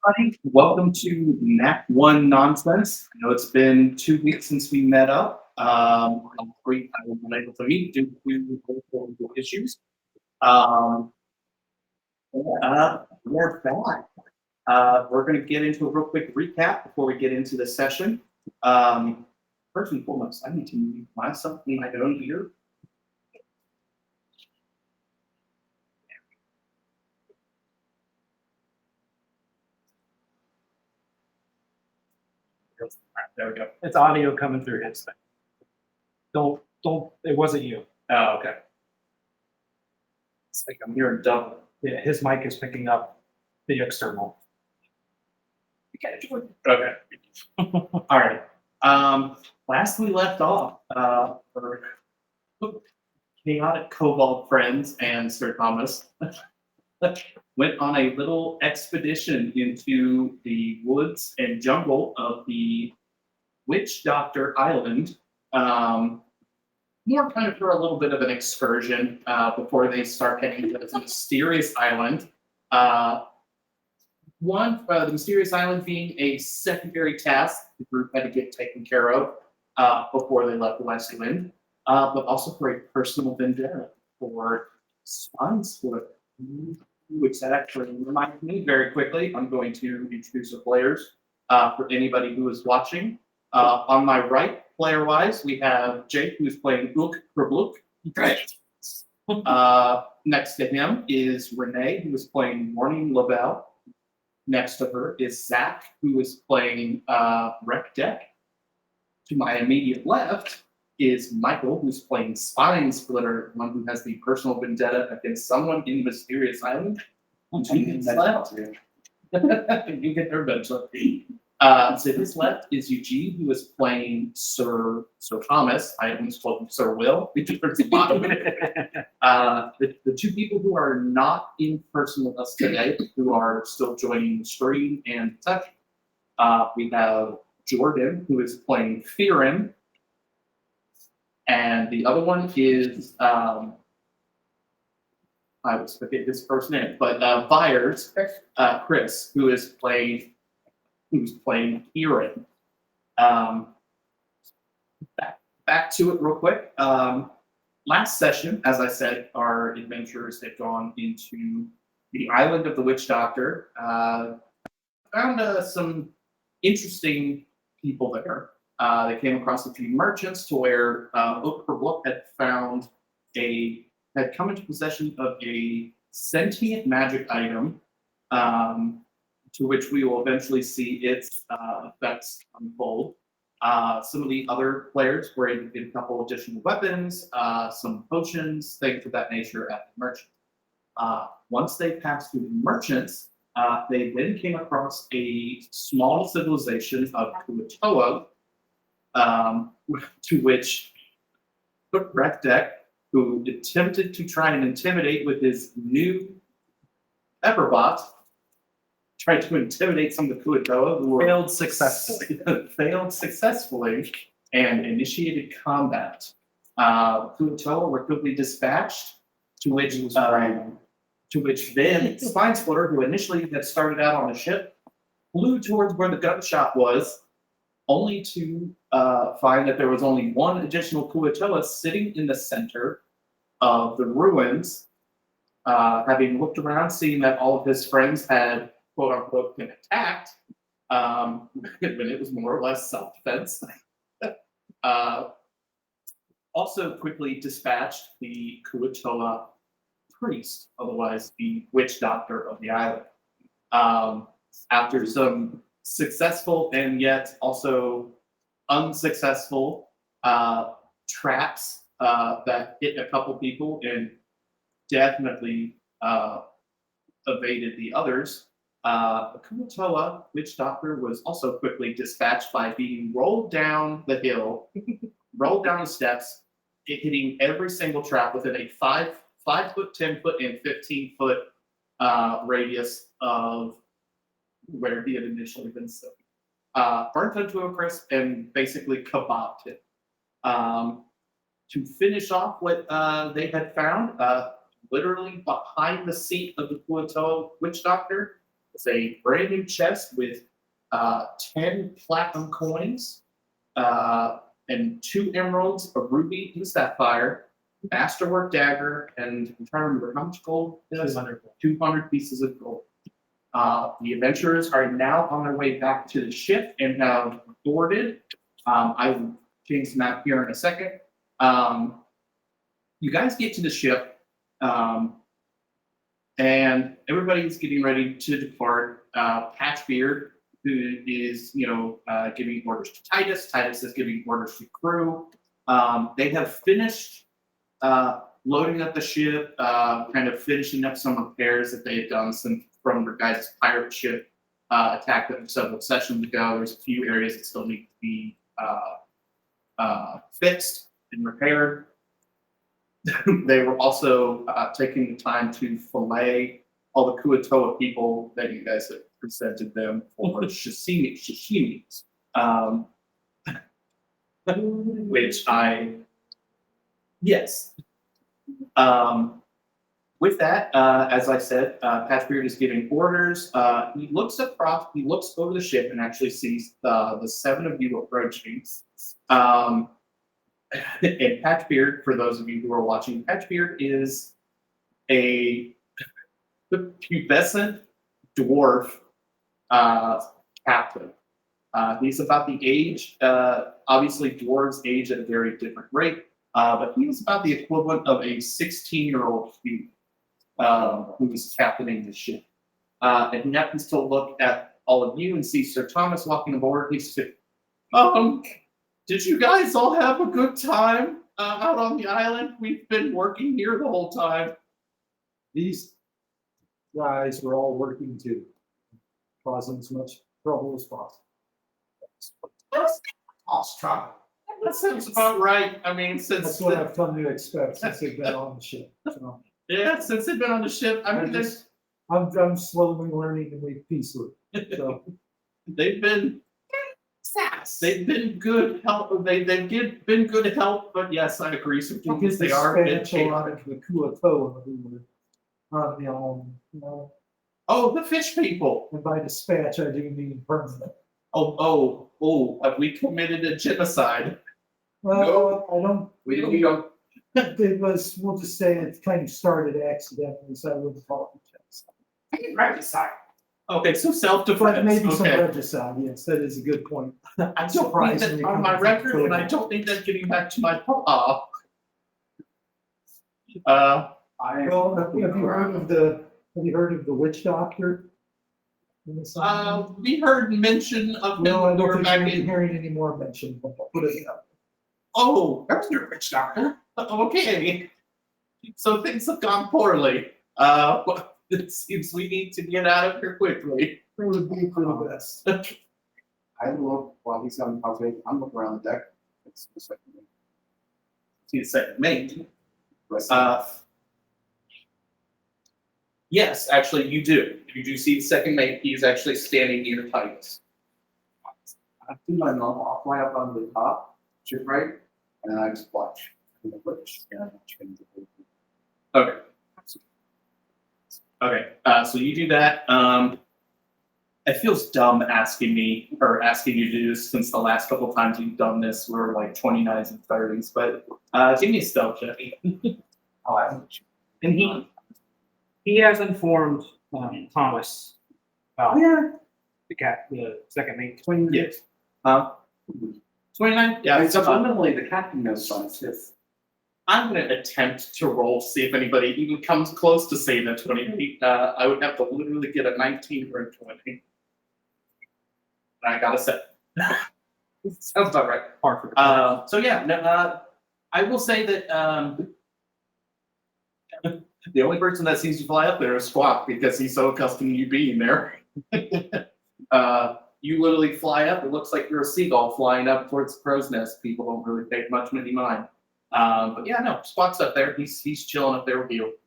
everybody. Welcome to Nat One Nonsense. I know it's been 2 weeks since we met up. I was unable to meet due to political issues. Um, we're back. We're going to get into a real quick recap before we get into the session. First and foremost, I need to mute myself in my own ear. There we go. It's audio coming through his thing. Don't, it wasn't you. Oh, okay. It's like I'm hearing double. Yeah, his mic is picking up the external. Okay. All right. Last we left off, for chaotic Kobold friends and Sir Thomas went on a little expedition into the woods and jungle of the Witch Doctor Island. More kind of for a little bit of an excursion before they start heading to this mysterious island. The mysterious island being a secondary task the group had to get taken care of before they left the West Wind, but also for a personal vendetta for Sponswood, which that actually reminds me very quickly. I'm going to introduce the players for anybody who is watching. On my right, player-wise, we have Jake, who's playing Ook Kerbluk. Great. Next to him is Renee, who is playing Morning Lavelle. Next to her is Zach, who is playing Rec Deck. To my immediate left is Michael, who's playing Spine Splitter, one who has the personal vendetta against someone in Mysterious Island. To his left, you get their eventually. To his left is Eugene, who is playing Sir Thomas. I almost called him Sir Will. The two people who are not in person with us today, who are still joining the stream and touch, we have Jordan, who is playing Fearin, and the other one is I always forget his first name, but Byers, Chris, who's playing Kieran. Back to it real quick. Last session, as I said, our adventurers had gone into the island of the Witch Doctor. Found some interesting people there. They came across a few merchants to where Ook Kerbluk had come into possession of a sentient magic item, to which we will eventually see its effects unfold. Some of the other players were able to get a couple additional weapons, some potions, things of that nature at the merchant. Once they passed through the merchants, they then came across a small civilization of Kuatoa, to which Rekdek, who attempted to try and intimidate with his new Pepperbot, tried to intimidate some of the Kuatoa who Failed successfully. failed successfully and initiated combat. Kuatoa were quickly dispatched, to which then Spine Splitter, who initially had started out on the ship, flew towards where the gun shop was, only to find that there was only one additional Kuatoa sitting in the center of the ruins, having looked around, seeing that all of his friends had quote unquote been attacked, when it was more or less self-defense. Also quickly dispatched the Kuatoa priest, otherwise the witch doctor of the island. After some successful and yet also unsuccessful traps that hit a couple people and definitely evaded the others, the Kuatoa witch doctor was also quickly dispatched by being rolled down the hill, rolled down the steps, hitting every single trap within a 5 foot, 10 foot, and 15-foot radius of where he had initially been sitting. Burnt into a crisp and basically kebabbed it. To finish off what they had found, literally behind the seat of the Kuatoa witch doctor It's a brand new chest with 10 platinum coins, and 2 emeralds, a ruby, and a sapphire, masterwork dagger, and I'm trying to remember how much gold it is. 200 pieces of gold. The adventurers are now on their way back to the ship and have boarded. I will change the map here in a second. You guys get to the ship, and everybody's getting ready to depart. Patchbeard, who is, giving orders to Titus. Titus is giving orders to crew. They have finished loading up the ship, kind of finishing up some repairs that they had done from their guys' pirate ship attack them several sessions ago. There's a few areas that still need to be fixed and repaired. They were also taking the time to fillet all the Kuatoa people that you guys have presented them for sashimis, which yes. With that, as I said, Patchbeard is giving orders. He looks over the ship and actually sees the 7 of you approaching. And Patchbeard, for those of you who are watching, Patchbeard is a pubescent dwarf captain. He's about the age, obviously dwarves age at a very different rate, but he is about the equivalent of a 16-year-old human who is captaining the ship. And he happens to look at all of you and see Sir Thomas walking aboard. He says, did you guys all have a good time out on the island? We've been working here the whole time. These guys were all working to cause as much trouble as possible. That sounds about right. I mean, That's what I've come to expect since they've been on the ship. So, yeah, since they've been on the ship, I'm slowly learning to make peace with it. So they've been good help. They've been good help, but yes, I agree. Sometimes they are a bit a lot of the Kuatoa who were on the own, Oh, the fish people. And by dispatch, I do mean permanent. Oh, have we committed a genocide? No, I don't. We don't. It was, we'll just say it kind of started accidentally, so I wouldn't call it genocide. Regicide. Okay, so But self-defense. maybe some Okay. regicide, yes, that is a good point. I don't need that on my record, and I don't need that getting back to my papa. Well, have you heard of the witch doctor? We heard mention of him. No, I we don't were think back we're in. hearing any more mention, but I'll put it up. Oh, there's your witch doctor. Okay. So things have gone poorly. Well, it seems we need to get out of here quickly. It would be for the best. I look while he's on the I'm looking around the deck. It's the second mate. See the second mate. Right. Yes, actually, you do. You do see the second mate. He is actually standing near Titus. I do my normal. I'll fly up on the top, ship right, and I just watch. And the bridge, and I change the whole thing. Okay. Okay. So you do that. It feels dumb asking you to do this since the last couple times you've done this were like 29s and 30s, but give me a stealth check. Oh, I haven't. And he has informed Thomas about the second mate. Yes. 29? Yeah. I mean, subliminally, the captain knows on his hip. I'm going to attempt to roll to see if anybody even comes close to saying a 20. I would have to literally get a 19 or a 20. And I got a 7. Sounds about right. So yeah, no, I will say that the only person that seems to fly up there is Squawk because he's so accustomed to you being there. You literally fly up. It looks like you're a seagull flying up towards the crow's nest. People don't really pay much any mind. But yeah, no, Squawk's up there. He's chilling up there with you.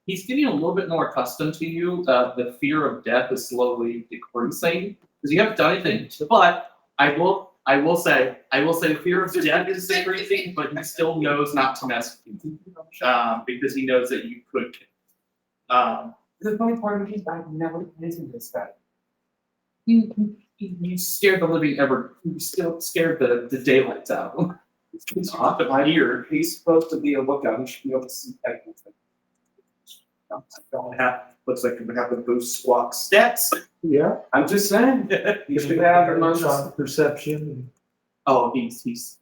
He's getting a little bit more accustomed to you. The fear of death is slowly decreasing because you haven't done anything. But I will say the fear of death is decreasing, but he still knows not to mess with you because he knows that you could. The funny part of me is I never listened to this guy. You scared the living ever. You still scared the daylights out of him. He's off in my ear. He's supposed to be a lookout. He should be able to see everything. Don't have, looks like we have the boost squawk steps. Yeah. I'm just saying. You should have him on On perception. Oh, he's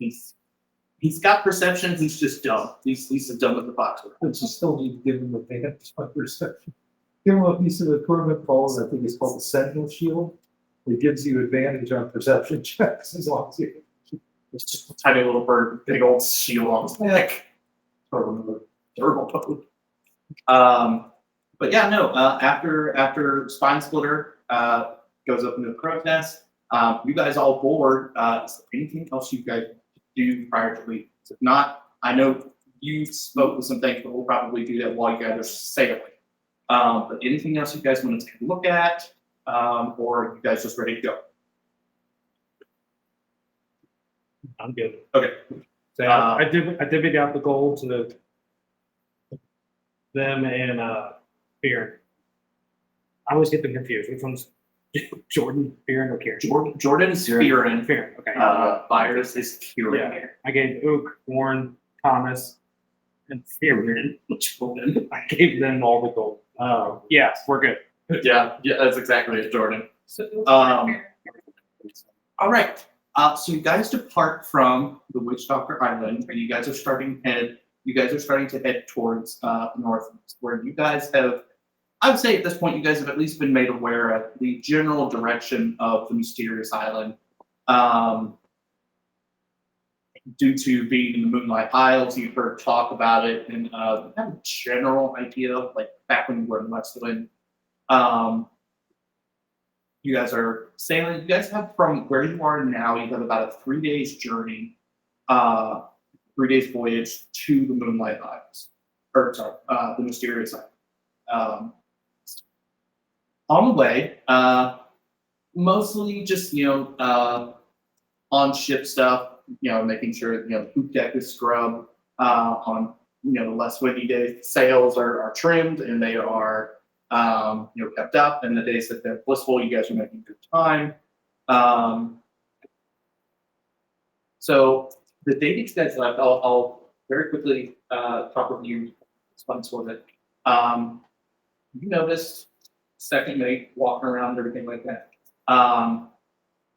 got perception. He's just dumb. He's dumb with the box. But you still need to give him advantage on perception. Give him a piece of equipment called, I think it's called the Sentinel Shield. It gives you advantage on perception checks as long as you. It's just a tiny little bird, big old shield on his neck. Turbo mode. But yeah, no. After Spine Splitter goes up into the crow's nest, you guys all board. Is there anything else you guys do prior to leaving? If not, I know you spoke with some things, but we'll probably do that while you guys are sailing. But anything else you guys want to take a look at, or are you guys just ready to go? I'm good. Okay. So I divvied out the gold to them and Fear. I always get them confused. Which one's Jordan, Fear, or Kieran? Jordan's Spearin. Fear. Okay. Virus is Kieran Yeah. here. I gave Ook, Warren, Thomas, and Fearin. Jordan. I gave them all the gold. Yeah, we're good. Yeah, that's exactly it, Jordan. All right. So you guys depart from the Witch Doctor Island, and you guys are starting to head towards north, where you guys have. I would say at this point, you guys have at least been made aware of the general direction of the mysterious island. Due to being in the Moonlight Isles, you've heard talk about it and have a general idea, like back when you were in Westland. You guys are sailing. You guys have from where you are now, you have about a 3 days journey, 3 days voyage to the Moonlight Isles, or sorry, the Mysterious Island. On the way, mostly just on ship stuff. Making sure the poop deck is scrubbed. On the less windy days, sails are trimmed and they are kept up. And the days that they're blissful, you guys are making good time. So the day that you guys left, I'll very quickly talk with you. Explain sort of it. You noticed second mate walking around, everything like that.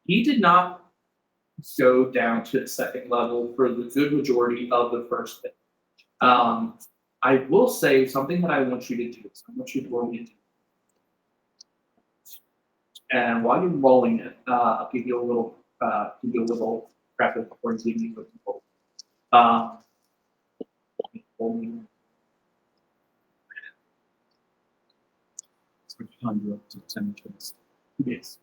He did not go down to the second level for the good majority of the first day. I will say something that I want you to do. I want you to roll it. And while you're rolling it, I'll give you a little graphic before you leave me with the roll. Yes.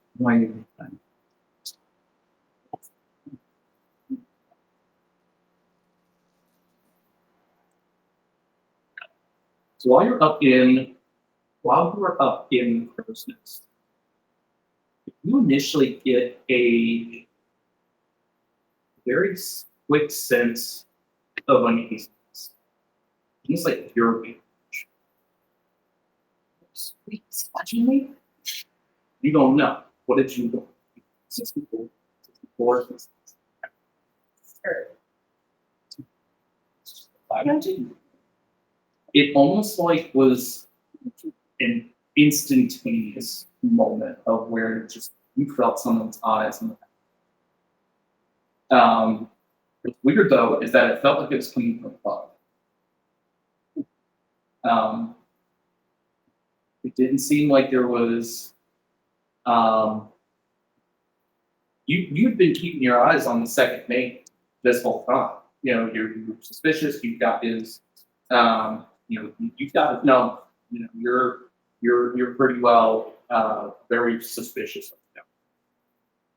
So while you are up in Crow's Nest, you initially get a very quick sense of uneasiness. It's like you're being sweet watching me. You don't know. What did you do? 64, 64, 66. Sure. It almost like was an instantaneous moment of where just you felt someone's eyes. What's weird though is that it felt like it was coming from above. It didn't seem like there was. You've been keeping your eyes on the second mate this whole time. You're suspicious. You've got his. You've got to know. You're pretty well very suspicious of him.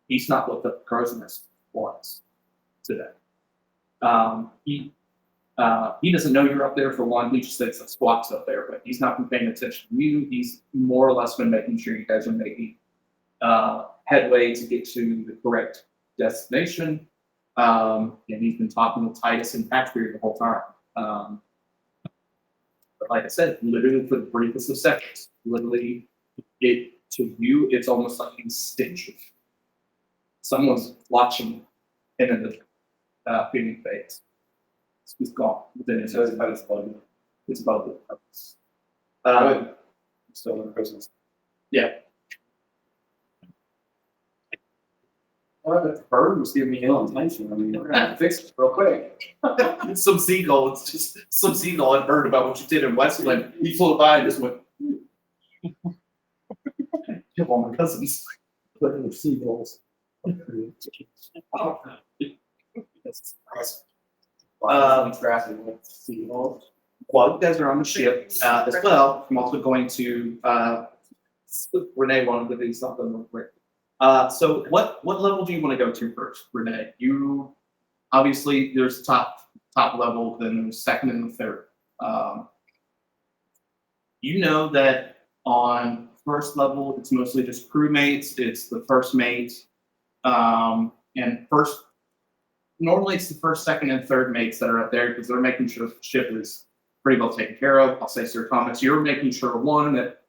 He's not looked up the Crow's Nest once today. He doesn't know you're up there for one. He just thinks that Squawk's up there, but he's not been paying attention to you. He's more or less been making sure you guys are making headway to get to the correct destination. And he's been talking with Titus and Patrick the whole time. But like I said, literally for the briefest of seconds, literally, it to you, it's almost like instinctive. Someone's watching, and then the feeling fades. It's gone. Then it's about its body. It's about the purpose. Still in prisons. Yeah. Well, the bird was giving me ill intention. I mean, we're gonna have to fix it real quick. Some seagull, it's just some seagull had heard about what you did in Westland. He flew by and just went. Kill all my cousins. Putting the seagulls. Traffic with seagulls. While you guys are on the ship as well, I'm also going to Renee wanted to do something real quick. So what level do you want to go to first, Renee? You obviously there's top level, then there's second and the third. You know that on first level it's mostly just crewmates, it's the first mate, and normally it's the first, second, and third mates that are up there because they're making sure the ship is pretty well taken care of. I'll say Sir Thomas, you're making sure one that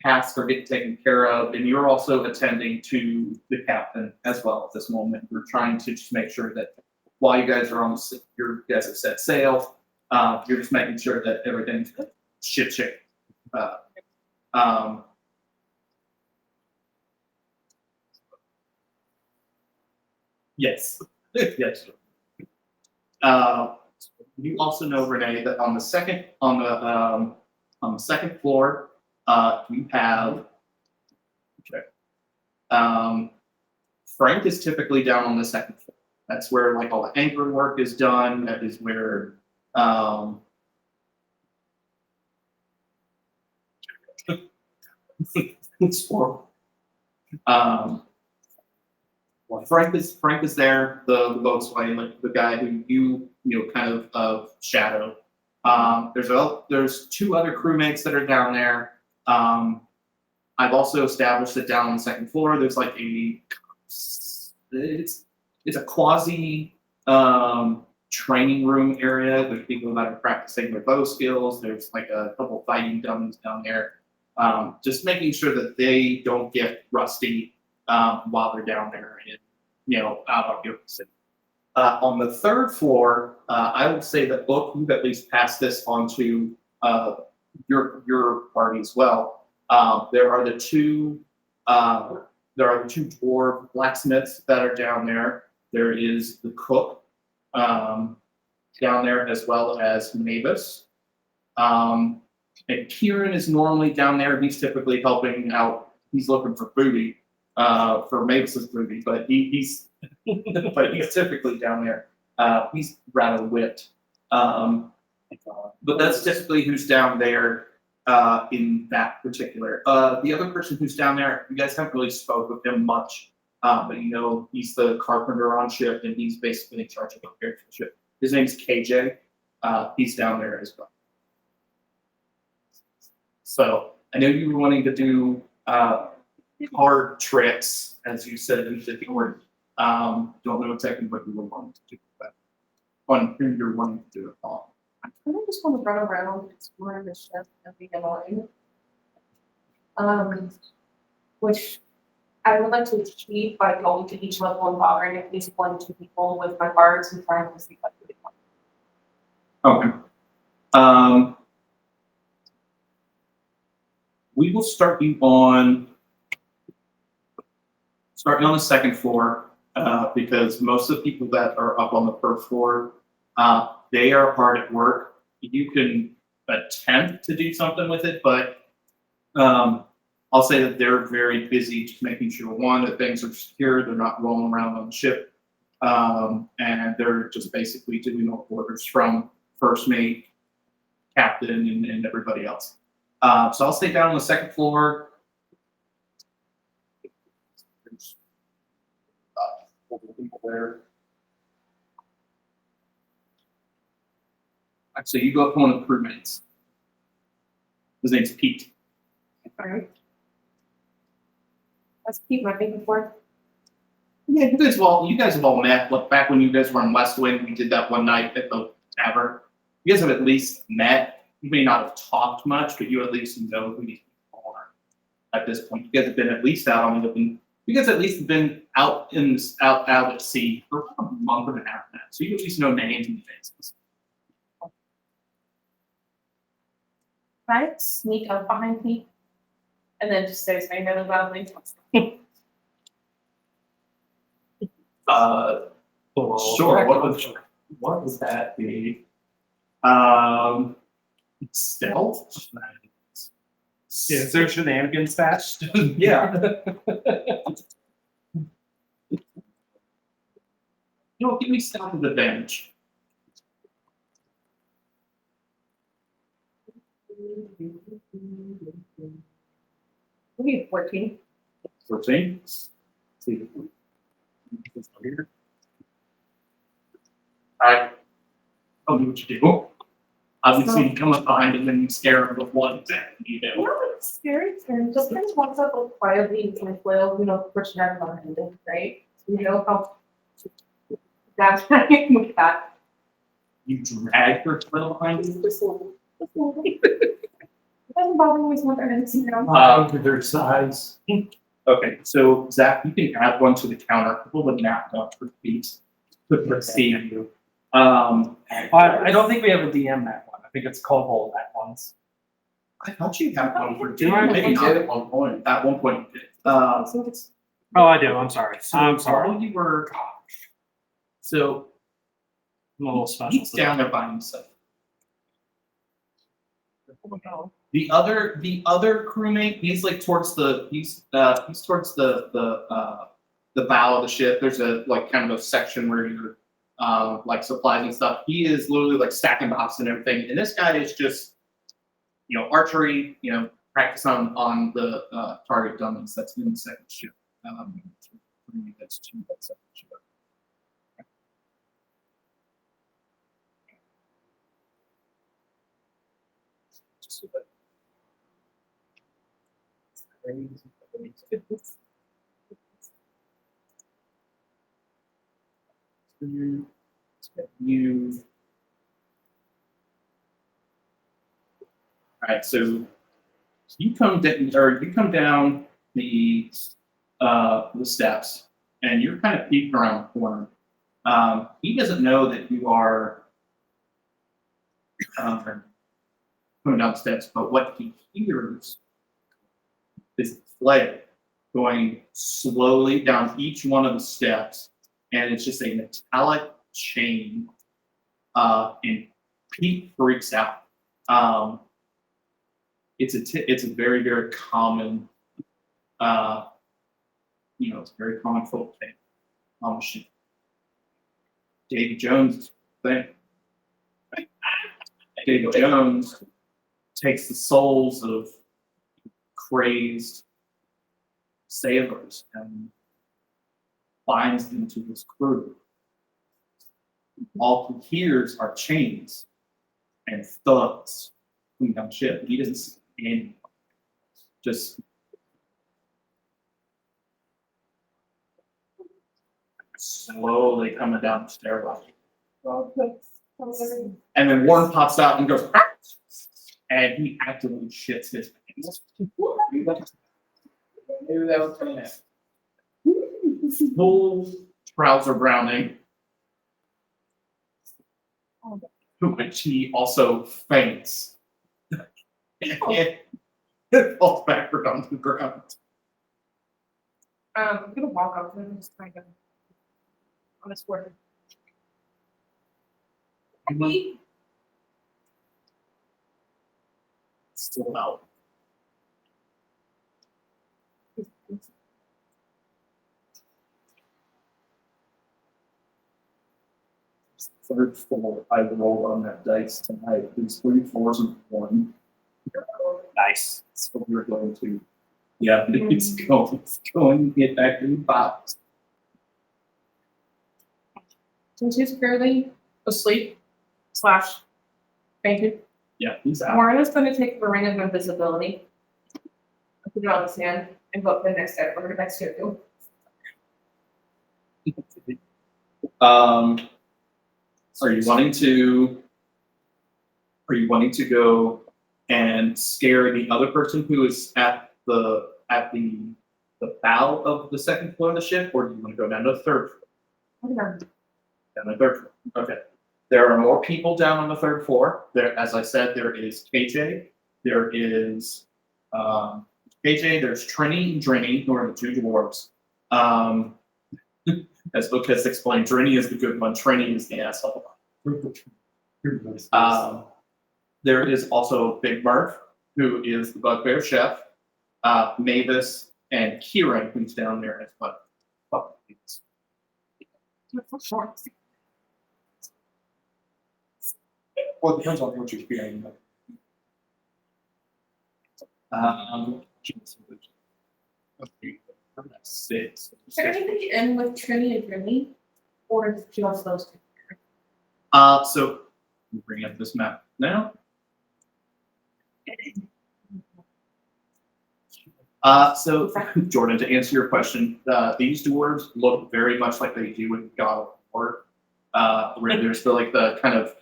tasks are getting taken care of, and you're also attending to the captain as well at this moment. We're trying to just make sure that while you guys are you guys have set sail, you're just making sure that everything's ship shape. Yes. Yes. You also know, Renee, that on the second floor, you have. Frank is typically down on the second floor. That's where like all the anchor work is done. That is where. It's for. Frank is there, the boatswain, like the guy who you kind of shadow. There's two other crewmates that are down there. I've also established that down on the second floor, there's like it's a quasi training room area. There's people that are practicing their bow skills. There's like a couple fighting dummies down there. Just making sure that they don't get rusty while they're down there and out on the open city. On the third floor, I would say that book you've at least passed this on to your party as well. There are the two dwarf blacksmiths that are down there. There is the cook down there, as well as Mavis. And Kieran is normally down there. He's typically helping out. He's looking for booty, for Mavis's booty, but he's typically down there. He's rather whipped. But that's typically who's down there in that particular. The other person who's down there, you guys haven't really spoke with him much, but he's the carpenter on ship, and he's basically in charge of the repair for the ship. His name's KJ. He's down there as well. So I know you were wanting to do hard tricks, as you said in the word. Don't know exactly what you were wanting to do with that. On who you're wanting to do it on. I just want to run around exploring the ship and be annoying. Which I would like to achieve by going to each level and bothering at least 1 or 2 people with my cards and trying to see what they want. Okay. We will start you on the second floor, because most of the people that are up on the first floor, they are hard at work. You can attempt to do something with it, but I'll say that they're very busy just making sure, one, that things are secure, they're not rolling around on the ship, and they're just basically doing all orders from first mate, captain, and everybody else. So I'll stay down on the second floor. There's people there. So you go up to one of the crewmates. His name's Pete. Alright. Let's keep my big before. Yeah, you guys have all met. Look, back when you guys were in West Wind, we did that one night at the tavern. You guys have at least met. you may not have talked much, but you at least know who these people are at this point. You guys have been at least out on the, you guys at least have been out out at sea for about a month and a half now. So you at least know names and faces. Right, sneak up behind me, and then just say something really loudly. Sure. What would that be? Stealth. Yeah, is there shenanigans fast? Yeah. No, give me stealth with advantage. Maybe 14. 14. See. Alright. Tell me what you do. Obviously, you come up behind him and you scare him with one thing. You know. No, it's scary. And just kind of walks up like quietly with my flail, pushing out behind it, right? So you know how that's with that. You drag her flail behind you. Just a little. It doesn't bother me as much as To their size. Okay, so Zach, you can add one to the counter. We'll let Matt up for feet. Let's see you. I don't think we have a DM that one. I think it's Kobold that one's. I thought you had one for Do I? maybe We not did at one point. at one point. You did. So it's Oh, I do. I'm sorry. I'm So sorry. while you were, so I'm a little special. he's down there by himself. The other crewmate, he's like towards the he's towards the bow of the ship. There's a like kind of a section where you're like supplies and stuff. He is literally like stacking boxes and everything. And this guy is just, archery, practice on the target dummies. That's in the second ship. That's two, that's second ship. Just so that- You. All right, so you come down the steps, and you're kind of peeking around the corner. He doesn't know that you are coming down the steps, but what he hears is the flail going slowly down each one of the steps, and it's just a metallic chain. And Pete freaks out. It's a very, very common, it's a very common folk thing on the ship. Davy Jones thing. Davy Jones takes the souls of crazed sailors and binds them to his crew. All he hears are chains and thuds coming down the ship. He doesn't see anyone. Just slowly coming down the stairwell. And then Warren pops out and goes, "Ah!" And he actively shits his pants. Maybe that was coming out. Full trouser browning. To which he also faints. And falls backward onto the ground. I'm gonna walk up to him and just kind of on his forehead. Happy. Still out. Third floor, I rolled on that dice tonight. There's 3 4s and 1. Nice. So we're going to, yeah, it's going to get back in the box. Since he's fairly asleep / fainted, Yeah, he's out. Warren is gonna take the ring of invisibility, put it on his hand, and go up to the next step, or next to you. Are you wanting to Are you wanting to go and scare the other person who is at the bow of the second floor of the ship, or do you want to go down to the third floor? Down the third floor. Okay. There are more people down on the third floor. There, as I said, there is KJ. There is KJ. There's Trini and Drini, who are the two dwarves. As Lucas explained, Drini is the good one. Trini is the asshole. There is also Big Murph, who is the bugbear chef. Mavis and Kieran, who's down there as well. Well, it depends on what you're feeling. Six. Is there anything in with Trini and Remy, or is it just those two? So let me bring up this map now. So Jordan, to answer your question, these dwarves look very much like they do in God of War, where there's the kind of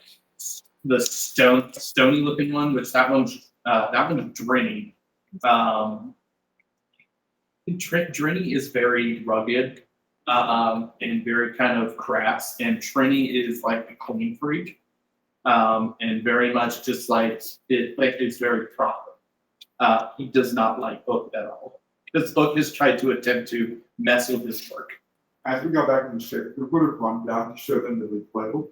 the stony looking one, which that one's Drini. Drini is very rugged, and very kind of crass, and Trini is like a clean freak, and very much just like it's very proper. He does not like Book at all. Because Book has tried to attempt to mess with his work. As we go back in the ship, we would have run down to show them the replay.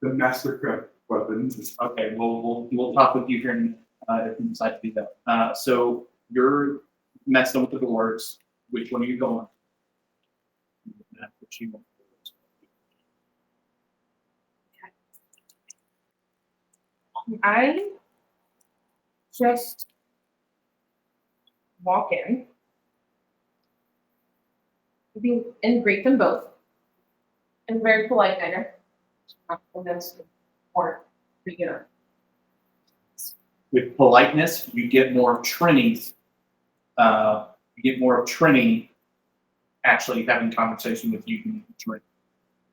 The mastercraft weapons. Okay, we'll talk with you here in, if you decide to do that. So you're messing with the dwarves. Which one are you going? Which you want. I just walk in, and greet them both in a very polite manner. Or, With politeness, you get more of Trini's. You get more of Trini actually having conversation with you than Trini.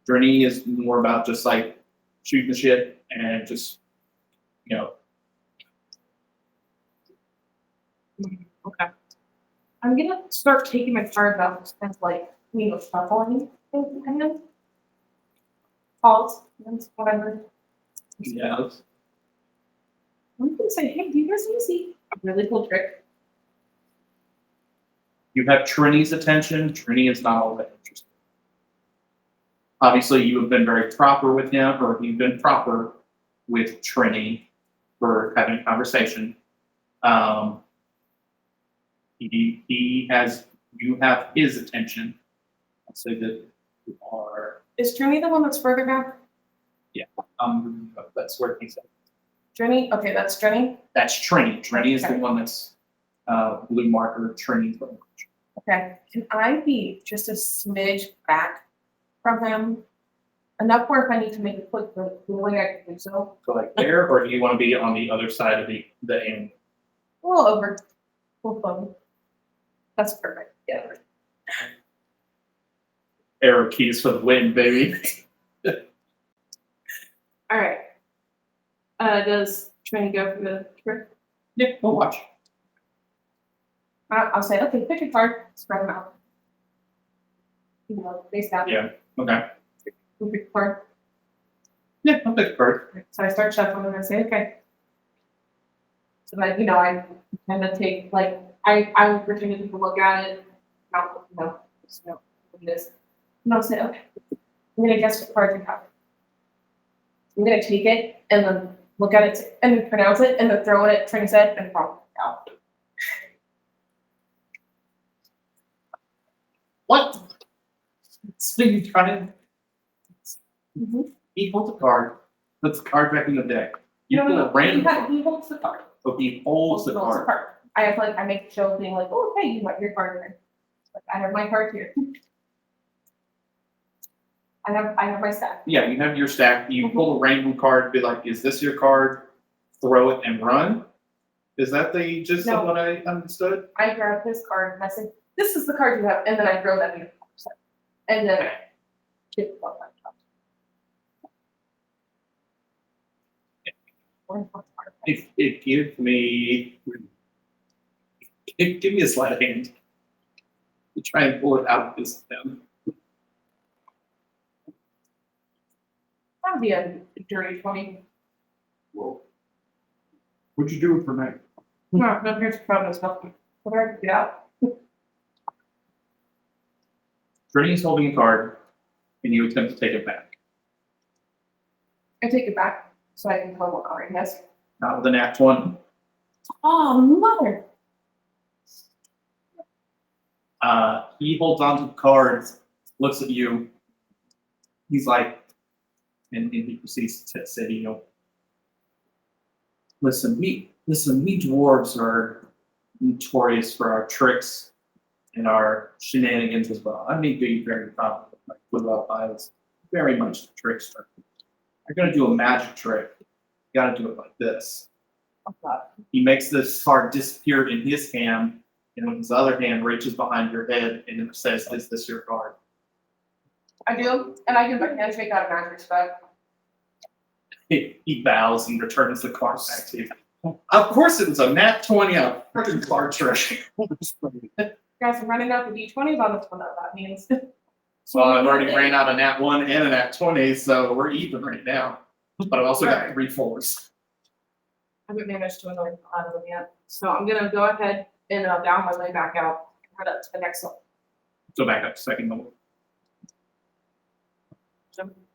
Trini is more about just like shooting the shit and just, Okay. I'm gonna start taking my cards out and like, shuffling things kind of. Calls, whatever. Yeah. I'm gonna say, hey, do you guys want to see a really cool trick? You have Trini's attention. Trini is not all that interested. Obviously, you have been very proper with him, or you've been proper with Trini for having a conversation. You have his attention. I'll say that you are, Is Trini the one that's further down? that's where he's at. Trini? Okay, that's Trini. That's Trini. Trini is the Okay. one that's, blue marker. Trini's the one. Okay, can I be just a smidge back from him? Enough where if I need to make a quick ruling, I can do so. So like there, or do you want to be on the other side of the end? A little over. Full phone. That's perfect. Yeah. Arrow keys for the win, baby. All right. Does Trini go for the trick? Yeah, we'll watch. I'll say, okay, pick a card, spread them out. Face down. Yeah. Okay. Pick a card. Yeah, I'll pick a card. So I start shuffling and I say, okay. So that, I kind of take, like, I will opportunity to look at it, not, just, what it is. And I'll say, okay, I'm gonna guess what card you have. I'm gonna take it and then look at it and then pronounce it and then throw it at Trini's head and pop it out. What? So you try to. He holds a card, puts the card back in the deck. You pull a random card. He holds the card. So he holds the card. I have I make a show of being like, oh, okay, you got your card here. Like, I have my card here. I have my stack. Yeah, you have your stack. You pull a random card, be like, is this your card? Throw it and run? Is that the gist No. of what I understood? I grab his card and I say, this is the card you have, and then I throw that in your card. And then I get the card. It give me a sleight of hand. To try and pull it out of this them. That'd be a dirty 20. Whoa. What'd you do for me? No, here's the problem, it's nothing. Whatever, get out. Trinity is holding a card, and you attempt to take it back. I take it back, so I can tell what card it has. Not with an act one. Oh, mother. He holds on to the cards, looks at you. He's like, and he proceeds to say, you know, listen, we dwarves are notorious for our tricks and our shenanigans as well. I may be very proud of my blue elf eyes, very much a trickster. You're gonna do a magic trick. You gotta do it like this. He makes this card disappear in his hand, and with his other hand reaches behind your head and it says, "Is this your card?" I do, and I give my handshake out of magic respect. He bows and returns the card back to you. Of course, it was a nat 20 on a freaking card trick. Guys, I'm running out the d20s on this one, though, that means. Well, I've already ran out a nat 1 and a nat 20, so we're even right now. But I've also got 3 4s. I haven't managed to annoy out of them yet, so I'm gonna go ahead and down my way back out, and head up to the next one. Go back up to second level.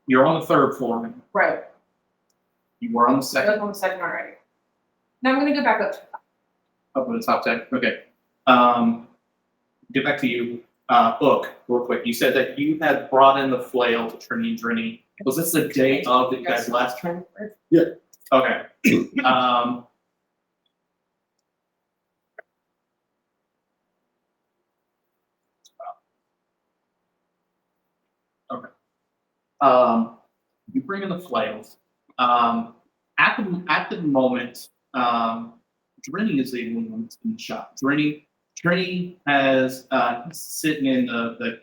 You're on the 3rd floor now. Right, You were on the I second, was on the second already. Now I'm gonna go back up to up in the top 10. Okay. Get back to you. Book, real quick. You said that you had brought in the flail to Trini and Drini. Was this the day of that you guys left? Okay. Okay. You bring in the flails. At the moment, Drini is the only one that's been shot. Drini has he's sitting in the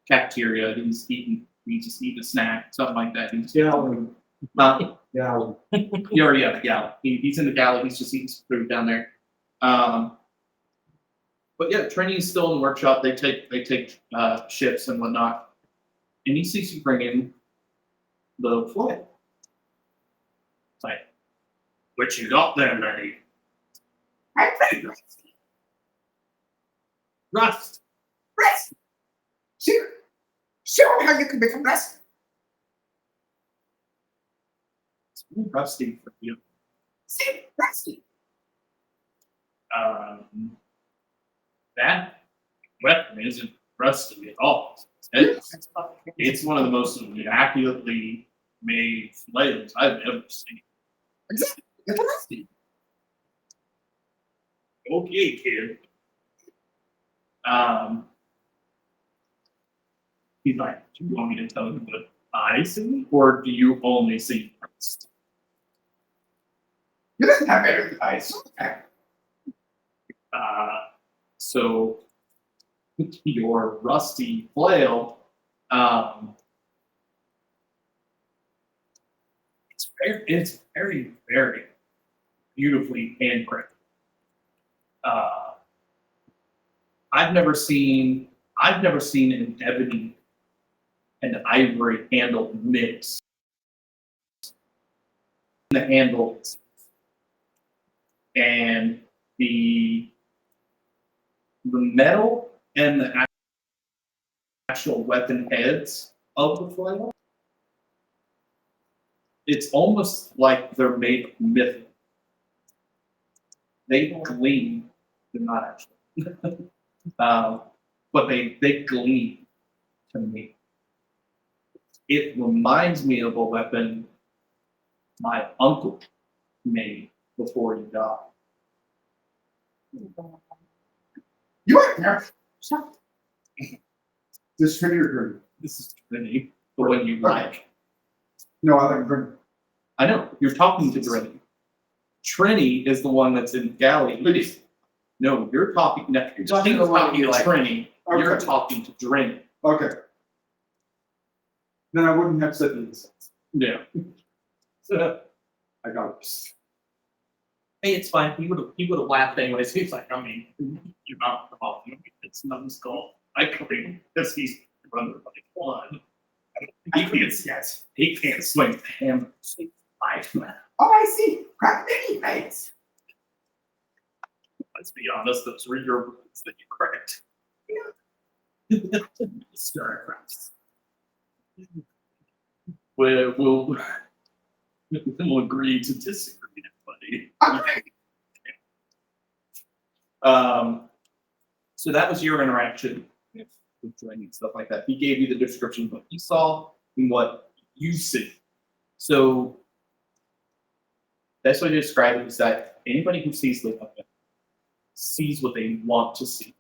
cafeteria. He's just eating a snack, something like that. He's Galley. yeah, Galley. the galley. He's in the galley. He's just eating some food down there. But yeah, Trini is still in the workshop. They take shifts and whatnot, and he sees you bring in the flail. It's like, what you got there, lady? I'm very rusty. Rust. Rusty. Sure how you can become rusty. It's really rusty for you. See, rusty. That weapon isn't rusty at all. It's one of the most immaculately made flails I've ever seen. Exactly. It's rusty. Okay, kid. He's like, do you want me to tell you what I see, or do you only see rust? You don't have better eyes. Okay. So your rusty flail, it's very, very beautifully handcrafted. I've never seen an ebony and ivory handle mix. The handle and the metal and the actual weapon heads of the flail. It's almost like they're made of myth. They gleam. They're not actually. But they gleam to me. It reminds me of a weapon my uncle made before he died. You are there. This Trini or Drini? This is Trini, the one you like. No, I like Drini. I know, you're talking to Trini. Trini is the one that's in galley. No, you're talking. No, you're talking to the one you like. Trini. You're Okay. talking to Drini. Okay. Then I wouldn't have said these. Yeah. I got this. Hey, it's fine. He would have laughed anyways. He's like, I mean, you're not the problem. It's numbskull. I claim because he's running like one. He can't, yes, he can't swing the hammer. Oh, I see. Crack many things. Let's be honest, those were your words that you cracked. Stir-crafts. We'll agree to disagree, buddy. Okay. So that was your interaction with joining and stuff like that. He gave you the description of what he saw and what you see. So that's what he described it is that anybody who sees the weapon sees what they want to see.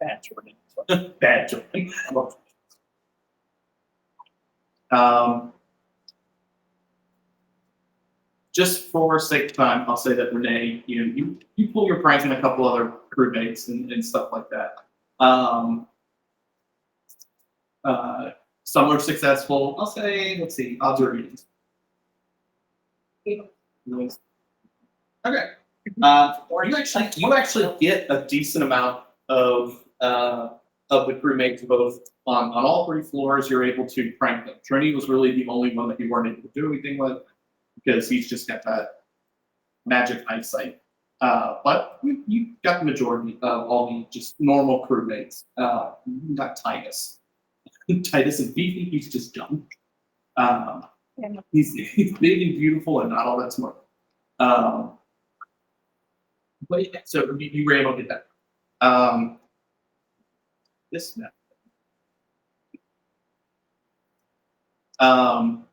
Bad Jordan. Bad Jordan. Just for sake of time, I'll say that Renee, you pull your prank and a couple other crewmates and stuff like that. Some were successful. I'll say, let's see, odds or evens. Okay. You actually get a decent amount of the crewmates both on all three floors. You're able to prank them. Trini was really the only one that you weren't able to do anything with because he's just got that magic eyesight. But you got the majority of all the just normal crewmates. You got Titus. Titus is beefy. He's just dumb. He's big and beautiful and not all that smart. But yeah, so you were able to get that. This map. I'll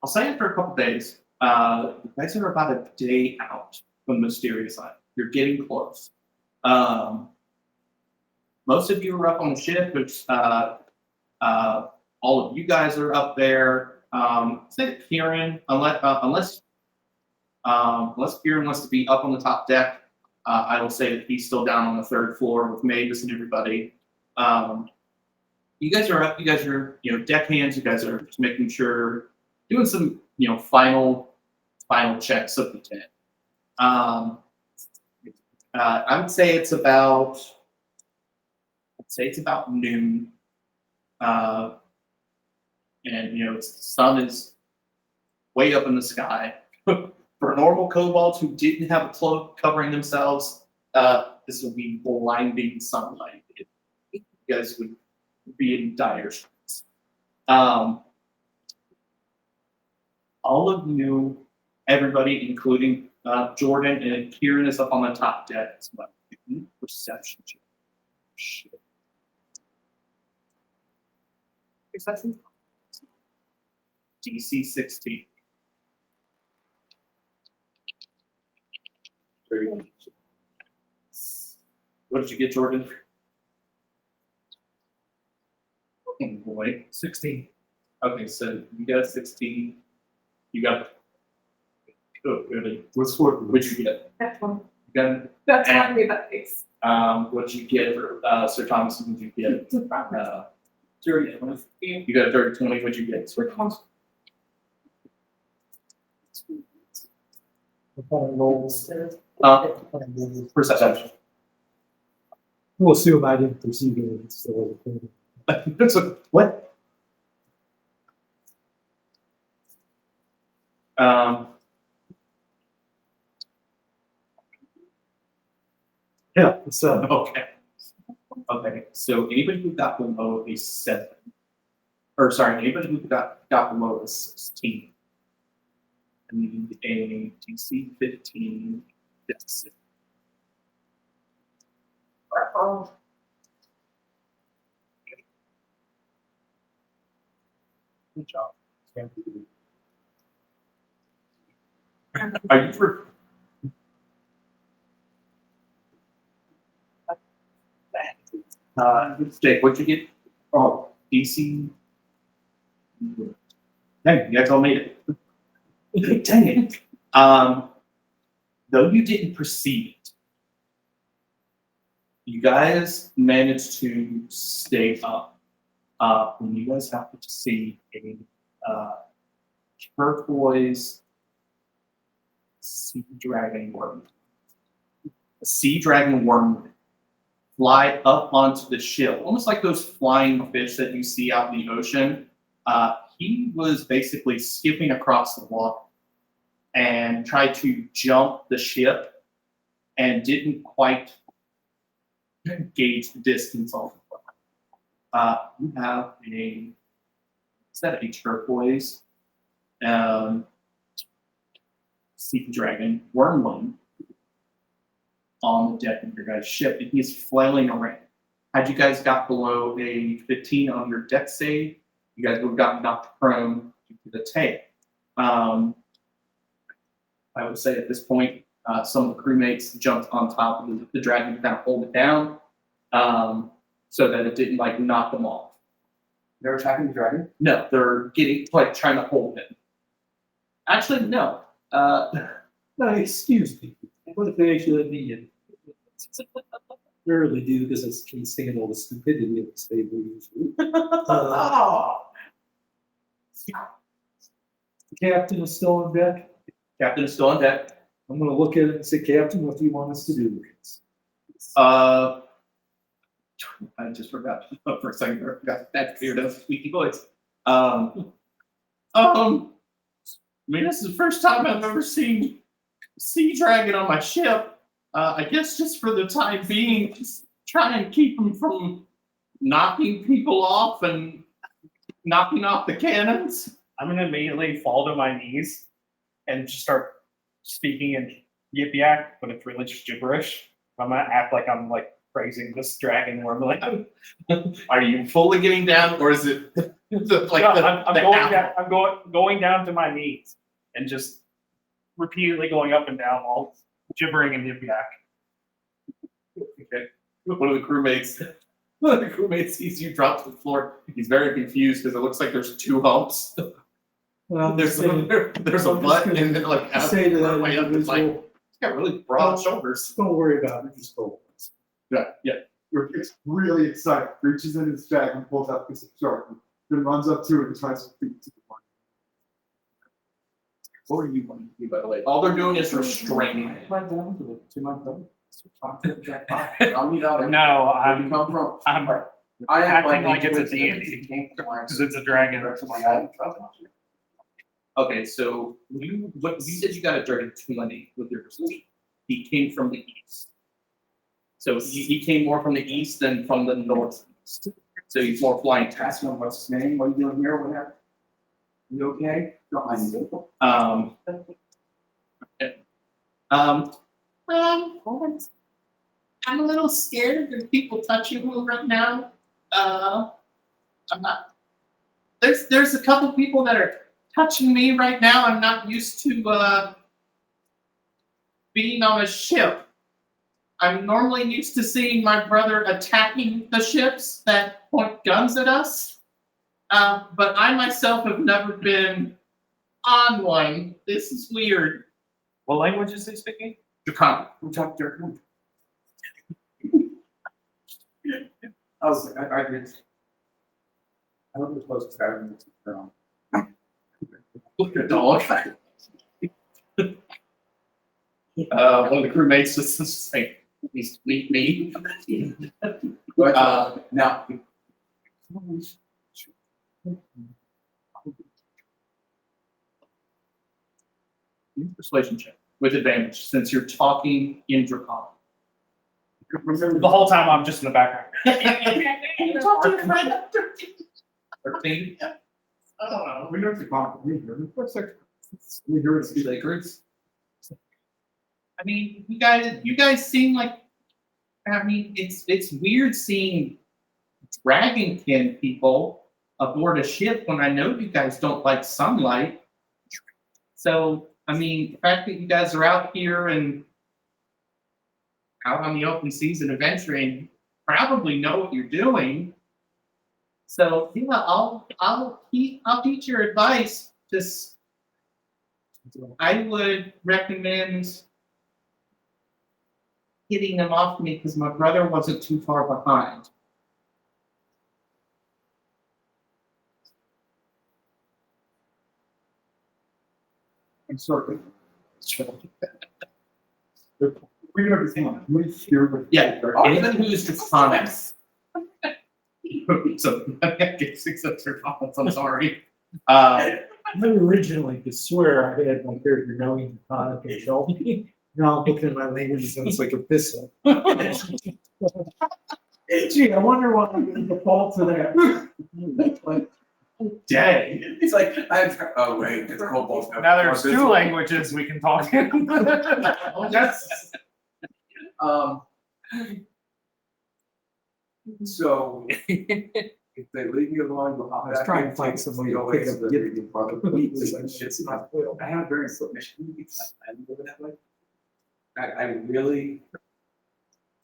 say after a couple days, you guys are about a day out from the Mysterious Island. You're getting close. Most of you are up on the ship, which all of you guys are up there. Say that Kieran, unless Kieran wants to be up on the top deck, I will say that he's still down on the third floor with Mavis and everybody. You guys are up. You guys are deck hands. You guys are just making sure, doing some final checks of the tent. I would say it's about noon. And the sun is way up in the sky. For normal kobolds who didn't have a cloak covering themselves, this would be blinding sunlight. You guys would be in dire straits. All of you, everybody, including Jordan and Kieran, is up on the top deck as well. Perception check. Shit. Perception. DC 16. What did you get, Jordan? Oh boy, 16. Okay, so you got 16. You got. Oh, really? What'd you get? That's one. You got. That's why I made that face. What'd you get, Sir Thomas? What'd you get? It's a problem. 30. You got a 30, 20. What'd you get? Sir Thomas. Perception. We'll assume I didn't perceive it. It's still okay. That's what? Yeah, it's Okay. Okay. So anybody who got below a 7, or sorry, anybody who got below a 16, need a DC 15 deficit. Oh. Good job. Are you for? Jake, what'd you get? Oh, DC. Hey, you guys all made it. Dang it. Though you didn't perceive it, You guys managed to stay up. When you guys happen to see a turquoise sea dragon worm. A sea dragon worm fly up onto the ship, almost like those flying fish that you see out in the ocean. He was basically skipping across the water and tried to jump the ship and didn't quite gauge the distance on the water. You have a turquoise sea dragon wormling on the deck of your guys' ship, and he's flailing around. Had you guys got below a 15 on your deck save, you guys would have gotten knocked prone due to the tail. I would say at this point, some of the crewmates jumped on top of the dragon to kind of hold it down, so that it didn't like knock them off. They're attacking the dragon? No, they're trying to hold him. Actually, no. No, excuse me. What if they actually let me in? Rarely do because I can't stand all the stupidity of the stable usually. The captain is still on deck. Captain is still on deck. I'm gonna look at it and say, Captain, what do you want us to do? I just forgot for a second. I forgot that cleared up squeaky voice. I mean, this is the first time I've ever seen sea dragon on my ship. I guess just for the time being, just try and keep them from knocking people off and knocking off the cannons. I'm gonna immediately fall to my knees and just start speaking in Yip Yak, but it's really just gibberish. I'm gonna act like I'm like praising this dragon wormling. Are you fully getting down, or is it like I'm going down to my knees and just repeatedly going up and down while gibbering in Yip Yak. Okay. One of the crewmates sees you drop to the floor. He's very confused because it looks like there's two humps. Well, There's a butt and then like say to that way up. It's like individual, it's got really broad shoulders. don't worry about it, just go. Yeah. It's really excited, reaches in his bag and pulls out a piece of shark, then runs up to it and tries to feed to the one. What are you going to do, by the way? All they're doing is restraining it. Right down to it, to my brother. Talk to the jackpot. I'll meet out. No, Where do you come from? I'm I am acting like it's a deity because it's a dragon. Okay, so you said you got a dirty 20 with your perception. He came from the east. So he came more from the east than from the northeast. So he's more flying task. Ask him what's his name, what are you doing here, what happened? You okay? Don't mind me. I'm a little scared of people touching me right now. I'm not. There's a couple people that are touching me right now. I'm not used to being on a ship. I'm normally used to seeing my brother attacking the ships that point guns at us. But I myself have never been on one. This is weird. What language is he speaking? Draconic. Who talked there? I was, I did. I don't suppose it's having this around. Look at the dog. One of the crewmates just saying, "Please meet me." But, now. Persuasion check with advantage since you're talking in Draconic. Remember The whole time I'm just in the background. Talk to your friend. 13. I don't know. We know it's a compliment. We hear it. Lakers. I mean, you guys seem like. I mean, it's weird seeing dragonkin people aboard a ship when I know you guys don't like sunlight. So, I mean, the fact that you guys are out here and out on the open seas and adventuring, probably know what you're doing. So, yeah, I'll heed your advice. Just, I would recommend getting them off me because my brother wasn't too far behind. I'm sorry. Read everything on. Read here. Yeah, anyone who's dishonest. So, I guess except for comments, I'm sorry. I originally could swear I had my character knowing Tonic and Shelby. Now I'm looking at my language and it's like a pistol. Gee, I wonder what I'm gonna default to that. Dang. It's like, oh wait, it's Kobolds. Now there's two languages we can talk in. Yes. So, if they leave you alone, you'll hop I was back trying in, to find take somebody some to pick up the- reading part of it. It's not, I have a very short mission. I don't go that way. I really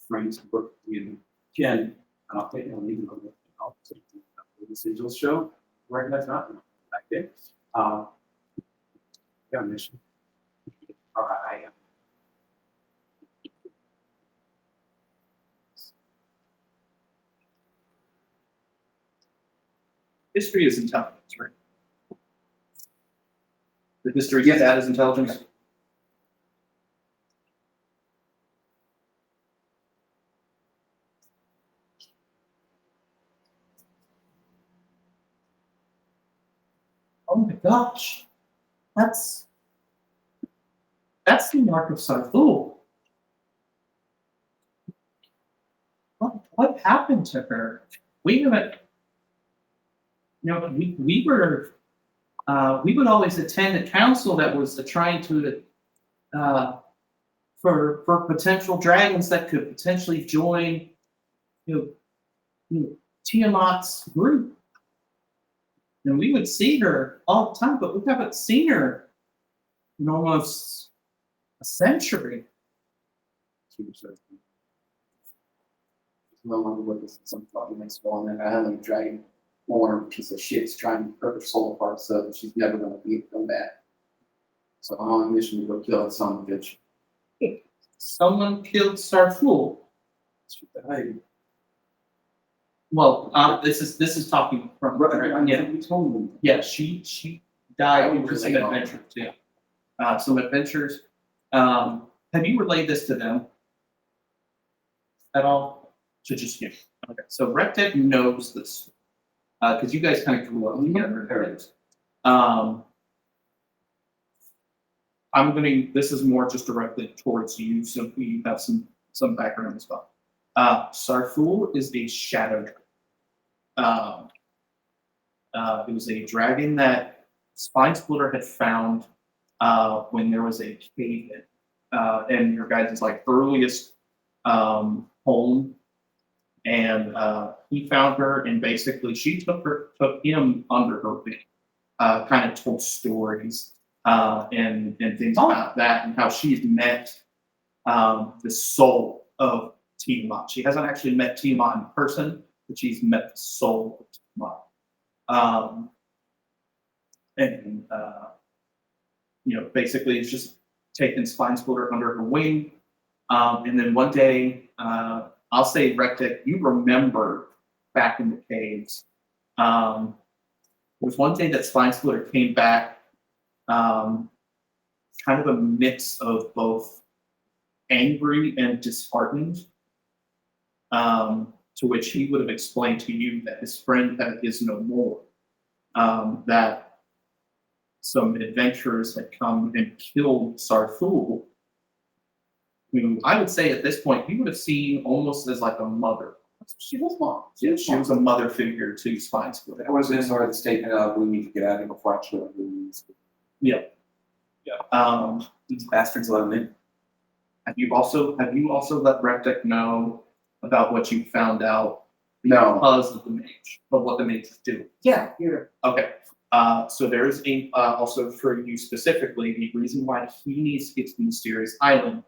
friends work in Jen, and I'll take on even on the residual show, right, that's not back there. Got a mission. I am. History is intelligence, right? The history of that is intelligence. Oh my gosh. That's the mark of Sarthul. What happened to her? We haven't, we would always attend a council that was trying to, for potential dragons that could potentially join, Tiamat's group. And we would see her all the time, but we haven't seen her in almost a century. No longer with us, some fucking next one, and I have a dragon born piece of shit's trying to rip her soul apart so that she's never gonna come back. So I'm on a mission to go kill that son of a bitch. Someone killed Sarthul. She died. Well, this is talking from yeah. You told me. Yeah, she died over some adventures, yeah. Some adventures. Have you relayed this to them at all? To just you. Okay. So Rectech knows this. Because you guys kind of grew up together. This is more just directly towards you, so we have some background as well. Sarthul is a shadow dragon. It was a dragon that Spine Splitter had found when there was a cave in your guys' earliest home, and he found her, and basically she took him under her wing, kind of told stories and things about that, and how she's met the soul of Tiamat. She hasn't actually met Tiamat in person, but she's met the soul of Tiamat. Basically it's just taken Spine Splitter under her wing. And then one day, I'll say, Rectic, you remember back in the caves, there was one day that Spine Splitter came back, kind of a mix of both angry and disheartened, to which he would have explained to you that his friend is no more, that some adventurers had come and killed Sarthul, who I would say at this point he would have seen almost as like a mother. She was mom. Yeah, she was a mother figure to Spine Splitter. That was in sort of the statement of we need to get out of here before I kill everyone. Yeah. These bastards let them in. Have you also let Rectic know about what you found out No. because of the mage, of what the mages do? Yeah, here. Okay. So there is a also for you specifically, the reason why he needs to get to the mysterious island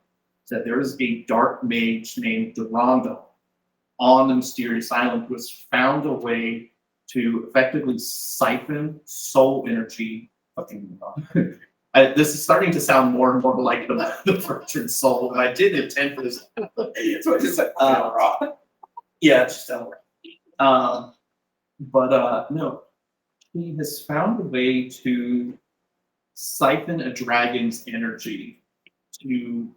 is that there is a dark mage named Durando on the mysterious island who has found a way to effectively siphon soul energy This is starting to sound more and more like the Virgin Soul, and I did intend for this. So I just like, Yeah, it's just no, he has found a way to siphon a dragon's energy to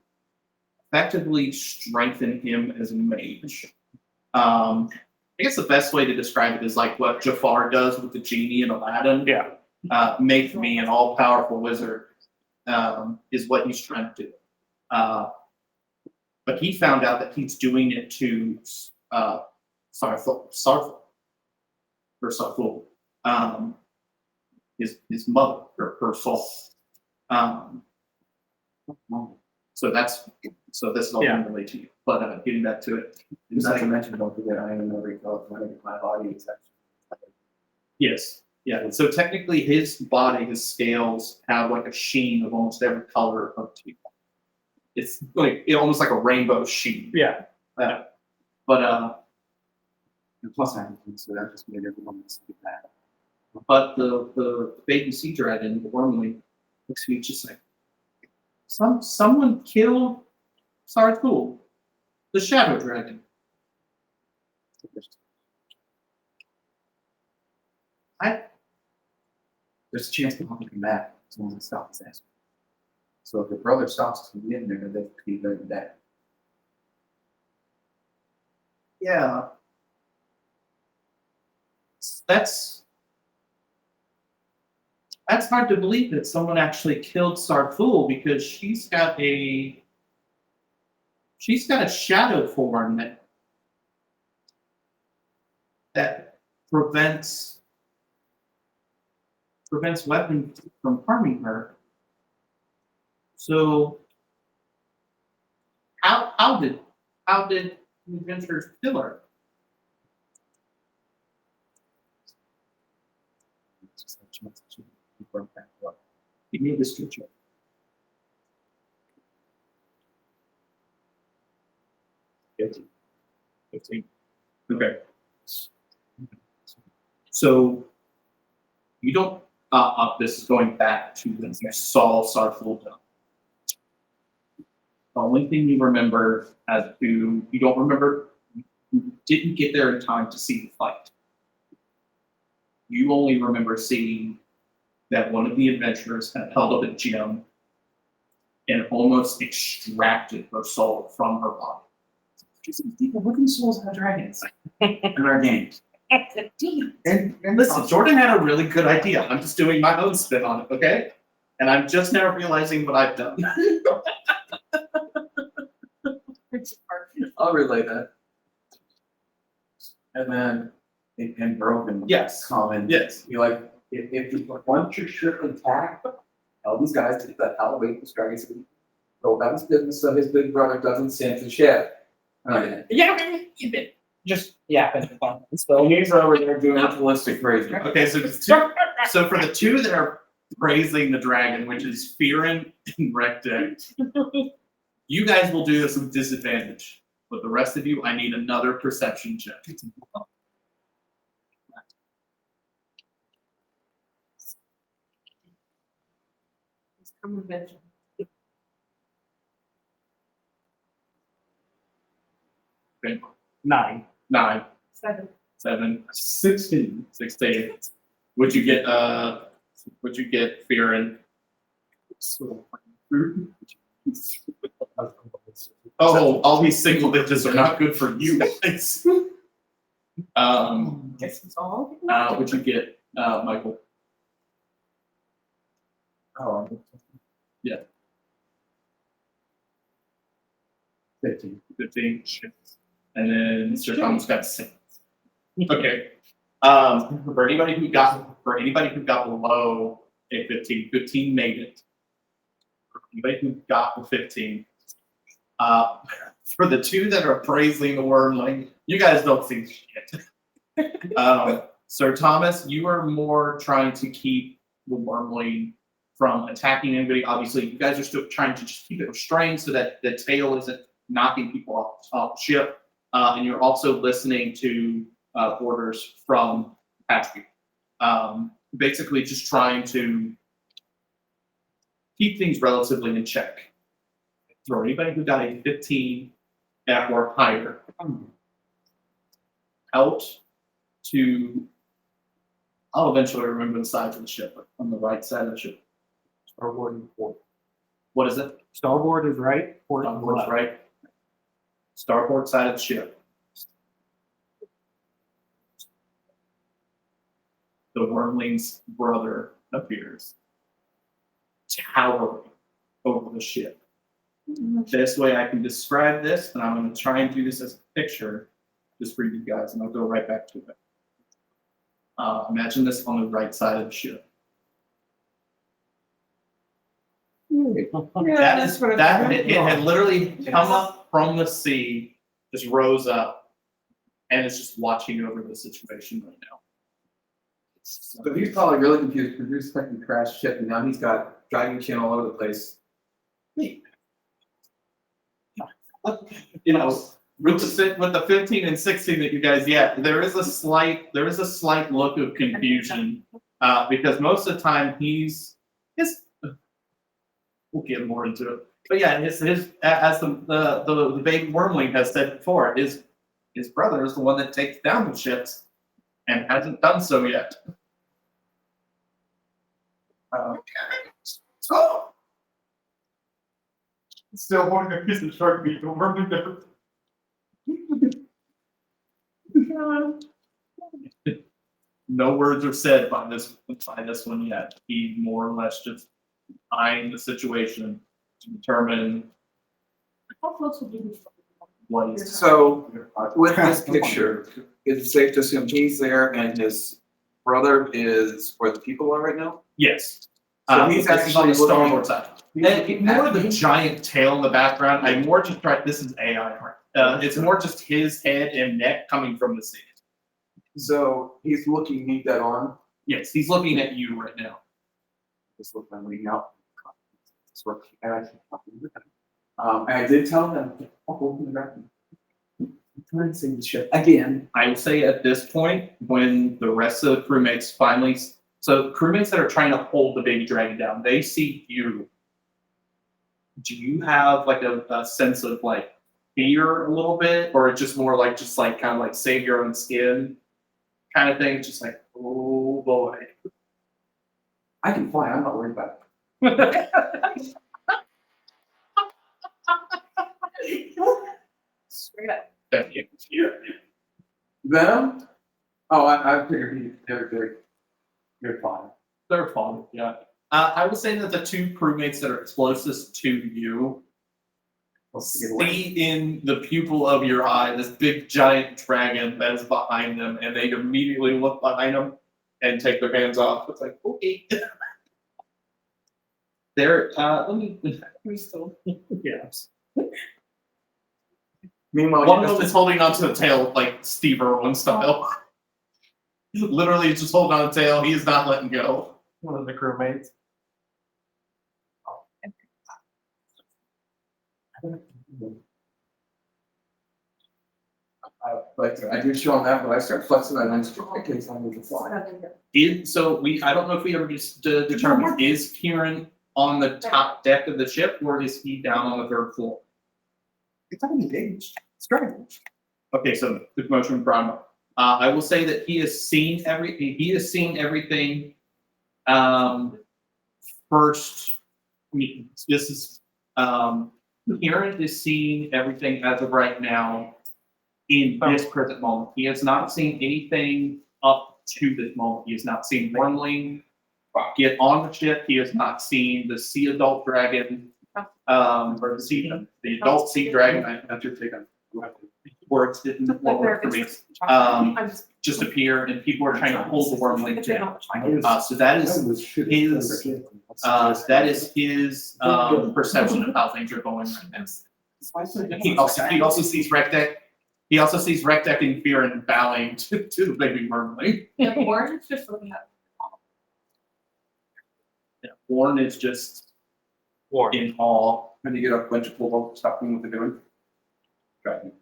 effectively strengthen him as a mage. I guess the best way to describe it is like what Jafar does with the genie in Aladdin. Yeah. Make me an all-powerful wizard, is what he's trying to do. But he found out that he's doing it to Sarful, his mother, her soul. So this is all Yeah. going to relate to you. But getting back to it, Not to mention, don't forget, I am never felt my body is actually. yes, yeah. So technically, his body, his scales have like a sheen of almost every color of teeth. It's like almost like a rainbow sheen. Yeah. But And plus, I have so that just made everyone see that. But the baby sea dragon, the wormling, looks at me just like, someone killed Sarthul, the shadow dragon. There's a chance to come back. Someone's gonna stop his ass. So if the brother stops us from getting there, they could be very bad. Yeah. That's hard to believe that someone actually killed Sarthul because she's got a shadow form that prevents weapons from harming her. So how did the adventurers kill her? It's just a chance to be brought back up. He made this creature. Fifteen. Okay. So you don't. This is going back to when you saw Sarthul done. The only thing you remember you don't remember, you didn't get there in time to see the fight. You only remember seeing that one of the adventurers had held up a gem and almost extracted her soul from her body. What do souls have dragons in our games? And listen, Jordan had a really good idea. I'm just doing my own spin on it, okay? And I'm just now realizing what I've done. I'll relay that. And then in broken Yes. common, Yes. you like if you want your ship intact, tell these guys to that elevate the dragons. Go about his business so his big brother doesn't sink the ship. Right. Yeah, you've been just yapping. So he's over there doing ballistic crazy. Okay, so for the two that are praising the dragon, which is Fearin and Rectic, you guys will do this with disadvantage. But the rest of you, I need another perception check. Okay. 9. 9, 7. 7, 16. 16. Would you get Fearin? Oh, all these single digits are not good for you guys. Guess it's all. Would you get Michael? Oh. Yeah. 15. 15. And then Mr. Thomas got 6. Okay. For anybody who got below a 15, 15 made it. For anybody who got the 15, for the two that are praising the wormling, you guys don't see shit. Sir Thomas, you are more trying to keep the wormling from attacking anybody. Obviously, you guys are still trying to just keep it restrained so that the tail isn't knocking people off ship. And you're also listening to orders from Patrick. Basically, just trying to keep things relatively in check. For anybody who got a 15 or higher, out to, I'll eventually remember the size of the ship, but on the right side of the ship. Starboard and port. What is it? Starboard is right, port is Starboard's left. right. Starboard side of the ship. The wormling's brother appears, towering over the ship. Best way I can describe this, and I'm going to try and do this as a picture, just for you guys, and I'll go right back to it. Imagine this on the right side of the ship. That is that it had literally come up from the sea, just rose up, and it's just watching over the situation right now. So he's probably really confused because you're expecting to crash ship, and now he's got driving channel all over the place. You know, with the 15 and 16 that you guys get, there is a slight look of confusion, because most of the time we'll get more into it. But yeah, his as the big wormling has said before, his brother is the one that takes down the ships and hasn't done so yet. So still holding a piece of shark meat, don't wormling never. No words are said by this one yet. He more or less just eyeing the situation to determine How close would you be? what is. So with this picture, is it safe to assume he's there and his brother is where the people are right now? Yes. So he's this is on the actually starboard side. And more at the me? giant tail in the background. I more just try. This is AI art. It's more just his head and neck coming from the sea. So he's looking me dead on. Yes, he's looking at you right now. Just look my way out. And I did tell them, I'll open the back. Try and save the ship again. I would say at this point, when the rest of the crewmates finally, so crewmates that are trying to hold the baby dragon down, they see you. Do you have like a sense of like fear a little bit, or just more like kind of like save your own skin kind of thing? It's just like, oh boy. I can fly, I'm not worried about it. Straight up. Thank you. Yeah. Them? Oh, I figured they're fine. They're fun, yeah. I would say that the two crewmates that are closest to you see in the pupil of your eye this big giant dragon that is behind them, and they immediately look behind them and take their hands off. It's like, okay. They're let me yes. Meanwhile, One of them is holding onto the tail like Steve Irwin style. Literally just holding on the tail, he is not letting go. One of the crewmates. I do show them that, but I start flexing that next in case I need to fly. I don't know if we ever just determined, is Kieran on the top deck of the ship or is he down on the third floor? It's not engaged. It's driving. Okay, so the motion prime. I will say that he has seen everything. First, I mean, this is Kieran is seeing everything as of right now in this present moment. He has not seen anything up to this moment. He has not seen Wormling get on the ship. He has not seen the sea adult dragon, or the adult sea dragon. I have to take on words didn't work for me. Just appear, and people are trying to hold the Wormling down. So that is his perception of how things are going right now. He also sees Recdeck. He also sees Recdeck in fear and bowing to the baby Wormling. Yeah, Warren's just looking at. Yeah, Warren is just in awe. When you get a bunch of Kobolds, stop doing what they're doing. Driving.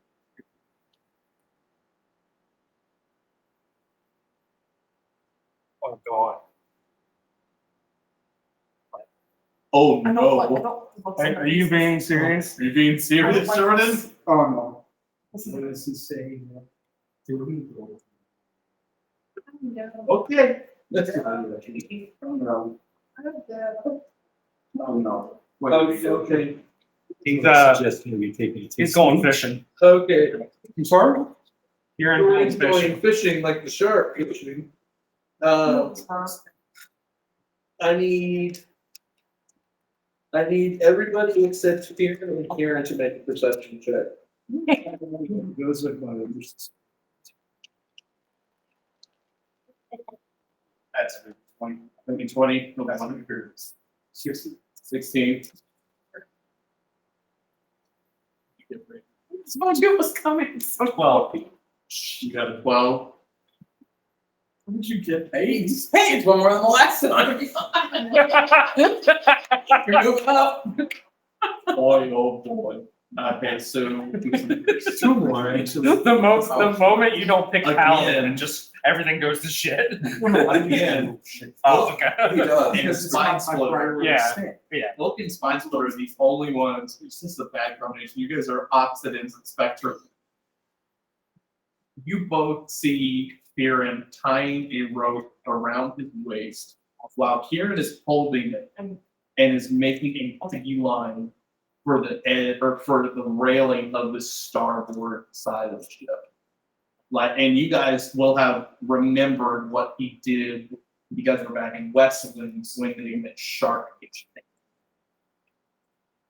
Oh god. Oh I don't, I no. don't. Are you being serious? Are you being serious, Jordan? Oh, no. So this is saying, illegal. Okay. No. Oh, no. Okay. He's Suggesting we take it. he's going fishing. Okay. I'm sorry? You're in Jordan's fishing. going fishing like the shark fishing. I need everybody except Fear and Karen to make a perception check. Those are my numbers. That's 20, maybe 20, no, that's 16. Told you it was coming. So Well, You got a 12. What did you get? Hey, it's one more than the last time. You're moving up. Boy, oh boy. Okay, so. Two more, actually. the moment you don't pick Paladin Again. and just everything goes to shit. Again. Oh, okay. He does. And Spine Splitter. Yeah. Loki and Spine Splitter are the only ones, it's just a bad combination. You guys are opposite ends of the spectrum. You both see Kieran tying a rope around his waist while Kieran is holding it and is making a beeline for the edge or for the railing of the starboard side of the ship. Like, and you guys will have remembered what he did. You guys were back in Westland swinging that shark.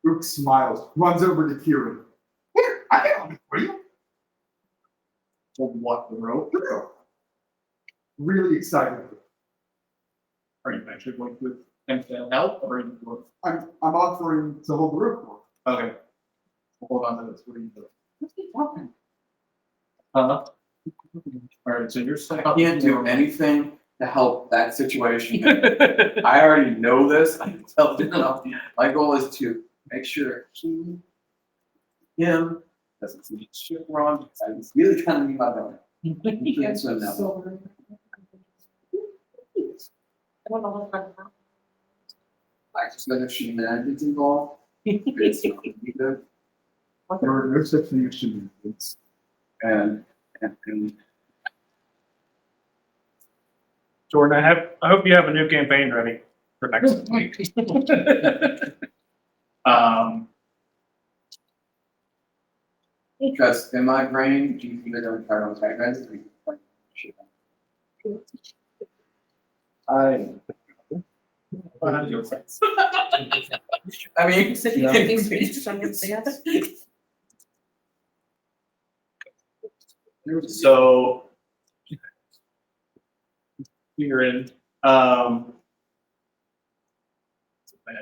Brooke smiles, runs over to Kieran. Here, I got it for you. For what, the rope? Really excited. Are you actually going to attempt to help or are you going? I'm offering to hold the rope for. Okay. Hold on to this. What are you doing? What's he talking? All right, so you're saying. I can't do anything to help that situation. I already know this. I can tell you enough. My goal is to make sure him doesn't see shit wrong. I really kind of need my brother. So no. I don't know what's going on. I just know if shenanigans involved. It's not gonna be good. There were no such thing as shenanigans. And Jordan, I hope you have a new campaign ready for next week. because in my brain, you either don't try to antagonize or you like shit. I mean, So. Kieran, it's bad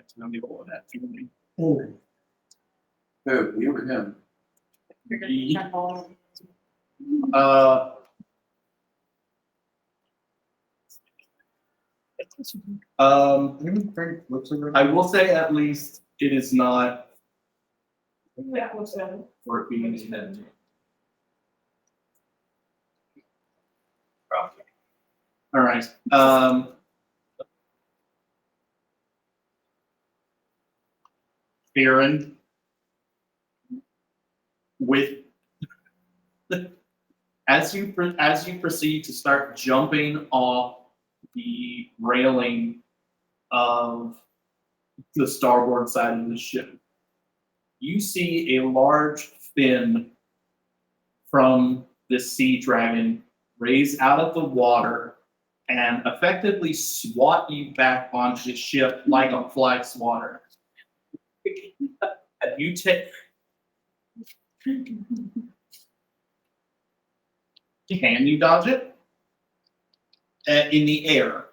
to know people with that feeling. who, you or him? You're gonna check all. I will say at least it is not Yeah, what's that? worth being intended. All right, Aaron. With as you proceed to start jumping off the railing of the starboard side of the ship, you see a large fin from the sea dragon raise out of the water and effectively swat you back onto the ship like a fly swatter. You take. Can you dodge it? In the air.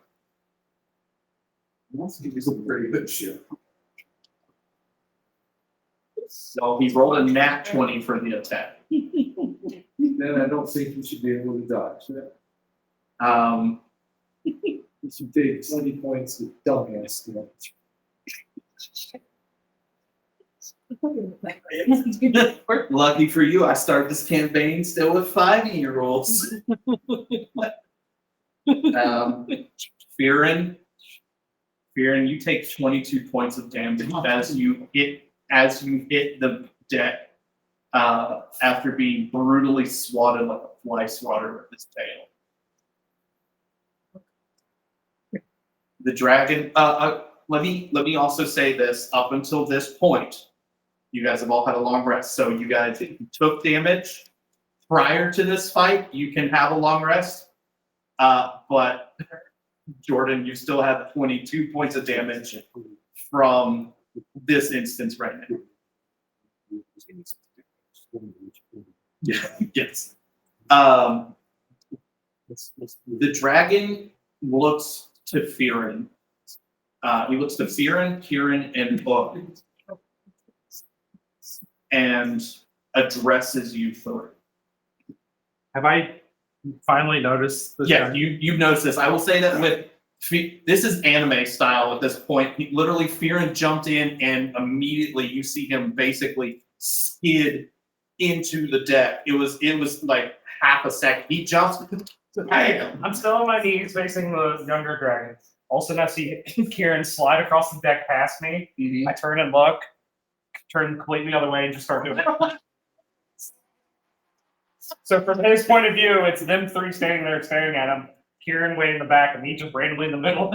That's a pretty good shit. So he rolled a nat 20 for the attack. Then I don't think you should be able to dodge that. You should take 20 points of dumbass damage. Lucky for you, I started this campaign still with 5-year-olds. Fearing, Fearon, you take 22 points of damage as you hit the deck after being brutally swatted like a fly swatter with his tail. The dragon. Let me also say this. Up until this point, you guys have all had a long rest. So you guys, if you took damage prior to this fight, you can have a long rest. But Jordan, you still have 22 points of damage from this instance right now. Yeah, yes. The dragon looks to Fearon. He looks to Fearon, Kieran, and Book, and addresses you three. Have I finally noticed this? Yeah, you've noticed this. I will say that with this is anime style at this point. He, literally, Fearon jumped in, and immediately you see him basically skid into the deck. It was like half a second. He jumps. Bam! I'm still on my knees facing the younger dragon. All of a sudden, I see Kieran slide across the deck past me. Mhm. I turn and look, turn completely the other way, and just start doing it. So from his point of view, it's them three standing there staring at him. Kieran way in the back, and me just randomly in the middle,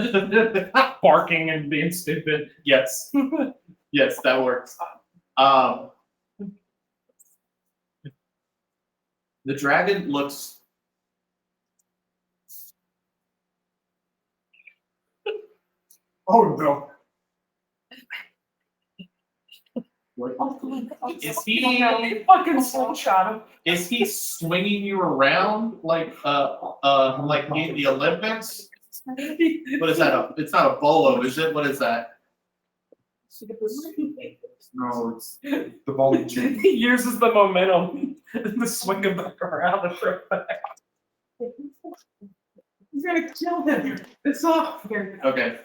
barking and being stupid. Yes, yes, that works. The dragon looks. Oh, no. Is he Fucking slingshot him. is he swinging you around like in the Olympics? What is that? It's not a bolo, is it? What is that? No, it's the volume change. He uses the momentum to swing him back around and throw it back. He's gonna kill him. It's off. Okay. Okay.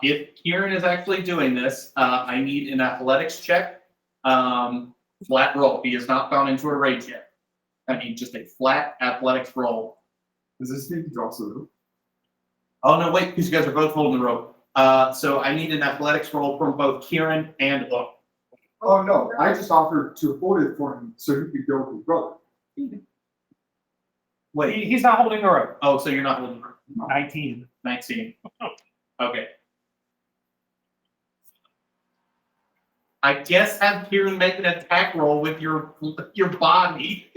If Kieran is actually doing this, I need an athletics check. Flat roll. He has not gone into a rage yet. I need just a flat athletics roll. Does this need to draw through? Oh no, wait, because you guys are both holding the rope. So I need an athletics roll from both Kieran and Book. Oh, no, I just offered to hold it for him so he could go with his brother. Wait. He's not holding the rope. Oh, so you're not holding the rope. 19. 19. Okay. I guess have Kieran make an attack roll with your body.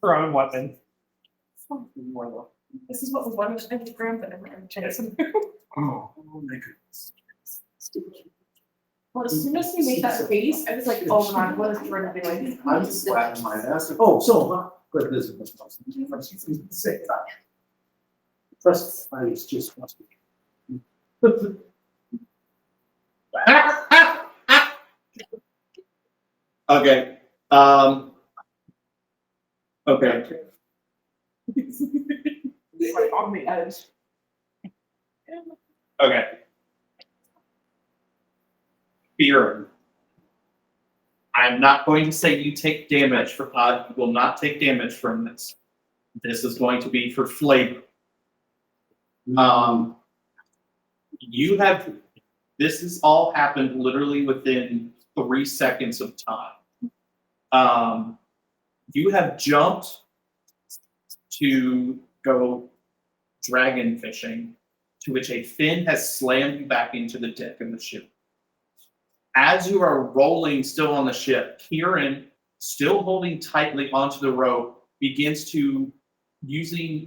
Throwing weapon. This is what was one of the Instagram, but I'm gonna chase him. Oh, my goodness. Well, as soon as he made that face, I was like, oh my god, what is Jordan doing? I'm just slapping my ass. Oh, so, but this is what's the same time. First, I was just. Okay. Okay. Like on the edge. Okay. Fear. I'm not going to say you take damage for you will not take damage from this. This is going to be for flavor. You have this has all happened literally within 3 seconds of time. You have jumped to go dragon fishing, to which a fin has slammed you back into the deck of the ship. As you are rolling still on the ship, Kieran, still holding tightly onto the rope, begins to, using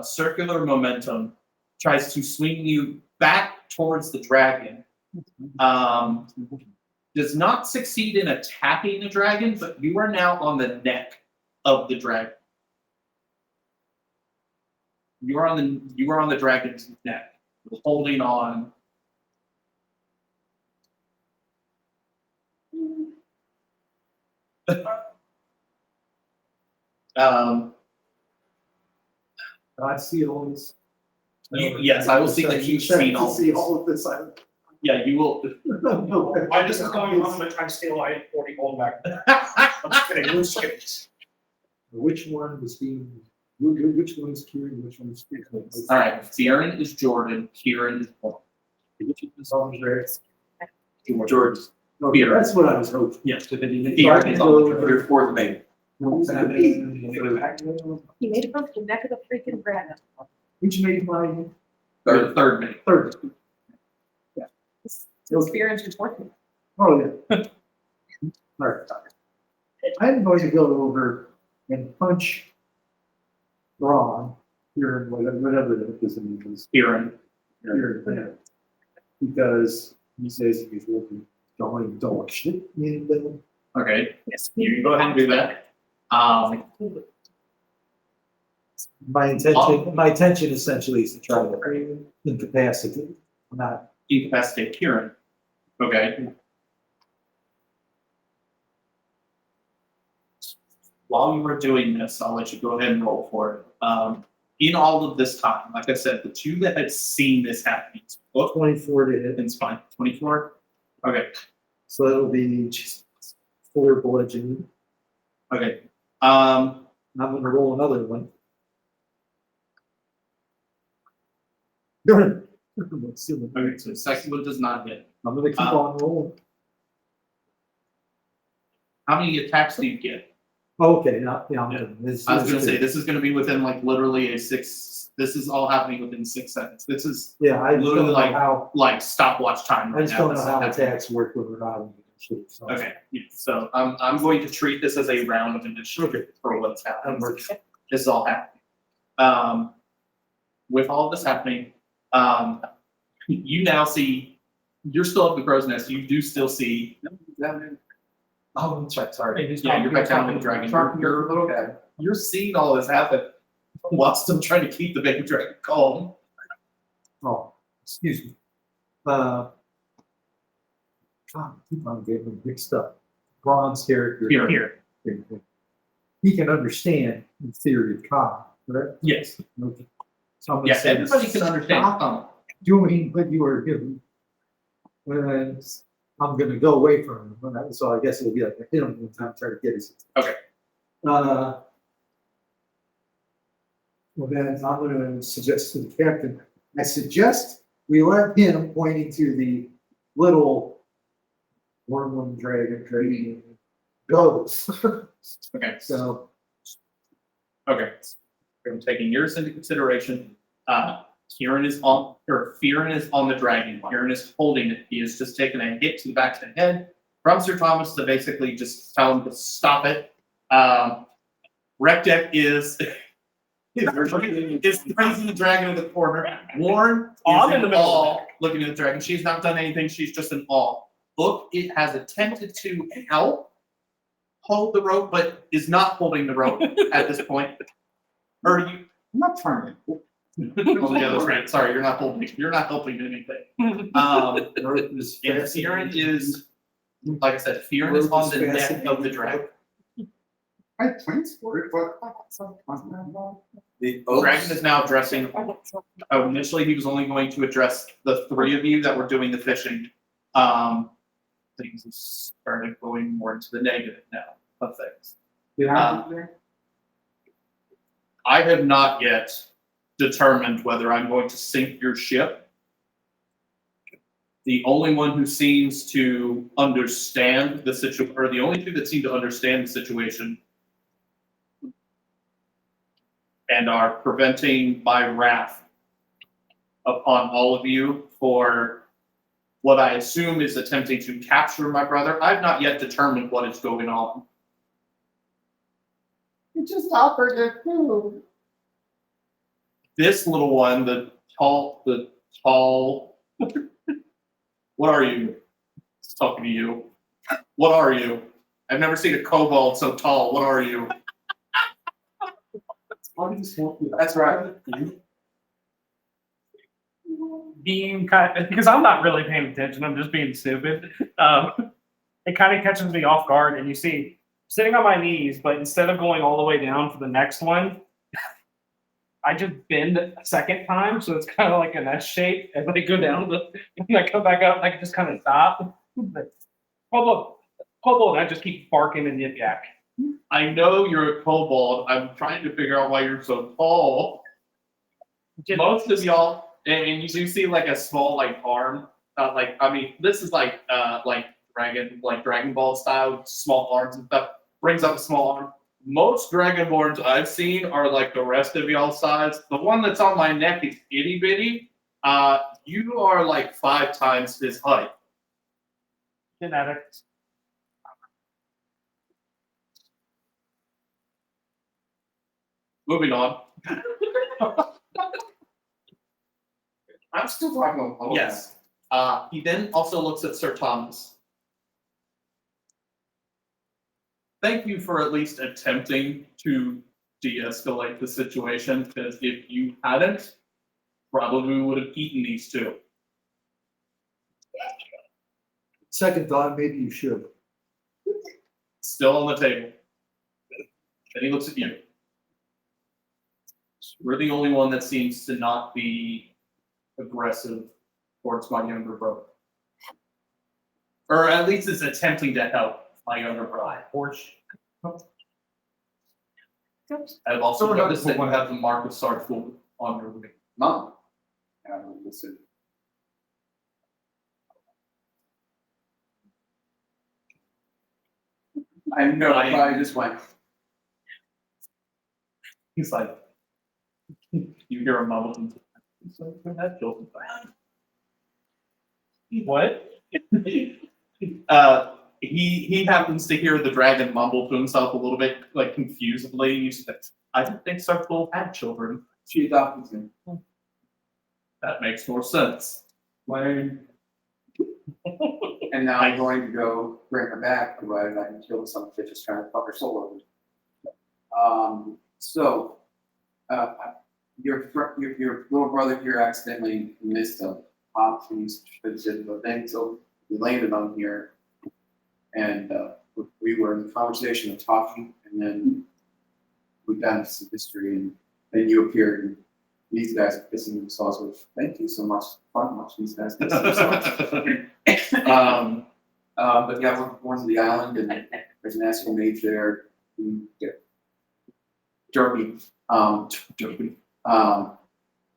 circular momentum, tries to swing you back towards the dragon. Does not succeed in attacking the dragon, but you are now on the neck of the dragon. You are on the dragon's neck, holding on. I see all this. Yes, I will see that you've seen all See this. all of this. Yeah, you will. Why this is going on, I'm gonna try to steal my 40 gold back. I'm just kidding. I'm just kidding. which one was being, which one is Kieran, which one is Kieran? All right, Fearon is Jordan, Kieran is Paul. Which is on there? George. Okay, Peter. that's what I was hoping. Yes, to the. Fearon is on the Your fourth baby. He made it from the neck of the freaking dragon. Which made my third minute. third. It's experience important. Oh, yeah. All right. I'm going to go over and punch Ron here, whatever his name is. Fearon. Here, there. Because he says he's looking, don't dog shit. Okay, yes, you can go ahead and do that. My intention essentially is to try to incapacitate, not. Incapacitate Kieran. Okay. While you were doing this, I'll let you go ahead and roll for it. In all of this time, like I said, the two that had seen this happening, book 24 to hit, and spine, 24. Okay, so that'll be 4 bludgeoning. okay. I'm gonna roll another one. Good. Okay, so the second one does not hit. I'm gonna keep on rolling. How many attacks do you get? Okay, yeah, this. I was gonna say, this is gonna be within like literally this is all happening within 6 seconds. This is Yeah, I just don't literally know like- how, like stopwatch time I right just now. don't know This is how happening. attacks work when we're not in the so. Okay, yeah, so I'm going to treat this as a round of initiative Okay. for what's happening. That works. This is all happening. With all this happening, you now see, you're still up the crow's nest, you do still see. Oh, that's right, sorry. Yeah, you're back down with the dragon. You're seeing all this happen while still trying to keep the baby dragon calm. Oh, excuse me. Keep on getting mixed up. Ron's character. Here. He can understand in theory of calm, correct? Yes. Okay. So I'm gonna Yeah, say, everybody can understand. stop doing what you are doing. And I'm gonna go away from him, so I guess it'll be like, I hit him one time, try to get his. Okay. Well, then I'm gonna suggest to the captain, I suggest we let him, pointing to the little wormling dragon, goes. Okay, So, okay. I'm taking yours into consideration. Fearon is on the dragon. Fearon is holding it. He has just taken a hit to the back of the head from Sir Thomas to basically just tell him to stop it. Rekdek is praising the dragon in the corner. Warren I'm is in the in middle of awe looking at the dragon. She's not done anything. She's just in awe. Look, it has attempted to help hold the rope, but is not holding the rope at this point. Or you? I'm not trying to. Oh, yeah, that's right. Sorry, you're not helping anything. Earth is And fast. Fearon is, like I said, Fearon is on the neck of the dragon. I plans for it, but. The dragon is now addressing, initially he was only going to address the 3 of you that were doing the fishing. Things have started going more into the negative now of things. I have not yet determined whether I'm going to sink your ship. The only one who seems to understand the situation, or the only 2 that seem to understand the situation and are preventing my wrath upon all of you for what I assume is attempting to capture my brother. I've not yet determined what is going on. You just offered it too. This little one, the tall, what are you? It's talking to you. What are you? I've never seen a kobold so tall. What are you? That's right. Being kind of, because I'm not really paying attention, I'm just being stupid. It kind of catches me off guard, and you see sitting on my knees, but instead of going all the way down for the next one, I just bend a second time, so it's kind of like an S shape, and I go down, and I come back up, and I can just kind of stop. But Kobold and I just keep barking and yip yak. I know you're a kobold. I'm trying to figure out why you're so tall. Most of y'all, and you do see like a small like arm. This is like Dragon Ball style, small arms and stuff. Brings up a small arm. Most Dragonborns I've seen are like the rest of y'all size. The one that's on my neck is itty bitty. You are like 5 times his height. Genetics. Moving on. I'm still talking about yes. He then also looks at Sir Thomas. Thank you for at least attempting to de-escalate the situation, because if you hadn't, probably would have eaten these two. Second thought, maybe you should. Still on the table. Then he looks at you. We're the only one that seems to not be aggressive towards my younger brother. Or at least is attempting to help my younger brother. I've also noticed that you have the mark of Sartful on your wing. Mom. Listen. I know, I just went. He's like, you hear a mumble. He's like, that killed him. What? He happens to hear the dragon mumble to himself a little bit, like confusedly. He says, I didn't think Sartful had children. She adopted him. That makes more sense. And now I'm going to go bring her back, provided I can kill some bitch just trying to fuck her soul over. Your little brother here accidentally missed a pop piece thing, so we landed on here, and we were in the conversation of talking, and then we got into some history, and then you appeared, and these guys are pissing themselves with. Thank you so much. Fun watching these guys piss themselves. But yeah, we're born to the island, and there's an astral mage there. Derby. Derby. And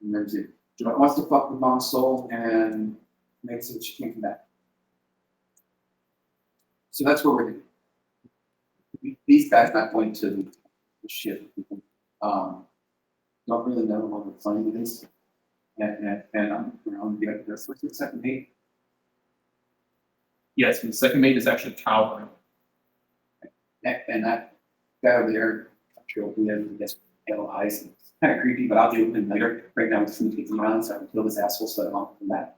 there's it. Wants to fuck with mom's soul and makes it she can't come back. So that's what we're doing. These guys not going to the ship. Don't really know what the plan is. And I'm around the other second mate. Yes, the second mate is actually cowering. And that guy over there, I'm sure will be able to get yellow eyes. And it's kind of creepy, but I'll deal with him later. Right now, I'm just going to take him around so I can kill this asshole so that I'm from that.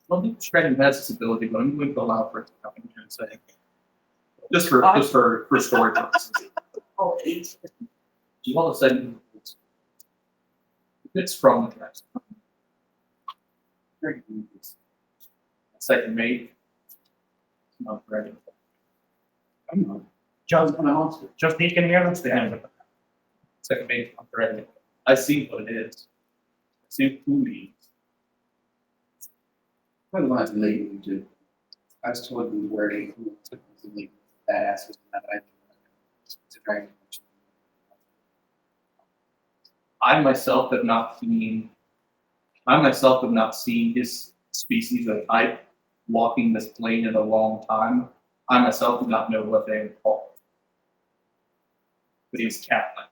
Well, the dragon has this ability, but I'm going to allow for it to come in here and say. Just for story purposes. Oh, All of a sudden, it's from the dress. Second mate. Not ready. I'm not. Just peeking here, that's the end of it. Second mate, not ready. I see what it is. I see who he is. I don't have to leave you to. I was told you where to leave that ass was not I to dragon. I myself have not seen his species of type walking this plane in a long time. I myself do not know what they are called. But he's cat-like.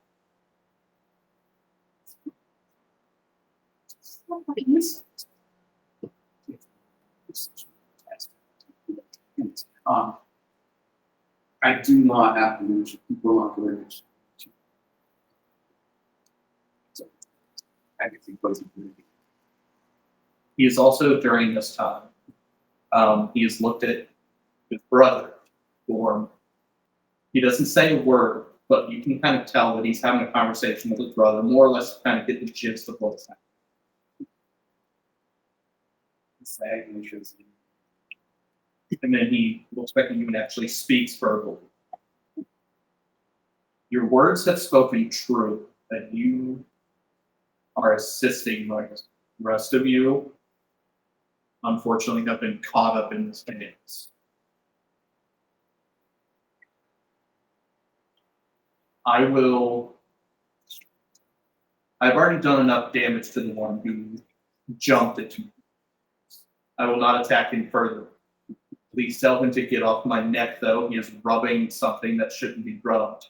I do not have to mention people on the image. So I can think close to He is also during this time. He has looked at his brother, Gorm. He doesn't say a word, but you can kind of tell that he's having a conversation with his brother, more or less to kind of get the gist of what's happening. And then he looks back at you and actually speaks verbally. Your words have spoken true, that you are assisting like the rest of you. Unfortunately, have been caught up in this chaos. I've already done enough damage to the one who jumped at me. I will not attack him further. Please tell him to get off my neck, though. He is rubbing something that shouldn't be rubbed.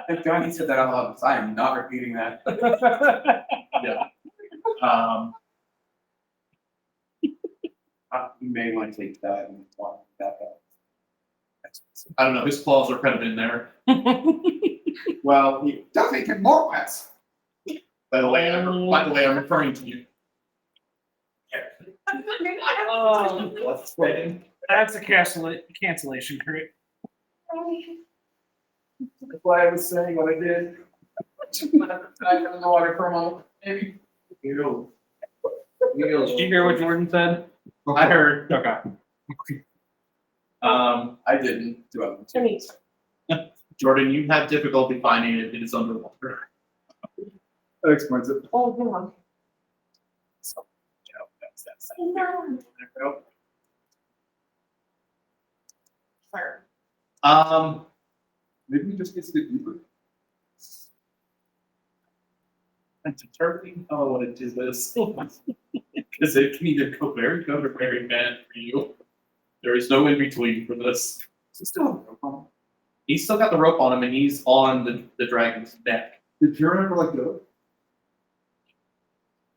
If Johnny said that out loud, I am not repeating that. You may want to take that and walk that out. I don't know. His claws are kind of in there. Well, he does make it more wet. By the way, I'm referring to you. What's spreading? That's a cancellation, correct? That's why I was saying what I did. I in the water for a moment, maybe. Did you hear what Jordan said? I heard. Okay. I didn't do it. Jordan, you have difficulty finding it. It is underwater. That explains it. Oh, hang on. Fire. Maybe we just get to get deeper. I'm determining how I want to do this. Because it can either go very good or very bad for you. There is no in between for this. Is it still on the rope on? He's still got the rope on him and he's on the dragon's neck. Did Kieran ever let go?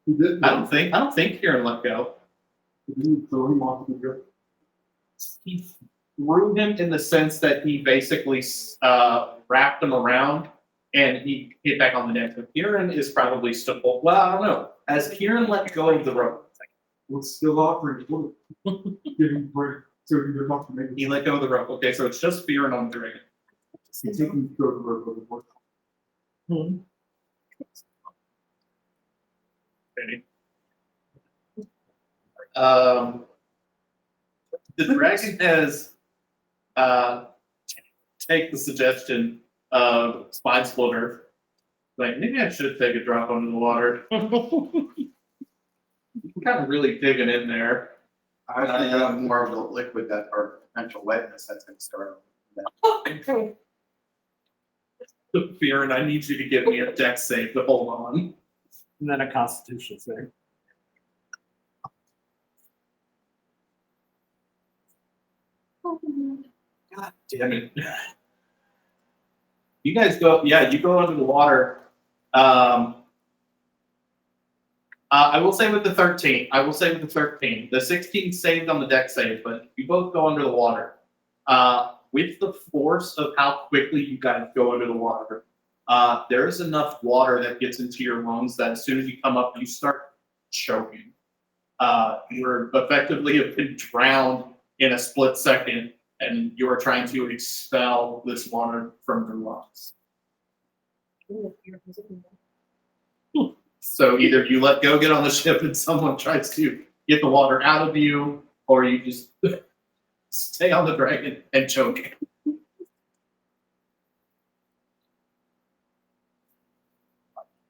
He did. I don't think Kieran let go. Did you throw him off the grip? He threw him in the sense that he basically wrapped him around and he hit back on the neck. But Kieran is probably still, well, I don't know. As Kieran let go of the rope, What's still offering? Giving break. So you're not to make he let go of the rope. Okay, so it's just Kieran on the dragon. He's taking the rope of the board. Ready? The dragon has take the suggestion of Spine Splitter. Like, maybe I should take a drop under the water. Kind of really digging in there. I think I'm more of the liquid that or potential wetness that's going to start. Fear, and I need you to give me a deck save to hold on. And then a constitution save. God damn it. You guys go, yeah, you go under the water. I will say with the 13. The 16 saved on the deck save, but you both go under the water. With the force of how quickly you guys go under the water, there is enough water that gets into your lungs that as soon as you come up, you start choking. You're effectively have been drowned in a split second, and you are trying to expel this water from your lungs. So either you let go, get on the ship, and someone tries to get the water out of you, or you just stay on the dragon and choke.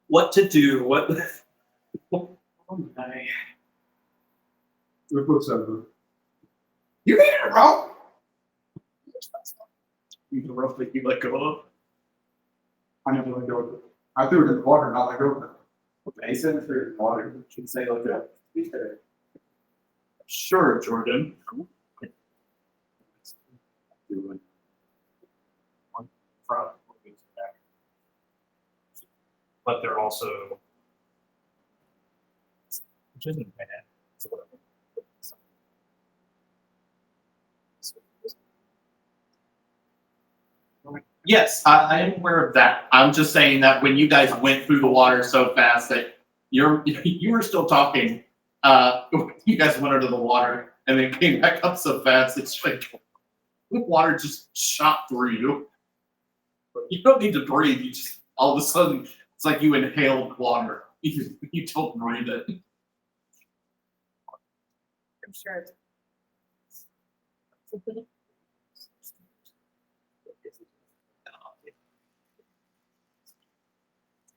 What to do? What? Oh my. It looks over. You need a rope. The rope that you let go of. I never let go of it. I threw it in the water, not let go of it. Okay, send it through the water. You should say like that. Sure, Jordan. But they're also, which isn't bad. So whatever. Yes, I am aware of that. I'm just saying that when you guys went through the water so fast that you were still talking. You guys went under the water and then came back up so fast. It's like the water just shot through you. You don't need to breathe. You just all of a sudden it's like you inhaled water. You don't breathe it. I'm sure.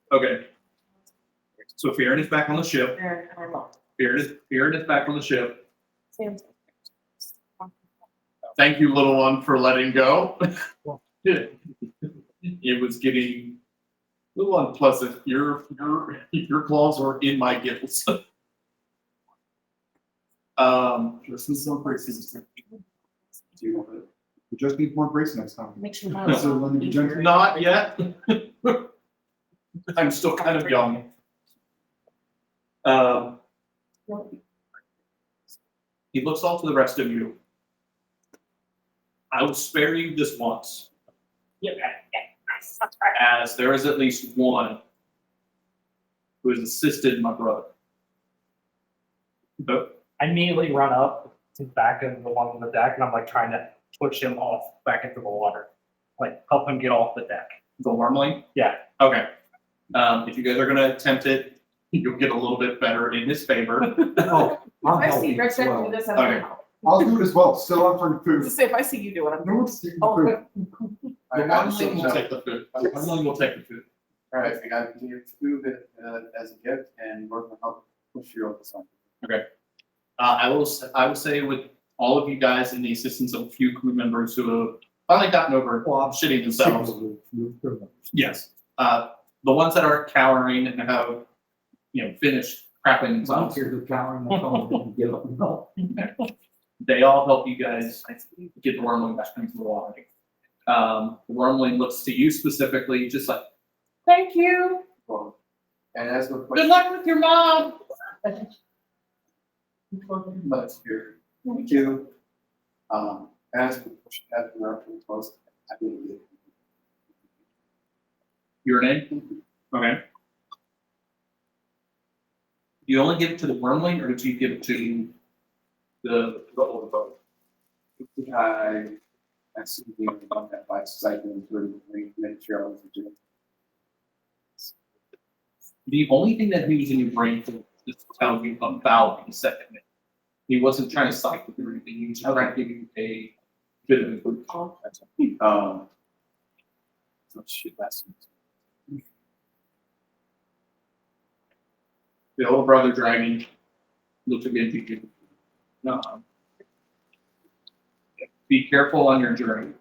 Okay. So Fearon is back on the ship. There, I don't know. Fearon is back on the ship. Sam's. Thank you, little one, for letting go. It was getting a little unpleasant. Your claws were in my gills. This is some braces. Do you want it? We just need more brace next time. Make sure. So let me jump in. Not yet. I'm still kind of young. He looks off to the rest of you. I will spare you this once, Yeah, nice. That's right. as there is at least one who has assisted my brother. But I immediately run up to the back of the one on the deck, and I'm like trying to push him off back into the water, like help him get off the deck. the wormling? Yeah. Okay. If you guys are gonna attempt it, you'll get a little bit better in his favor. Oh, I'm If I see helping Rick as do well. this, I'm Okay. gonna help. I'll do it as well, still I'm trying To food. say if I see you do it, I'm. No one's taking Oh, food. good. The wormling will take the food. The wormling will take the food. All right, I got your food as a gift and we're gonna help push you over something. I will say with all of you guys and the assistance of a few crew members who have finally gotten over shitting themselves. Yes. The ones that are cowering and have, finished crapping themselves, they all help you guys get the wormling back into the water. The wormling looks to you specifically, just like, thank you. Well, and as the Good luck with your mom. Let's hear. Thank you. As we push that directly close, I believe. Your name? Okay. You only give it to the wormling, or did you give it to the older boat? I see you about that by cycling through the make sure I was doing. The only thing that he was in your brain for is to tell you about the second minute. He wasn't trying to cycle through anything. He was trying to give you a bit of information. So shit, that's. The older brother dragging looked again to you. No. Be careful on your journey.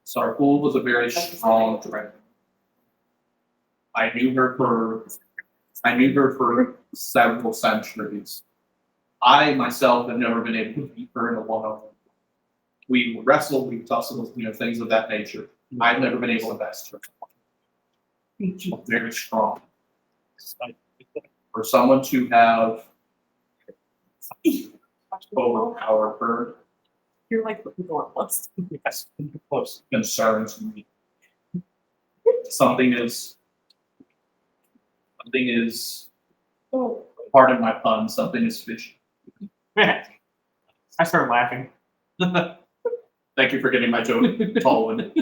Sarpool was a very strong dragon. I knew her for several centuries. I myself have never been able to beat her in a one-on-one. We wrestled, we tussled, things of that nature. I've never been able to best her. She's very strong. For someone to have overpowered her, You're like what people want us. yes, close concerns me. Something is, Oh, pardon my pun, something is fishy. I start laughing. Thank you for getting my joke, Tallwood.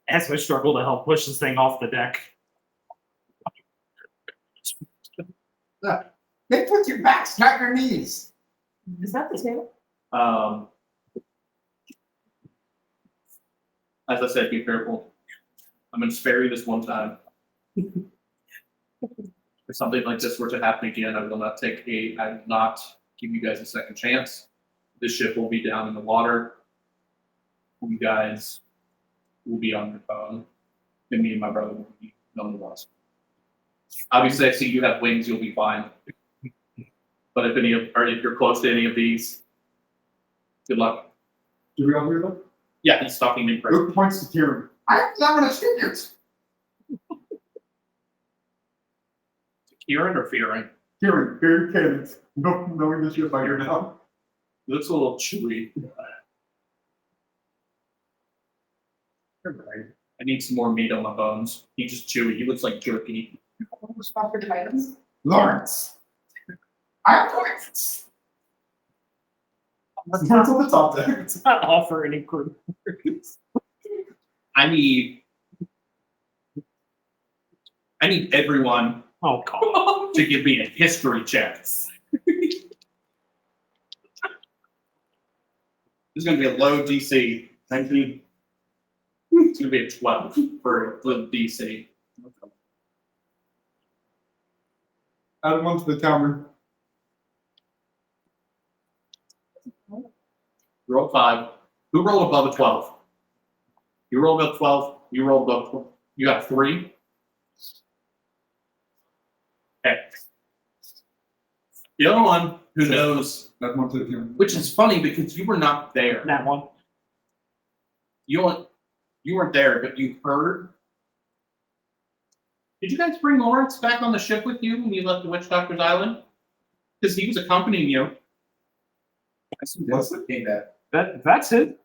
As we struggle to help push this thing off the deck. They put your backs, not your knees. is that the table? As I said, be careful. I'm gonna spare you this one time. If something like this were to happen again, I will not give you guys a second chance. This ship will be down in the water. You guys will be on your phone, and me and my brother will be on the water. Obviously, I see you have wings, you'll be fine. But if you're close to any of these, good luck. Do we all hear them? Yeah, he's talking in person. Luke points to Kieran. I'm not gonna shoot you. Kieran or Fearing? Kieran, very cannons. No, knowing this shit by your now. He looks a little chewy. I need some more meat on my bones. He's just chewy. He looks like jerky. Spot for items. Lawrence. I'm Lawrence. Let's cancel the top deck. Let's not offer any crew. I need everyone Oh, God. to give me a history check. This is going to be a low DC. 19. It's going to be a 12 for the DC. Add one to the counter. Roll 5. Who rolled above a 12? You rolled above 12. You rolled above 12. You got 3. Okay. The other one who knows, That one to the which is funny because you were not there. That one. You weren't there, but you heard. Did you guys bring Lawrence back on the ship with you when you left the Witch Doctor's Island? Because he was accompanying you. What's the thing that? That's it.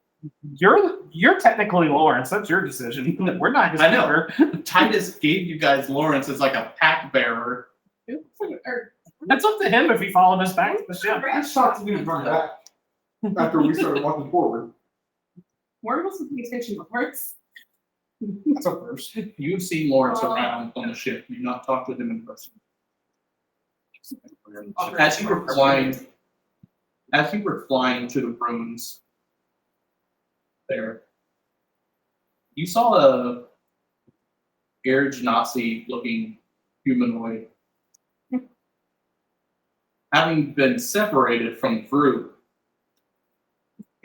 You're technically Lawrence. That's your decision. We're not his I know. neighbor. Titus gave you guys Lawrence as like a pack bearer. That's up to him if he followed us back to the ship. That shocked me to run back after we started walking forward. Where was the police station reports? That's a first. You've seen Lawrence around on the ship. You've not talked with him in person. As you were flying to the ruins there, you saw a Air Genasi looking humanoid. Having been separated from the group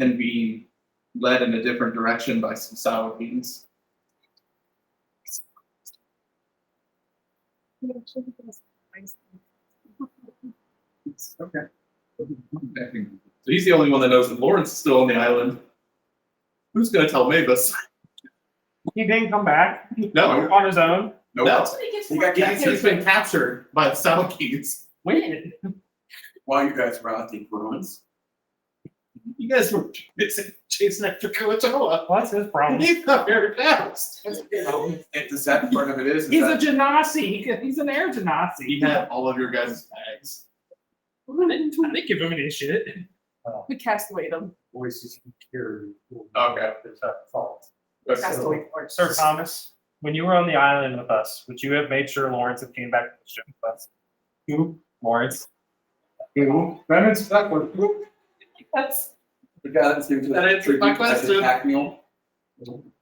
and being led in a different direction by some sour beans. Okay. So he's the only one that knows that Lawrence is still on the island. Who's going to tell Mavis? He didn't come back No, on his own. no. You got He's been captured by the Salakis. When? While you guys were out the ruins. You guys were chasing after Kuatoa. What's his problem? He's not very fast. And the sad part of it is He's a that Genasi. He's an air Genasi. He had all of your guys' bags. I didn't give him any shit. We cast away them. Voices can carry. Okay. There's that fault. Cast away. Sir Thomas, when you were on the island with us, would you have made sure Lawrence had came back to the ship with us? Who? Lawrence. That answers that one. That's the guy that's given to That that answers my question. pack mule,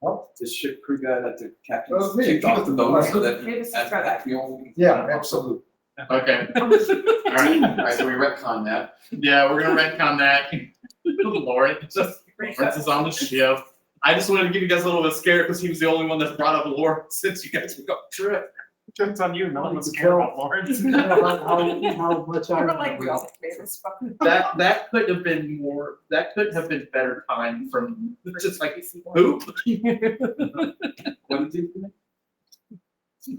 Oh, the ship crew guy that the captain Oh, me. kicked off the boat so that Maybe it's as a right. pack mule. yeah, absolutely. Okay. All right. Alright, so we retcon that. Yeah, we're gonna retcon that. Lawrence is on the ship. I just wanted to give you guys a little bit scared because he was the only one that brought up Lawrence since you guys were going through it. Joke's on you. No one was care about Lawrence. How much I we're like we remember. all made this fucking. That could have been more. That could have been better time from just like who. What did you do?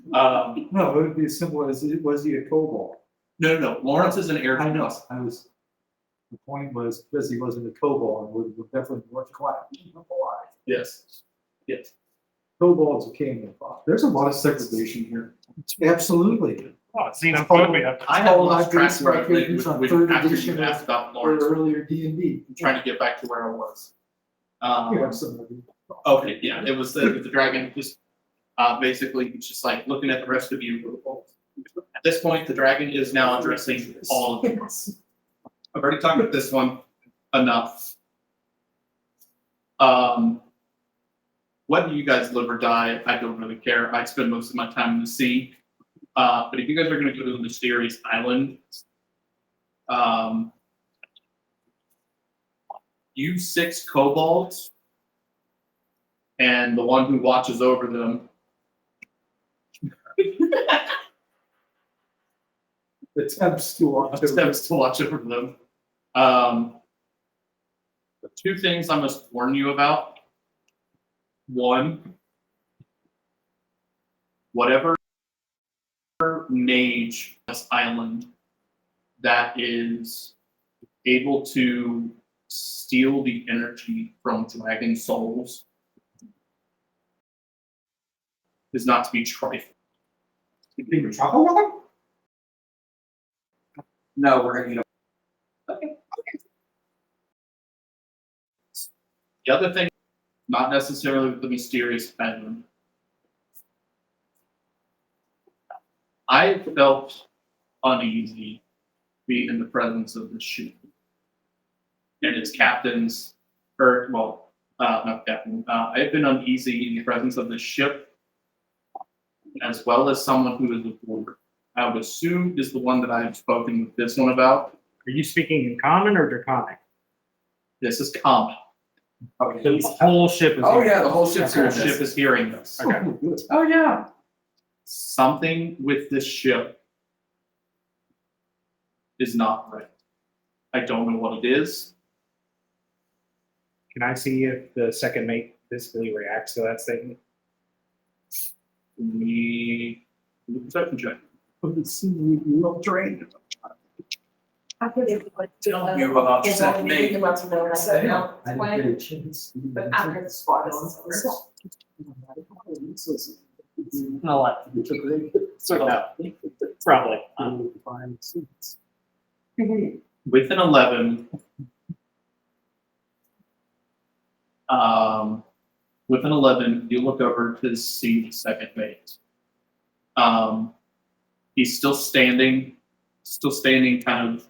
No, it would be as simple as, was he a kobold? No. Lawrence is an air. I know, the point was, because he wasn't a kobold, and would definitely work class. Yes. Kobolds came in. There's a lot of segregation here. Absolutely. Oh, xenophobia. I have Oh, lost I've track been where I speculating was on when third after edition you of- asked about Or Lawrence. earlier D&D. I'm trying to get back to where I was. Yeah, some of them. Okay, yeah, it was the dragon just basically it's just like looking at the rest of you. At this point, the dragon is now addressing all of you. I've already talked about this one enough. Whether you guys live or die, I don't really care. I spend most of my time in the sea. But if you guys are going to go to the mysterious island, you 6 kobolds and the one who watches over them. Attempts to watch. Attempts to watch over them. The 2 things I must warn you about. 1, whatever mage on this island that is able to steal the energy from dragon souls is not to be trifled. Even trouble with them? No, we're gonna, The other thing, not necessarily with the mysterious island. I felt uneasy being in the presence of the ship and its captains, not captain. I've been uneasy in the presence of the ship, as well as someone who is aboard. I would assume is the one that I have spoken with this one about. Are you speaking in common or draconic? This is common. The whole ship is. Oh, yeah, the whole ship's The whole hearing this. ship is hearing this. Okay. Oh, yeah. Something with this ship is not right. I don't know what it is. Can I see if the second mate physically reacts to that statement? We perception check. I could have like. Tell you about It's second all mate. meeting about to know what I said, no, I when- didn't get a chance. but after the squad is over. No, what? So, no, probably. With an 11, you look over to see the second mate. He's still standing kind of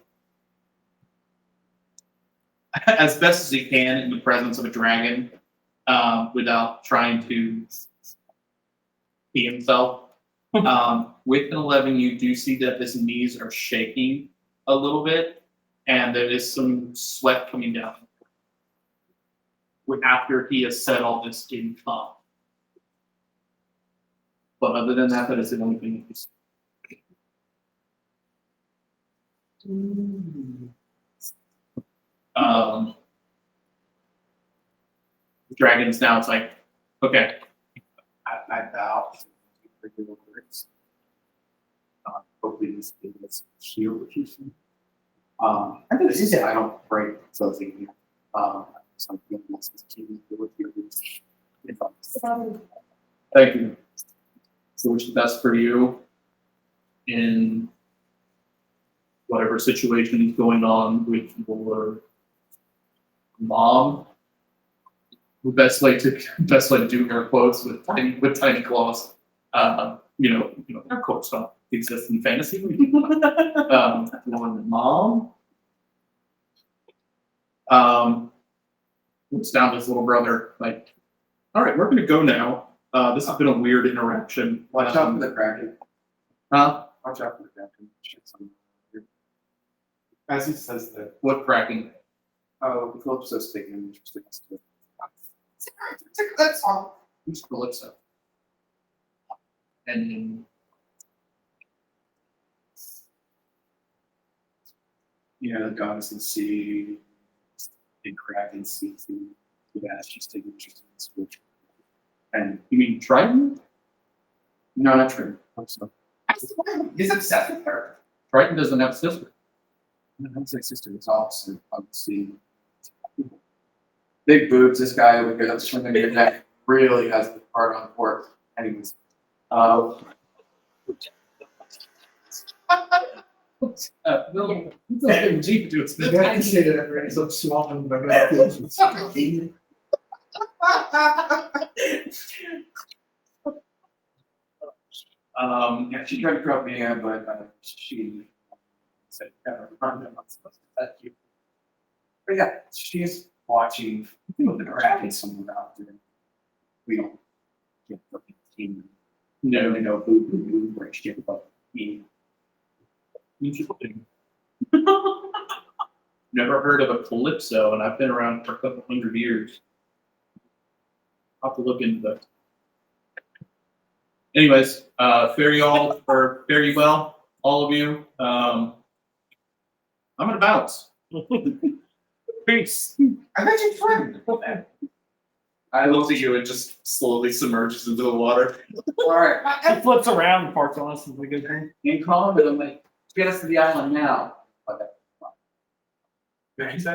as best as he can in the presence of a dragon, without trying to be himself. With an 11, you do see that his knees are shaking a little bit, and there is some sweat coming down after he has said all this in calm. But other than that, that is the only thing you see. The dragons now, it's like, okay, I bow. Regular words. Hopefully this is here with you. I think this is it. I don't break something here. Something else is keeping you with your thank you. So what's the best for you in whatever situation is going on with your mom? The best way to do air quotes with tiny claws. Air quotes don't exist in fantasy. One mom. Looks down to his little brother, like, all right, we're gonna go now. This has been a weird interaction. Watch out for the Kraken. Huh? Watch out for the Kraken. As he says that, What cracking? oh, the Calypso's taking an interest in us too. That's all. Who's Calypso? And then You know, the goddess of the sea, big Kraken sea. Yeah, she's taking an interest in this witch. And you mean Triton? no, not true. He's obsessed with her. Triton doesn't have a sister. I'd say sister is opposite of the sea. Big boobs, this guy over here that's swimming in your neck really has the part on port. Anyways. No, he's getting deep into his You have to say that after it's so small and my mouth feels. Yeah, she tried to drop me in, but she said, "Yeah, I'm not supposed to touch you." But yeah, she's watching the Kraken somewhere out there. We don't get the team. No, we know who breaks shit, but me. Interesting. Never heard of a Calypso, and I've been around for a couple hundred years. I'll have to look into that. Anyways, fare you well, all of you. I'm gonna bounce. Peace. I bet you friend. I look at you and just slowly submerges into the water. Alright, It flips around and parts on us is a good thing. you call him, I'm like, get us to the island now. Okay.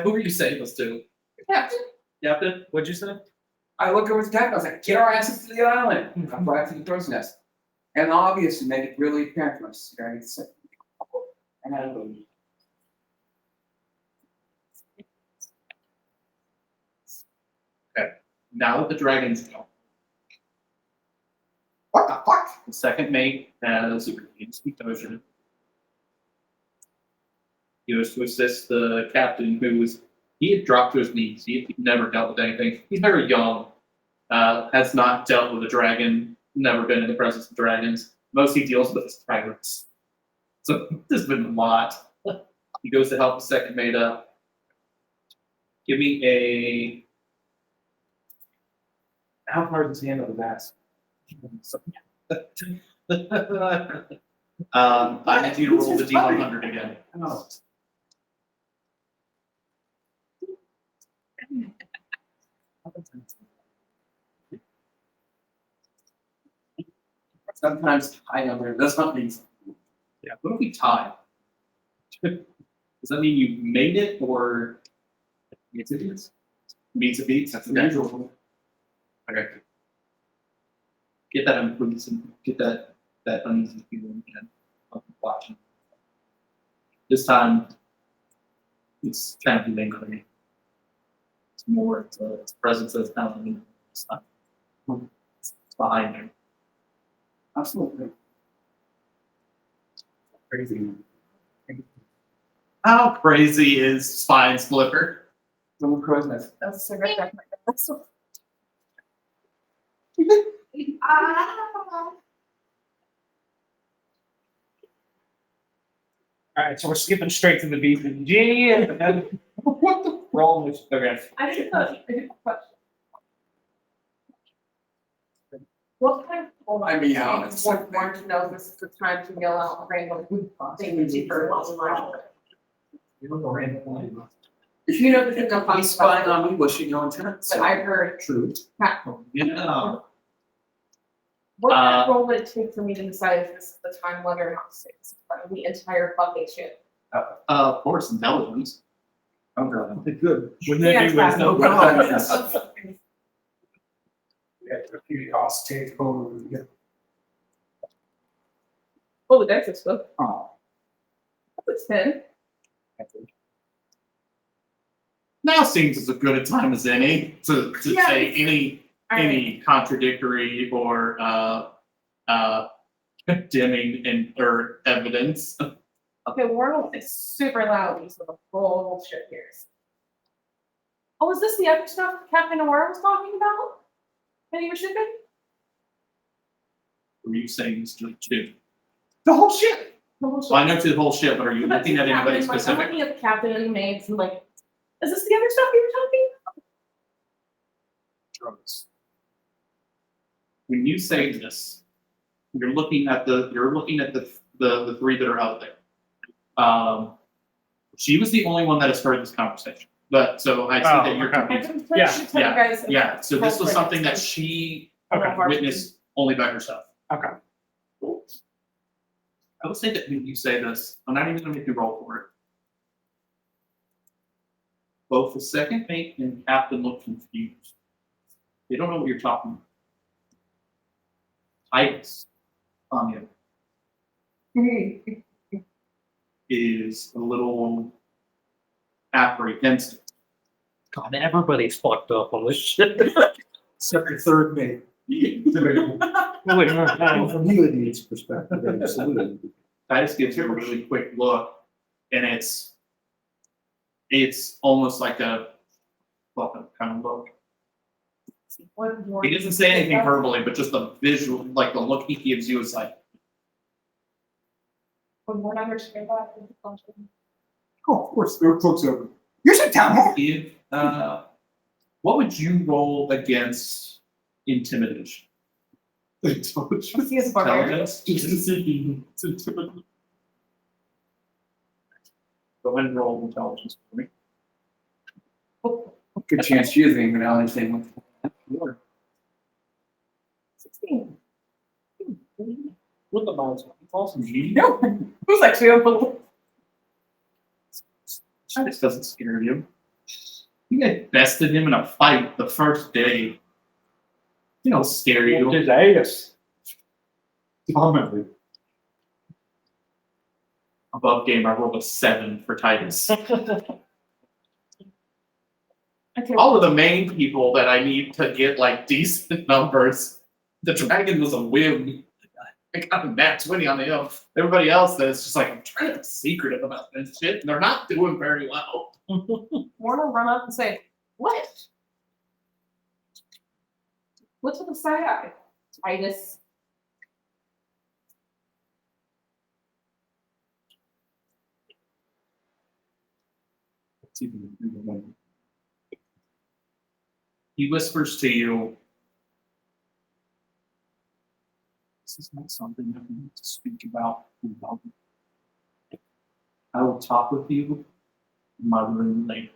Who were you saying this to? Captain. Captain? What'd you say? I look over at the captain, I was like, get our asses to the island. I'm back to the crow's nest. And obviously make it really apparent to us. I need to say. And I go, Now that the dragon's gone, what the fuck? the second mate has regained some composure. He goes to assist the captain, he had dropped to his knees. He had never dealt with anything. He's very young, has not dealt with a dragon, never been in the presence of dragons. Most he deals with is tyrants. So there's been a lot. He goes to help the second mate up. Give me a. How far is his hand of the mask? I need you to roll the D100 again. Oh. Sometimes high number does not mean something. Yeah, what if we tie? Does that mean you made it or It's idiots. means it beats? That's unusual. Okay. Get that uneasy, get that uneasy feeling again of watching. This time, it's kind of lingering. It's more, it's presence that's kind of lingering. It's not. It's behind you. Absolutely. Crazy. How crazy is Spine Splitter? Someone crows nest. That's a cigarette back. That's so. All right, so we're skipping straight to the BPG and then roll this. Okay. I just thought, I did a question. What kind of? I mean, how it's- Want to know this is the time to yell out random things for lots of money. You know the thing I'm talking He's spying about, on me, wishing no intent. but I heard, True. Yeah. what kind of role would it take for me to decide if this is the time limit or not to say this in front of the entire fucking shit? Of course, intelligence. Oh, God. Good. Wouldn't that be Yes, wisdom? Computer costs take over. Yeah. Oh, the dex is good. Oh. That's 10. Now seems as good a time as any to Yeah, say any contradictory or condemning or evidence. Okay, Wordle is super loud, so the whole shit hears. Oh, is this the other stuff Captain Aware was talking about? That you were shipping? Were you saying it's just two? The whole ship. The whole ship. Well, I know to the whole ship, but are you But looking at Captain, anybody like, I'm specific? looking at the captain and the maids and like, is this the other stuff you were talking When you say this, you're looking at the three that are out there. She was the only one that has heard this conversation. But so I see Oh, that you're okay. about? I confused. didn't finish to tell you guys. Yeah, so this was something that she Okay. witnessed only by herself. Okay. I would say that when you say this, I'm not even gonna make you roll for it. Both the second mate and captain look confused. They don't know what you're talking about. Titus, on the other, is a little apprehensive. God, everybody's fucked up on this shit. Second, third mate. From the idiot's perspective, absolutely. Titus gives you a really quick look, and it's almost like a welcome kind of look. He doesn't say anything verbally, but just the visual, like the look he gives you is like, When we're not understanding that, it's a function. Oh, of course, there are folks over. Here's a town hall. if, what would you roll against intimidation? What's he as a barbarian? Intelligence? Go ahead and roll intelligence for me. Good chance she isn't even on anything. 16. With the mouse, it's awesome. No, it was actually unbelievable. This doesn't scare you. You get bested him in a fight the first day. You know, scare you. His ass. Dominantly. Above game, I rolled a 7 for Titus. Okay. All of the main people that I need to get like decent numbers, the dragon was a whim. I got a nat 20 on the hill. Everybody else that's just like, I'm trying to be secretive about this shit, and they're not doing very well. Warner will run up and say, what? What's with the side eye? Titus. He whispers to you, "This is not something that we need to speak about. I will talk with you in my room later."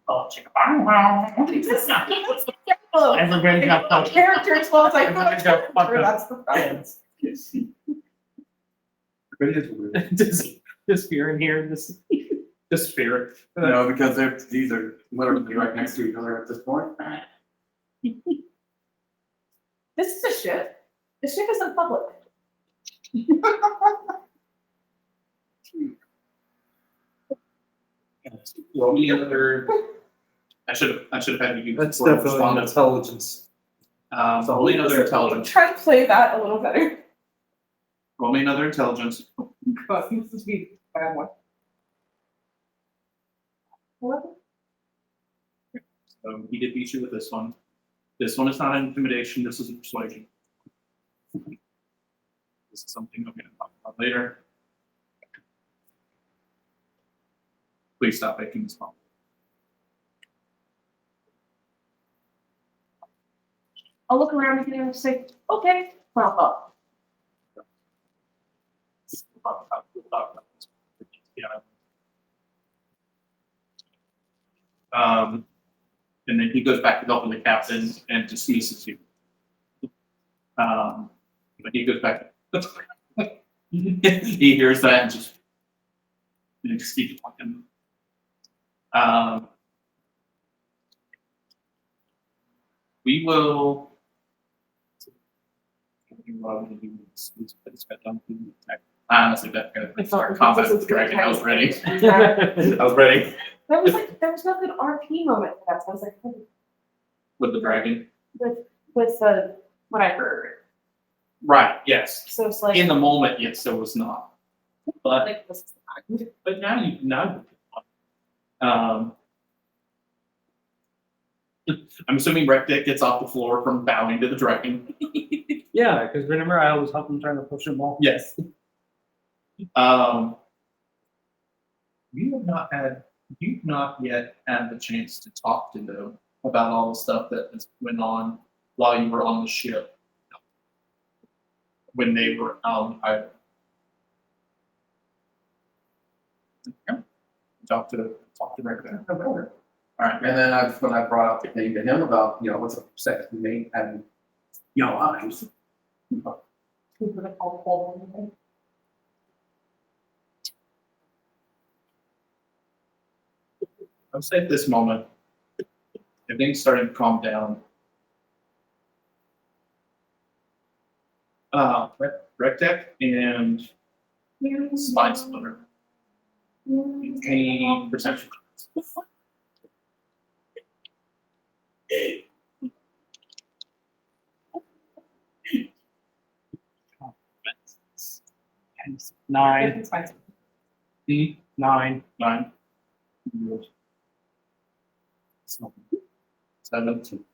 Oh, chicken. Everybody got fucked. Characters, well, it's like. Everybody got fucked up. That's the problem. But it is weird. This fear in here, this spirit. No, because these are literally right next to each other at this point. This is a ship. The ship isn't public. Roll me another. I should have had you. That's for definitely respondent. intelligence. Roll me another intelligence. Try to play that a little better. Roll me another intelligence. But this is be a bad one. 11? So he did beat you with this one. This one is not an intimidation. This is a persuasion. This is something I'm going to talk about later. Please stop making this call. I'll look around again and say, okay, pop up. And then he goes back to helping the captain and dismisses you. But he goes back. He hears that and just keeps talking. We will. Honestly, that kind of start combat with the dragon. I was ready. I was ready There was no good RP moment for that. So I was like, hey, with the dragon. with what I heard. Right. Yes. So it's like, In the moment, yes, there was not. But like this is the time. but now. I'm assuming Rectic gets off the floor from bowing to the dragon. Yeah, because remember I always help him trying to push him off. Yes. You've not yet had the chance to talk to them about all the stuff that has went on while you were on the ship. When they were out, talk to Rectic. All right, And then when I brought up the thing to him about, what's up sex with me and eyes. People that call Kobolds. I would say at this moment, everything's starting to calm down. Rectech and Spine Splitter. Any perception? Nine. It's fine. Nine. 9. 17.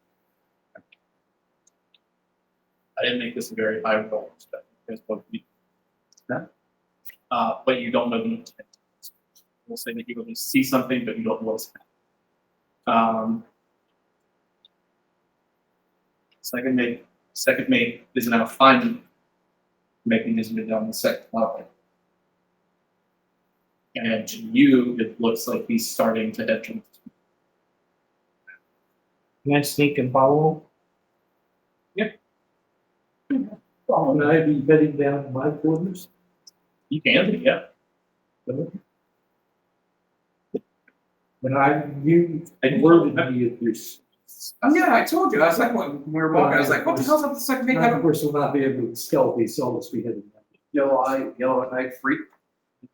I didn't make this a very high roll, because both of you. But you don't know the intent. We'll say that you at least see something, but you don't know what's happening. Second mate is now finding mechanism down the second level. And to you, it looks like he's starting to head towards. Can I sneak and follow? Can I be bedding down my quarters? You can, yeah. When you worded me at this, Oh, yeah, I told you. I was like, when we were walking, I was like, what the hell's up the second mate? of course, will not be able to stealthy solo speed. Yellow eye freak.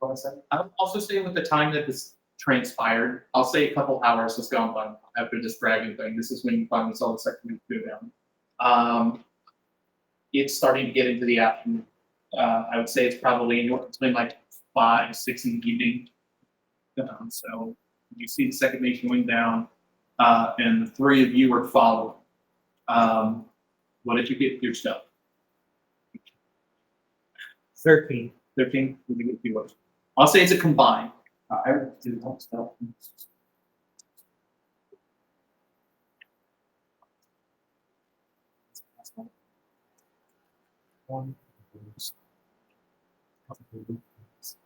I'll also say with the time that this transpired, I'll say a couple hours has gone by after this dragon thing. This is when you finally saw the second move go down. It's starting to get into the afternoon. I would say it's probably it's been like 5, 6 in the evening. So you see the second mate going down, and the 3 of you are following. What did you get for your stuff? 13. 13? What did you get for yours? I'll say it's a combined. I didn't want stuff.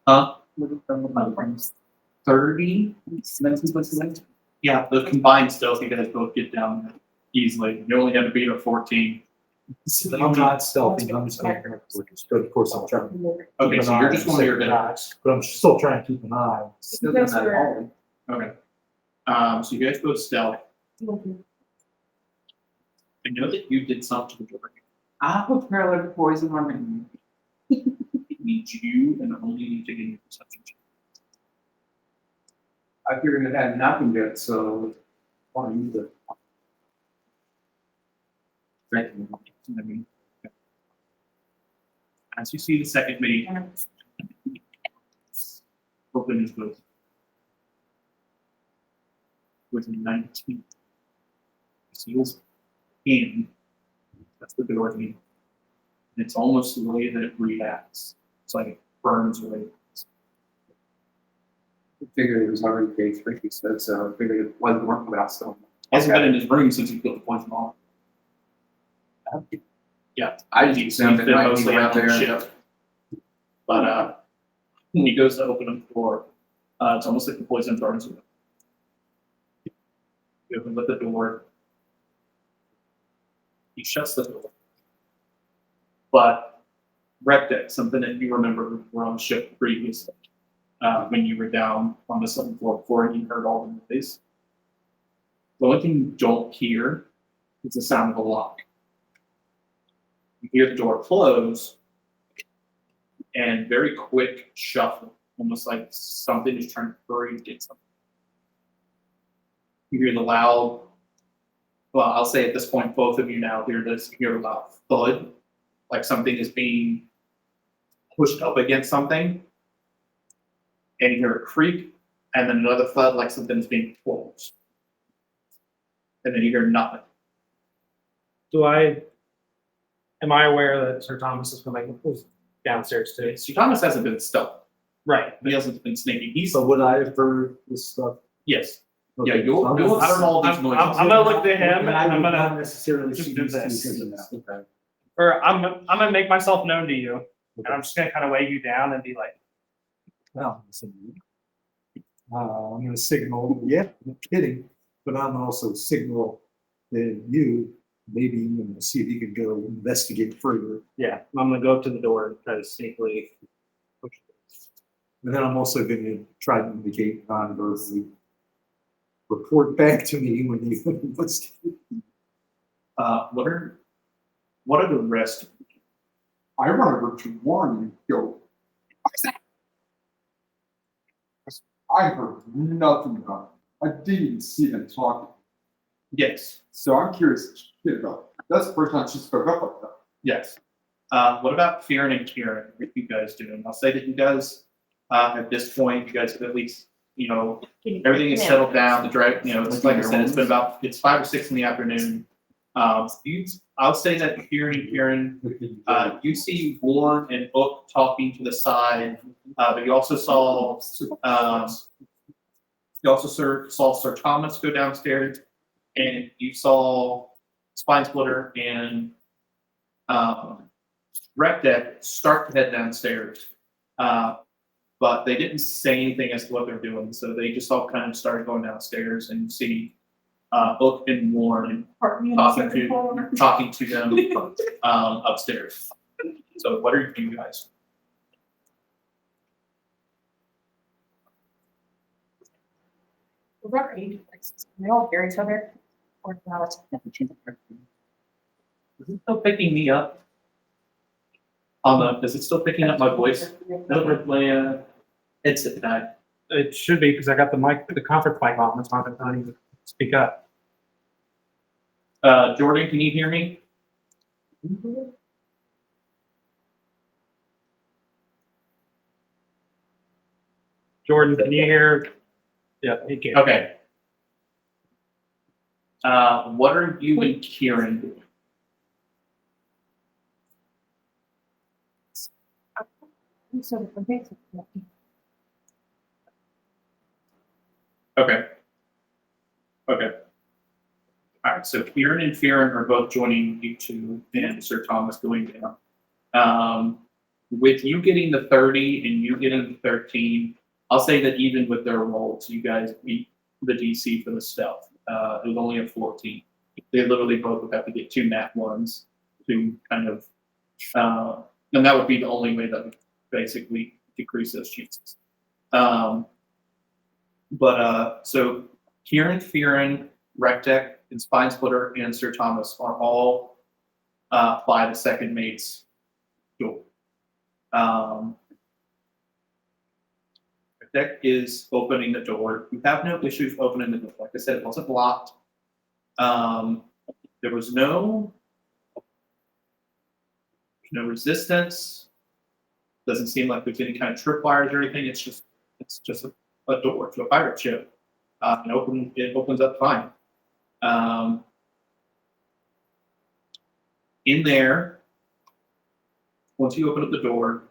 Huh? 30? Yeah, the combined stealth, you guys both get down there easily. You only had to beat a 14. But I'm not stealthy, I'm just going but of course I'm trying. to Okay, keep so an you're eye just on one of your second guys. guys, but I'm still trying to keep an eye. You guys were- Okay. So you guys both stealth. I know that you did something to I put parallel poison on me. It needs you and only need to get your perception check. I figured it hadn't happened yet, so I want to use it. As you see the second mate open his book with a 19. Seals in. That's the door thing. And it's almost the way that it reacts. It's like it burns away. I figured it was already day 3, he said, so I figured it wasn't working without still. Hasn't been in his room since he killed the poison off. Yeah, I just he's assumed been it might be mostly right out on there. shift. But when he goes to open up the door, it's almost like the poison burns him. You open with the door. He shuts the door. But Rectic, something that you remember were on the ship previously, when you were down on the 7th floor before you heard all the noise. The only thing you don't hear is the sound of a lock. You hear the door close and very quick shuffle, almost like something is trying to hurry to get something. You hear the loud, well, I'll say at this point, both of you now hear this, you hear a loud thud, like something is being pushed up against something. And you hear a creak, and then another thud, like something is being closed. And then you hear nothing. Am I aware that Sir Thomas is coming downstairs too? Sir Thomas hasn't been stealth. Right. He hasn't been sneaky. He's, So would I have heard this stuff? yes. Okay, Yeah, you'll so I'm have not- heard all these I'm noises. gonna look to him, and I I'm would gonna- not necessarily just see do these two this. things. Okay. Or I'm gonna make myself known to you, and I'm just gonna kind of weigh you down and be like, Well, I'm gonna signal, yeah, no kidding, but I'm also signal that you, maybe, see if you can go investigate further. yeah, I'm gonna go up to the door and try to sneakily push it. And then I'm also gonna try to indicate non-verbally. Report back to me when you investigate. What are the rest? I run over to Warren and go, "What's that?" I heard nothing about it. I didn't even see them talking. Yes, So I'm curious shit about it. That's the first time she spoke up like that. yes. What about Fearon and Kieran? What are you guys doing? I'll say that you guys, at this point, you guys have at least, everything is settled down. The drive, it's like I said, it's 5 or 6 in the afternoon. I'll say that Fearon and Kieran, you see Warren and Book talking to the side, but you also saw, saw Sir Thomas go downstairs, and you saw Spine Splitter and Wreck Deck start to head downstairs. But they didn't say anything as to what they're doing, so they just all kind of started going downstairs, and you see Book and Warren talking to them upstairs. So what are you guys? Was that age? We all hear each other? Or not? Is it still picking me up? Is it still picking up my voice? My headset died. It should be, because I got the conference mic on, that's why I'm telling you to speak up. Jordan, can you hear me? Jordan, can you hear? Yeah, he can. Okay. What are you and Kieran doing? Okay. Okay. All right, so Kieran and Fearon are both joining you two and Sir Thomas going down. With you getting the 30 and you getting the 13, I'll say that even with their rolls, you guys beat the DC for the stealth. It was only a 14. They literally both would have to get 2 nat ones to kind of, and that would be the only way that would basically decrease those chances. So Kieran, Fearon, Rectech, and Spine Splitter, and Sir Thomas are all by the second mate's door. Rectech is opening the door. You have no issues opening the door. Like I said, it wasn't locked. There was no resistance. Doesn't seem like there's any kind of tripwires or anything. It's just a door to a pirate ship. It opens up fine. In there, once you open up the door,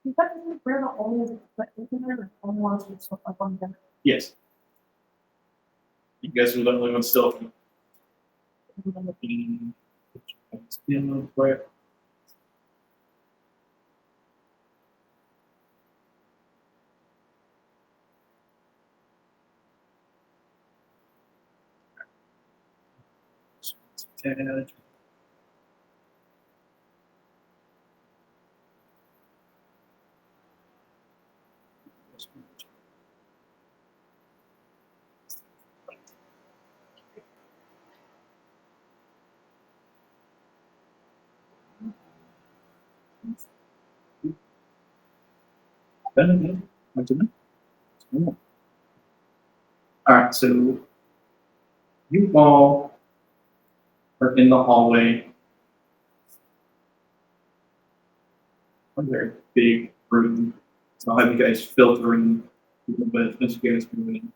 Is that where the only in there or only ones with stuff up on them? yes. You guys are the only ones still. All right, so you all are in the hallway. A very big room. So I'll have you guys filtering a little bit as you guys move in.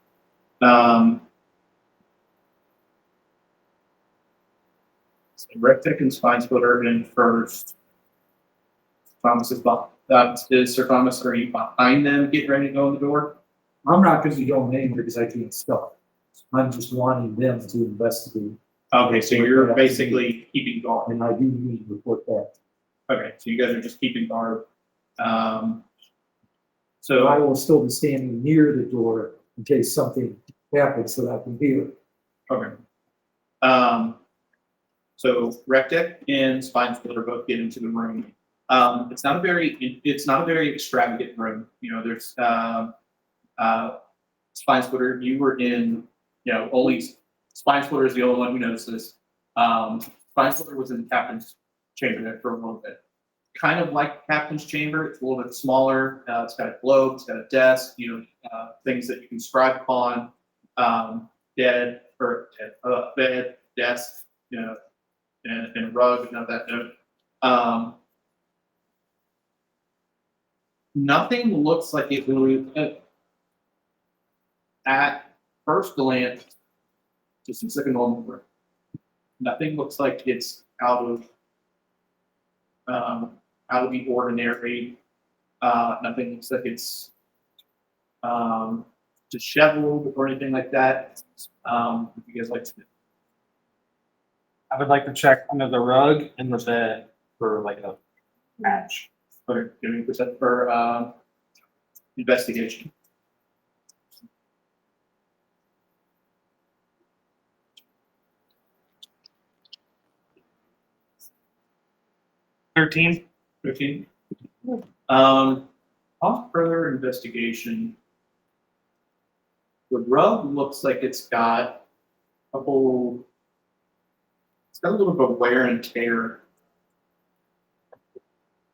So Rectech and Spine Splitter in first. Thomas is behind. Sir Thomas, are you behind them getting ready to go in the door? I'm not gonna be going anywhere because I can't stop. I'm just wanting them to investigate, Okay, so you're basically keeping guard. and I do need to report that. Okay, so you guys are just keeping guard. So I will still be standing near the door in case something happens so that I can hear. Okay. So Rectech and Spine Splitter both get into the room. It's not a very extravagant room. You know, there's Spine Splitter. You were in, only Spine Splitter is the only one who knows this. Spine Splitter was in the captain's chamber there for a little bit. Kind of like captain's chamber. It's a little bit smaller. It's got a globe. It's got a desk. Things that you can scribe upon. Bed, desk. And a rug. None of that. Nothing looks like it really. At first glance, just looks like a normal room. Nothing looks like it's out of the ordinary. Nothing looks like it's disheveled or anything like that. What do you guys like to do? I would like to check under the rug and the bed for like a match. Okay, give me a percent for investigation. $13. 15. On further investigation, the rug looks like it's got a little bit of wear and tear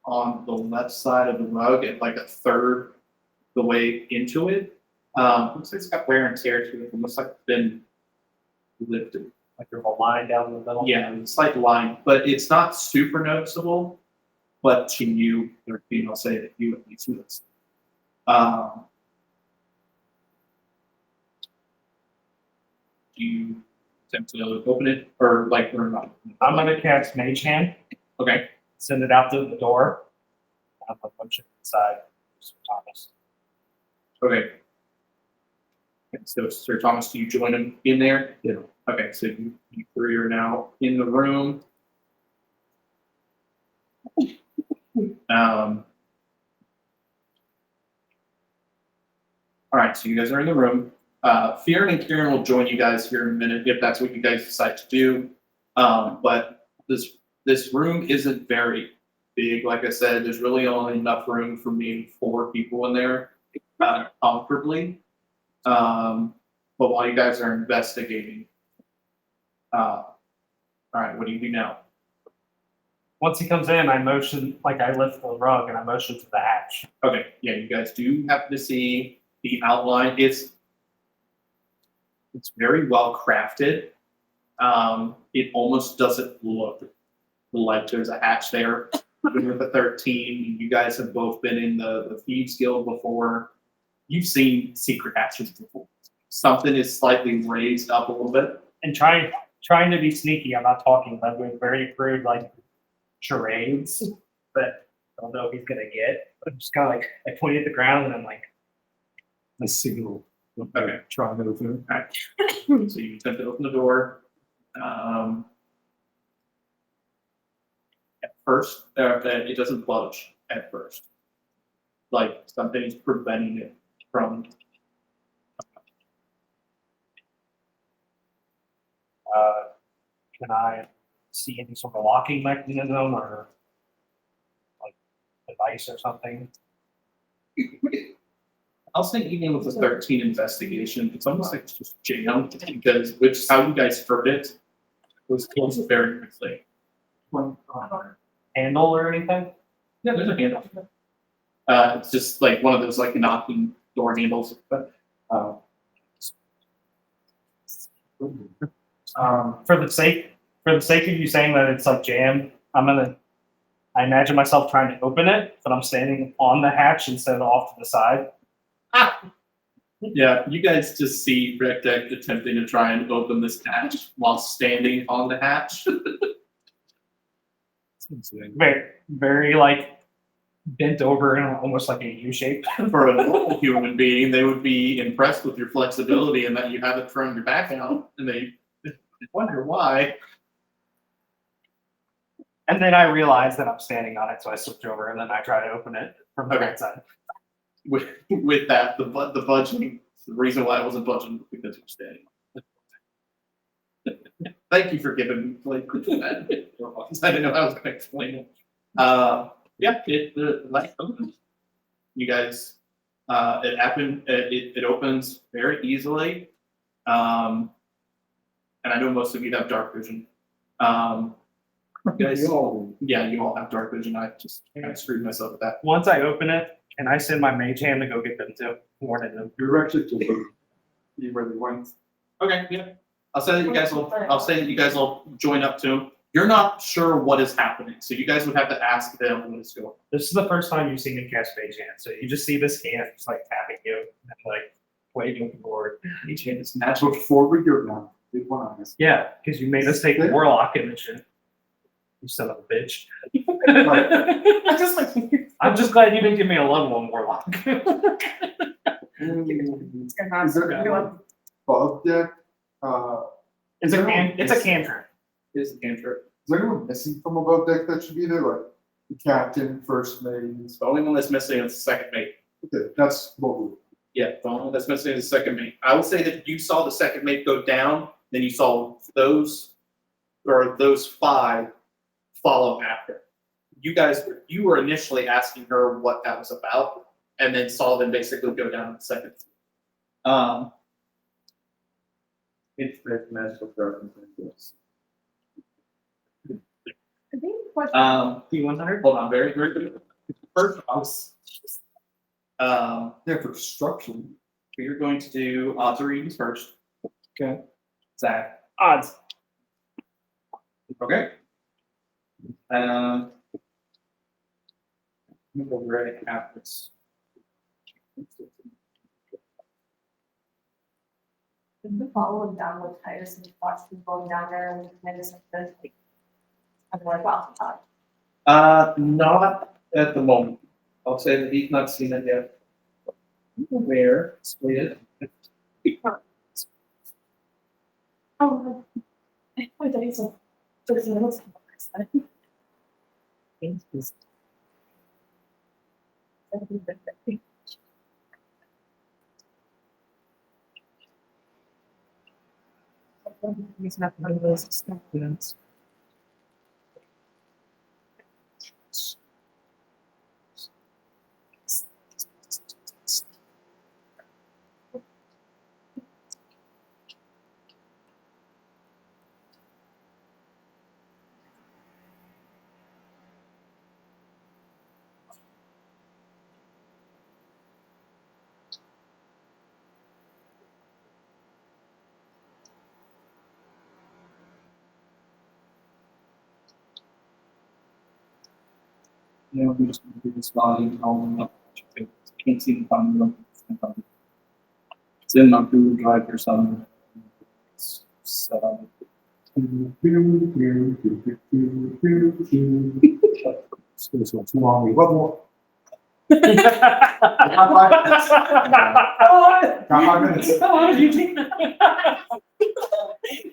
on the left side of the rug and like a third the way into it. Looks like it's got wear and tear to it. It looks like it's been lifted. Like there's a line down the middle. Yeah, it's like line, but it's not super noticeable. But to you, or I'll say that you at least notice. Do you attempt to open it or like or not? I'm gonna cast Mage Hand, Okay. send it out to the door, I'm a bunch of inside. Thomas. Okay. And so, Sir Thomas, do you join him in there? Yeah. Okay, so you three are now in the room. All right, so you guys are in the room. Fear and Kieran will join you guys here in a minute if that's what you guys decide to do. But this room isn't very big. Like I said, there's really only enough room for me and 4 people in there comfortably. But while you guys are investigating, all right, what do you do now? Once he comes in, I motion, like I lift the rug and I motion to the hatch. Okay, yeah, you guys do happen to see the outline. It's very well crafted. It almost doesn't look like there's a hatch there. Even with the 13, you guys have both been in the Thieves Guild before. You've seen secret hatches before. Something is slightly raised up a little bit. And trying to be sneaky, I'm not talking about doing very crude like charades, but I don't know if he's gonna get. But I'm just kind of like I point at the ground and I'm like, A signal. Okay. Try to open So you attempt to open the door. At first, it doesn't budge at first. Like something is preventing it from. can I see any sort of locking mechanism or like device or something? I'll say even with the 13 investigation, it's almost like it's just jammed because which how you guys heard it was closed very quickly. Handle or anything? Yeah, there's a handle. It's just like one of those like knocking door handles, but For the sake of you saying that it's like jammed, I imagine myself trying to open it, but I'm standing on the hatch instead of off to the side. yeah, you guys just see Rectech attempting to try and open this hatch while standing on the hatch. Very, very like bent over in almost like a U shape. For a normal human being, they would be impressed with your flexibility and that you haven't thrown your back out, and they wonder why. And then I realize that I'm standing on it, so I switch over and then I try to open it from the Okay. right side. With that, the budging, the reason why I wasn't budging was because you're standing. Thank you for giving me like that. I didn't know how I was going to explain it. Yeah, the light opens. You guys, it happened. It opens very easily. And I know most of you have dark vision. You guys, yeah, you all have dark vision. I just kind of screwed myself with that. Once I open it, can I send my mage hand to go get them too? Warning them. You're actually you were the ones. Okay, yeah. I'll say that you guys will. I'll say that you guys will join up to him. You're not sure what is happening, so you guys would have to ask them what is going on. This is the first time you've seen me cast mage hand, so you just see this hand just like tapping you and like waving with the board. Each hand is That's natural. before we go now. Big one eyes. Yeah, because you made us take the warlock and shit. You son of a bitch. I just like. I'm just glad you didn't give me a level 1 warlock. Is there anyone above deck? It's a cantrip. Is the cantrip. Is there anyone missing from above deck that should be there? Like the captain, first mate? The only one that's missing is the second mate. Okay, that's what we. Yeah, the only one that's missing is the second mate. I would say that you saw the second mate go down, then you saw those 5 follow after. You were initially asking her what that was about, and then saw them basically go down in the second. It's magical darkness. I think the question. P100? Hold on, very quickly. First house. Yeah, for construction. We're going to do odds or evens first. Okay. Zach. Odds. Okay. We'll ready to have this. Did the follow down with Titus and watch them going down there and then just like this? I'm like, wow. Not at the moment. I'll say that he's not seen it yet. Where, split it. Oh, my days of business. He's not one of those students. You know, we just do this volume, all up. Can't see the button. It's in my Google Drive or something. So. It's too long. What more?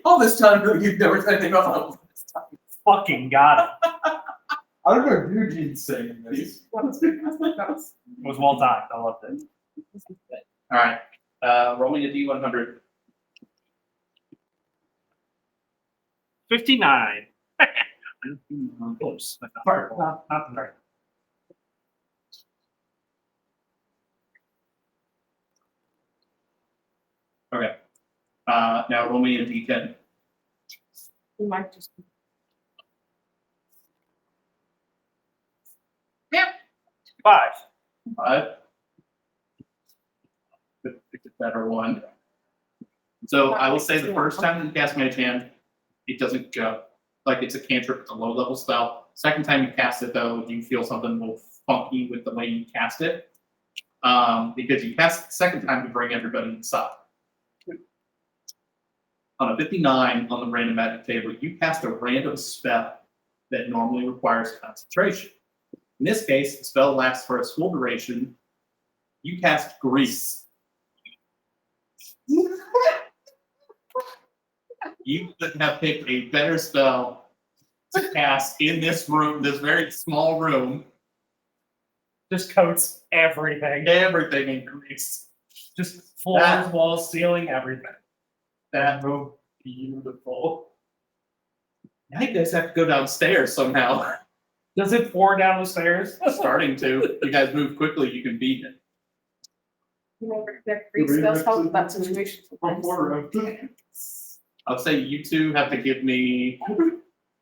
All this time, you've never said anything about Fucking got it. I don't know if Eugene's saying this. It was well timed. I loved it. All right, rolling a D100. 59. Close. but not very. Okay. Now roll me a D10. We might just. 5. 5. Pick a better one. So I will say the first time that you cast Mage Hand, it doesn't go. Like it's a cantrip, it's a low level spell. Second time you cast it though, you feel something a little funky with the way you cast it. Because you cast it the second time to bring everybody inside. On a 59 on the random magic table, you cast a random spell that normally requires concentration. In this case, the spell lasts for its full duration. You cast Grease. You couldn't have picked a better spell to cast in this room, this very small room. Just coats everything. Everything in Grease. Just floors, That- walls, ceiling, everything. That room, beautiful. Now you guys have to go downstairs somehow. Does it pour down the stairs? Starting to. You guys move quickly, you can beat it. You know, that Grease does help with that situation. I'll say you two have to give me.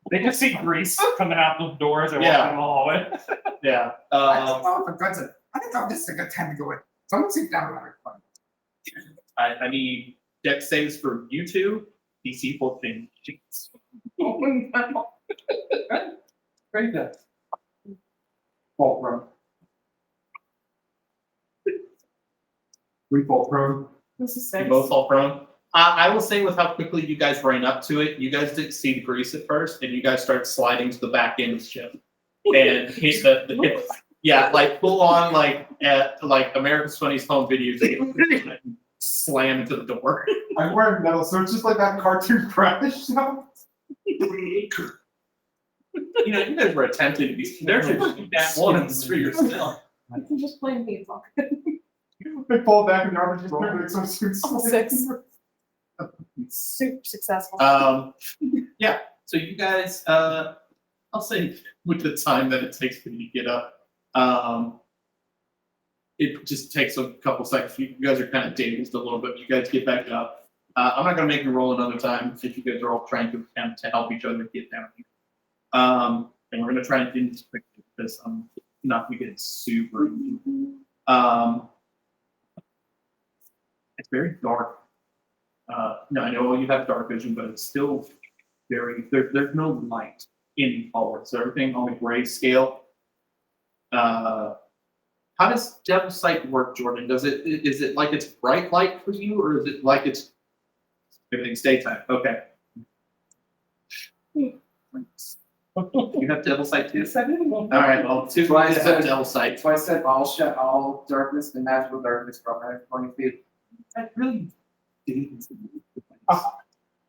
They just see grease coming out the doors and Yeah. walking in the hallway. Yeah. Oh, for God's sake. I thought this is a good time to go in. Someone sit down about it. I need deck saves for you two. DC 14. Jeez. Great then. Fault prone. We fault prone. This is You six. both fall prone. I will say with how quickly you guys ran up to it, you guys didn't see the grease at first, and you guys start sliding to the back end of the ship. And hit the yeah, like full on like at like America's Funniest Home Videos, slam into the door. I'm wearing metal, so it's just like that cartoon crash sound. You know, you guys were attempting to be. There should be that one for yourself. You can just play me. They fall back in the armor, just like some suits. Six. Super successful. Yeah. So you guys, I'll say with the time that it takes for you to get up, it just takes a couple seconds. You guys are kind of dazed a little bit. You guys get back up. I'm not going to make you roll another time if you guys are all trying to attempt to help each other get down here. And we're going to try and do this quickly because I'm not going to get super. It's very dark. No, I know you have dark vision, but it's still very, there's no light in hallway. So everything on the gray scale. How does Devil Sight work, Jordan? Is it like it's bright light for you, or is it like it's everything's daytime? Okay. You have devil sight too? Yes, I do. All right, well, two That's why I guys have said- devil sight. That's why I said all darkness and magical darkness from 120 feet. I really didn't.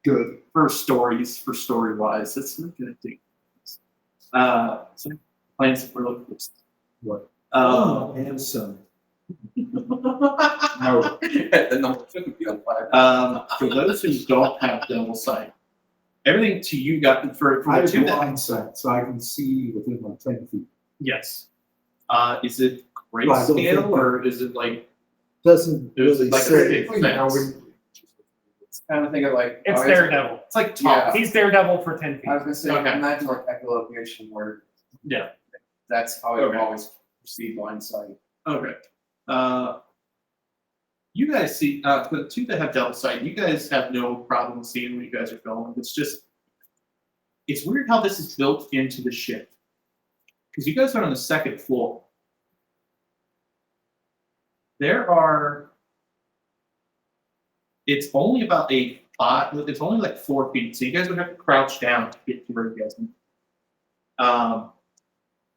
Good. For stories, for story wise, it's not gonna take. So plans for roller coasters. What? Um, And some. no. The number shouldn't be on fire. For those who don't have devil sight, everything to you got for I the have two that blind sight, so I can see within like 10 feet. yes. Is it Well, I don't think grayscale or is it like Doesn't It was really like a say. big You know, fence. when- It's kind of think of like. It's oh, Daredevil. it's like Yeah. top? He's Daredevil for 10 I feet. was gonna say, Okay. imagine like echolocation where Yeah. that's how I Okay. always perceive blind sight. Okay. You guys see, for the two that have devil sight, you guys have no problem seeing where you guys are going. It's just, it's weird how this is built into the ship. Because you guys are on the second floor. There are, it's only about it's only like 4 feet. So you guys would have to crouch down to get to where you guys need.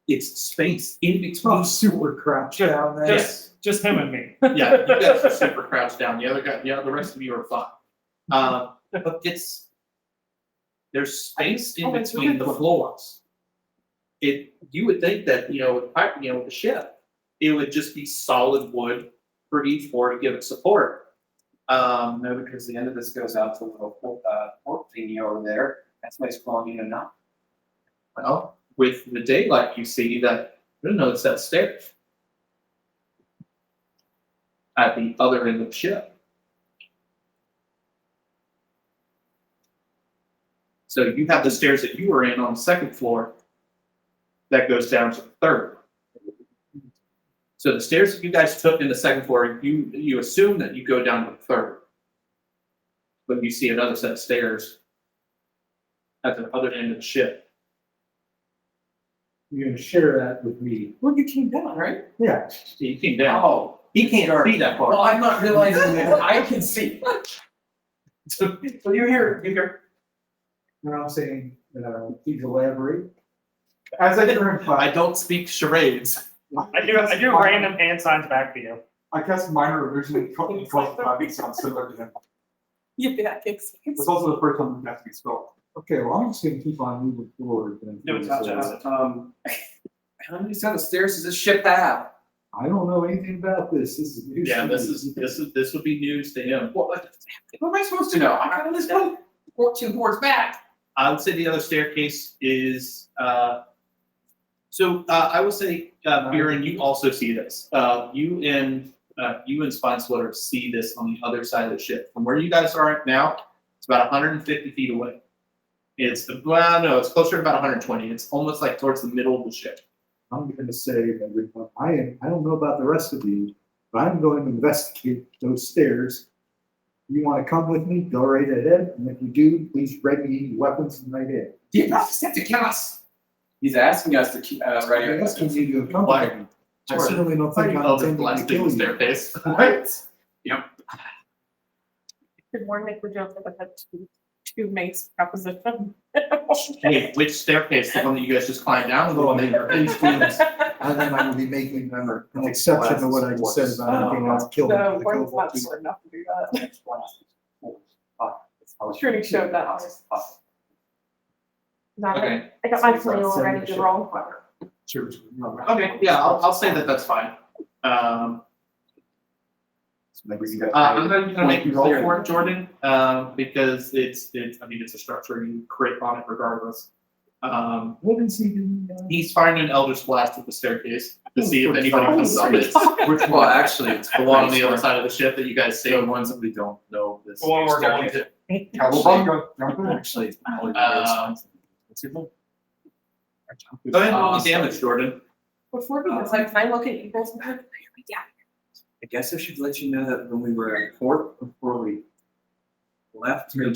It's space in between. Oh, super crouched down there. Just him and me. Yeah, you guys are super crouched down. The other guy, the rest of you are fine. But there's space in between the floors. You would think that with the ship, it would just be solid wood for each floor to give it support. No, because the end of this goes out to a little port thingy over there. That's why it's calling you enough. Well, with the daylight, you see that it's that stairs at the other end of the ship. So you have the stairs that you were in on the second floor that goes down to the third. So the stairs that you guys took in the second floor, you assume that you go down to the third. But you see another set of stairs at the other end of the ship. You're gonna share that with me. Well, you came down, right? Yeah. You came down. Oh, He can't see that well, far. I'm not realizing that I can see. So you hear. You know what I'm saying? Please elaborate. As I turn I don't speak charades. I do random hand signs back to you. I cast minor illusion and sounds similar to him. Yeah, it's. It's also the first time we have to be spelled. Okay, well, I'm just gonna keep on moving forward. Then. No, it's not just- How many set of stairs does this ship have? I don't know anything about this. This is news. Yeah, to this would be news to him. What am I supposed to know? I got this one 14 boards back. I would say the other staircase is. So I would say, Buren, you also see this. You and Spine Splitter see this on the other side of the ship. From where you guys are at now, it's about 150 feet away. It's closer to about 120. It's almost like towards the middle of the ship. I'm gonna say that I don't know about the rest of you, but I'm going to investigate those stairs. You wanna come with me, go right ahead, and if you do, please ready weapons and right in. You have to kill us. He's asking us to keep ready. I'm asking you to come with me. I certainly don't think I'm intending to blasting kill the you. staircase. Right. Could more make the joke that I had two mates proposition. Hey, which staircase? The one that you guys just climbed down, or the one that you're in? And then I will be making an exception to what I just said about being able to kill No, them. one's not smart enough to do that. Sure you showed that ours. Not Okay. I got my plan already to roll. Sure. Okay, yeah, I'll say that that's fine. I'm not gonna make you roll for it, Jordan, because it's a structure you crit on it regardless. What is he doing? He's firing an Eldritch Blast at the staircase to see if anybody comes up it. Which well, actually, it's The one on the other side of the ship that you guys see. The ones that we don't know. This The one we're going staircase. Actually, it's probably what's your name? Go ahead and roll the damage, Jordan. Before we was like, can I look at you guys? Yeah. I guess I should let you know that when we were at port before we left here, I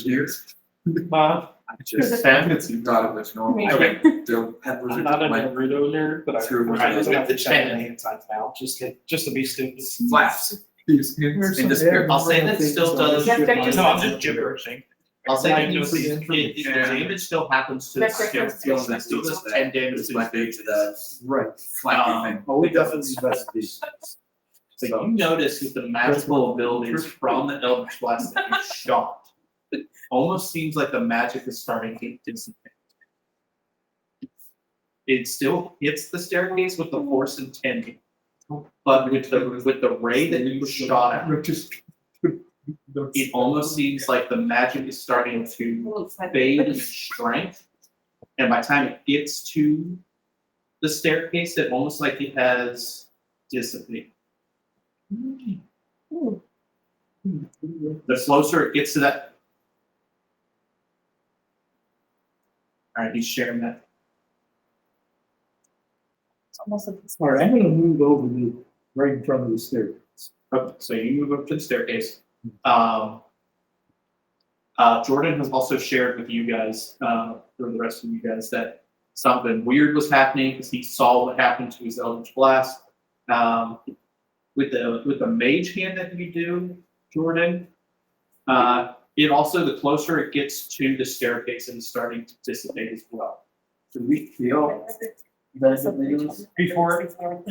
just thought it was normal. Okay. There had I'm not a like Naruto nerd, but I Through I just with have the to check chain. my hand signs now, just to be stupid. flaps. There's In some the spirit. I'll say that still does- No, I'm just gibberish. I'll say Like, that just- the damage still happens to the That's stair, right. it still does 10 damage It's to my the big to the Right. flanking thing. Oh, we definitely investigate. So you notice with the magical abilities from the Eldritch Blast that you shot, it almost seems like the magic is starting to dissipate. It still hits the staircase with the force intended, but with the ray that you shot at, it almost seems like the magic is starting to fade in strength. And by the time it gets to the staircase, it almost like it has dissipated. The closer it gets to that. Alright, he's sharing that. It's almost like All right, I'm gonna move over to right in front of the stairs. Okay, so you move up to the staircase. Jordan has also shared with you guys, for the rest of you guys, that something weird was happening because he saw what happened to his Eldritch Blast. With the mage hand that you do, Jordan, it also, the closer it gets to the staircase, and starting to dissipate as well. Do we feel Before,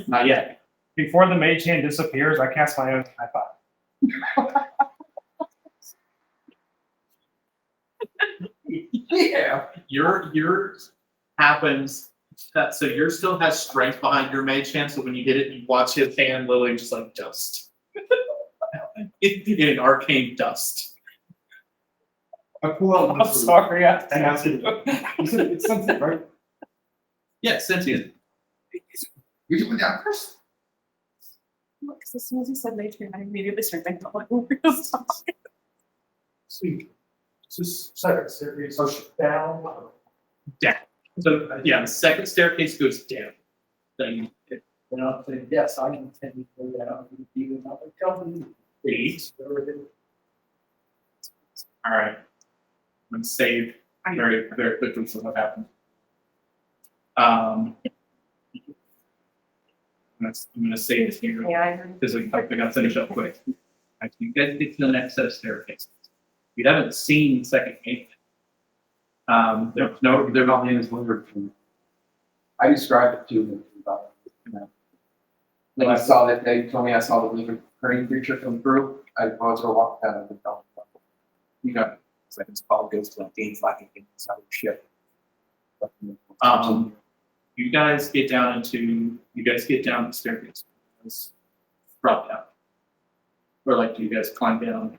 Not yet. before the mage hand disappears, I cast my own high five. Yeah. Yours happens, so yours still has strength behind your mage hand, so when you hit it, you watch his hand literally just like dust. In arcane dust. I pull out. I'm sorry, I And I said, you said it's something, right? Yeah, sentient. You doing that first? Because as soon as he said nature, I immediately started thinking about like, oh, we're gonna stop. Sweet. Just second series, down. Down. So yeah, the second staircase goes down. Then it And I'll say, yes, I intend to go down and be another company. eight. All right. I'm gonna save very, very quickly for what happened. I'm gonna save it here Yeah, I heard. because we gotta finish up quick. I can get to the next set of staircases. We haven't seen the second gate. There's no, they're not in. is wonderful. I described it to them about, when I saw that, they told me I saw the living green creature come through, I was gonna walk down and tell them. You got It's like it's called goes to like game flagging inside of ship. you guys get down the staircase. It's drop down. Or like, do you guys climb down?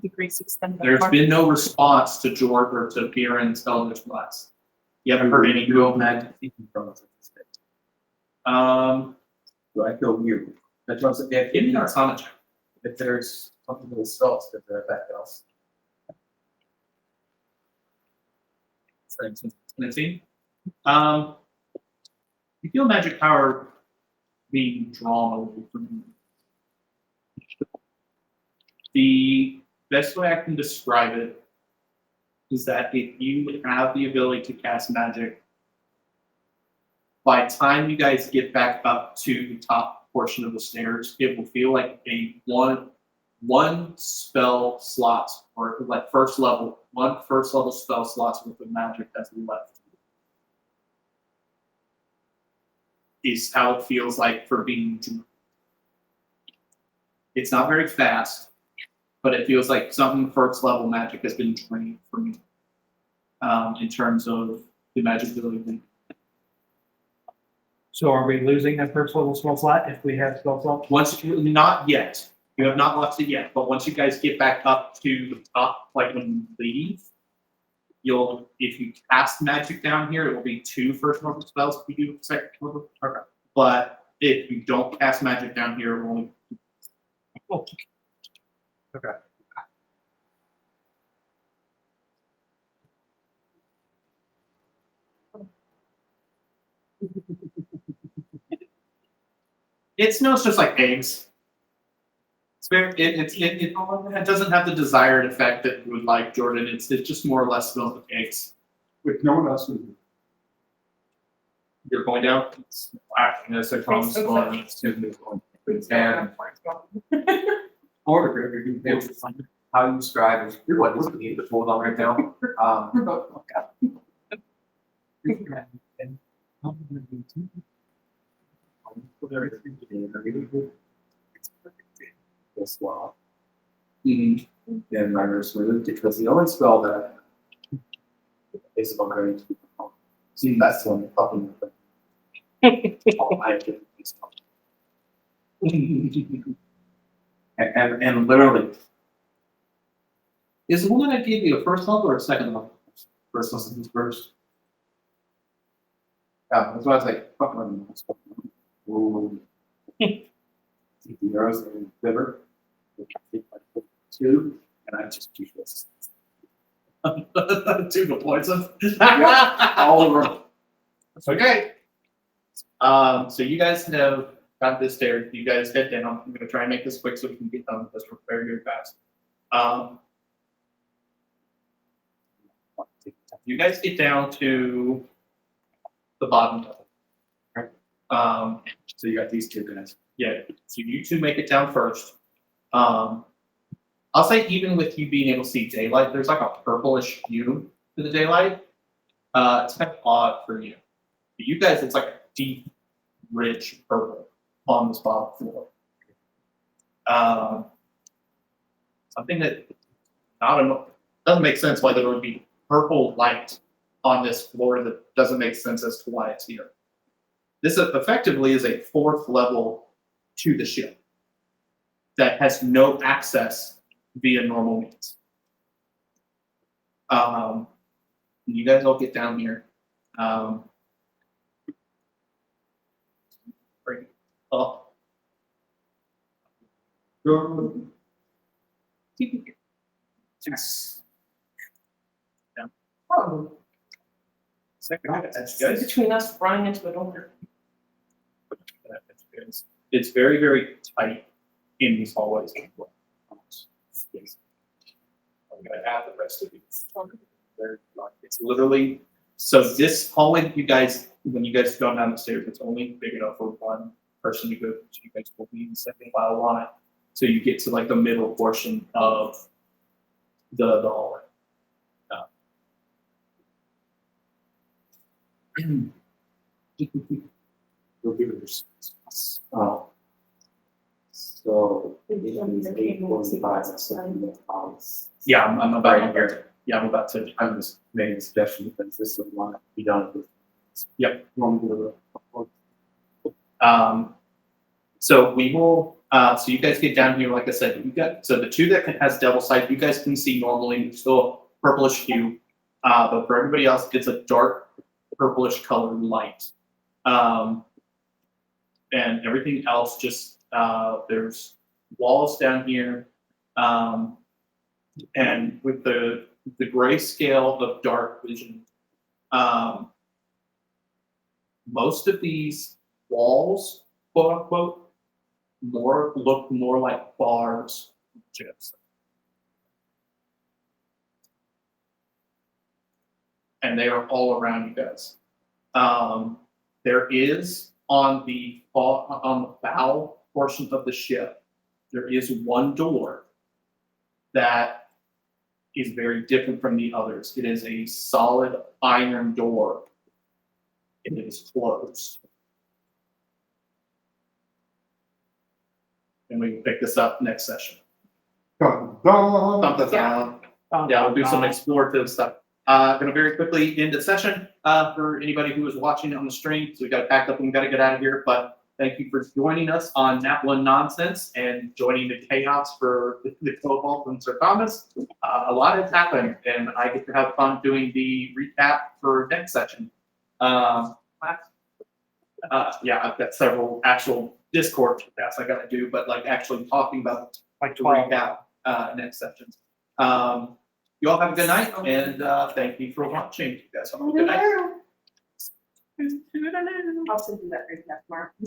Degrees extended. There's been no response to George or to Kieran's Eldritch Blast. You haven't heard any go magic thinking from us. Do I feel weird? That's what I'm saying. Give me an Arcana check. If there's something with spells that they're effect else. 17. You feel magic power being drawn away from you. The best way I can describe it is that if you have the ability to cast magic, by the time you guys get back up to the top portion of the stairs, it will feel like a one spell slot, or like first level spell slots with the magic that's left. Is how it feels like for being drained. It's not very fast, but it feels like something first level magic has been drained from you. In terms of the magic ability. So are we losing that first level spell slot if we have spell slot? Not yet. You have not lost it yet, but once you guys get back up to the top, like when you leave, if you cast magic down here, it will be 2 first level spells if you do second level. Okay. But if you don't cast magic down here, it will only. Okay. It smells just like eggs. It doesn't have the desired effect that you would like, Jordan. It just more or less smells like eggs. With no one else would. You're going down. Yes, I promise. And order how you describe is, you're what, looking at the fold on right now. We're both look up. This law. And writers moved because the only spell that is about going to see that's the one fucking. And literally. Is the one that gave you a first level or a second level? First level first. Yeah, that's why I was like, fucking. Ooh. Zeros and liver. Two, and I just do this. Two the poison. All over. Okay. So you guys have got this there. You guys head down. I'm gonna try and make this quick so we can get done with this very, very fast. You guys get down to the bottom level. So you got these two guys. Yeah, so you two make it down first. I'll say even with you being able to see daylight, there's like a purplish hue to the daylight. It's kind of odd for you. For you guys, it's like a deep, rich purple on this bottom floor. Something that doesn't make sense why there would be purple light on this floor that doesn't make sense as to why it's here. This effectively is a fourth level to the ship that has no access via normal means. You guys all get down here. Bring it up. Yes. Oh, Second, that's so you guys. between us running into a door. It's very, very tight in these hallways. I'm gonna add the rest of these. They're dark. It's literally, so this hallway, you guys, when you guys go down the stairs, it's only big enough for one person to go. So you guys will be in the second file line. So you get to like the middle portion of the hallway. You'll give it your. Oh. So. it is 8:45 or something. Yeah, I'm about to here. Yeah, I'm about to. I'm just making a suggestion because this would want to be done with. Yep. One with So we will, so you guys get down here, like I said, you got, so the two that has double sight, you guys can see normally, it's still purplish hue. But for everybody else, it's a dark purplish colored light. And everything else just, there's walls down here. And with the grayscale of dark vision, most of these walls, quote unquote, look more like bars, chips. And they are all around you guys. There is on the bow portion of the ship, there is one door that is very different from the others. It is a solid iron door. And it is closed. And we can pick this up next session. Dun, dun. Dun, dun, dun. Yeah, we'll do some explorative stuff. Gonna very quickly end the session for anybody who is watching on the stream. So we got to pack up and we got to get out of here. But thank you for joining us on Naplin Nonsense and joining the chaos for the Kobolds and Sir Thomas. A lot has happened, and I get to have fun doing the recap for next session. Yeah, I've got several actual Discord chats I got to do, but like actually talking about Like the 12. recap next sessions. You all have a good night, and thank you for watching. You guys have a good night. I'll send you that right now tomorrow.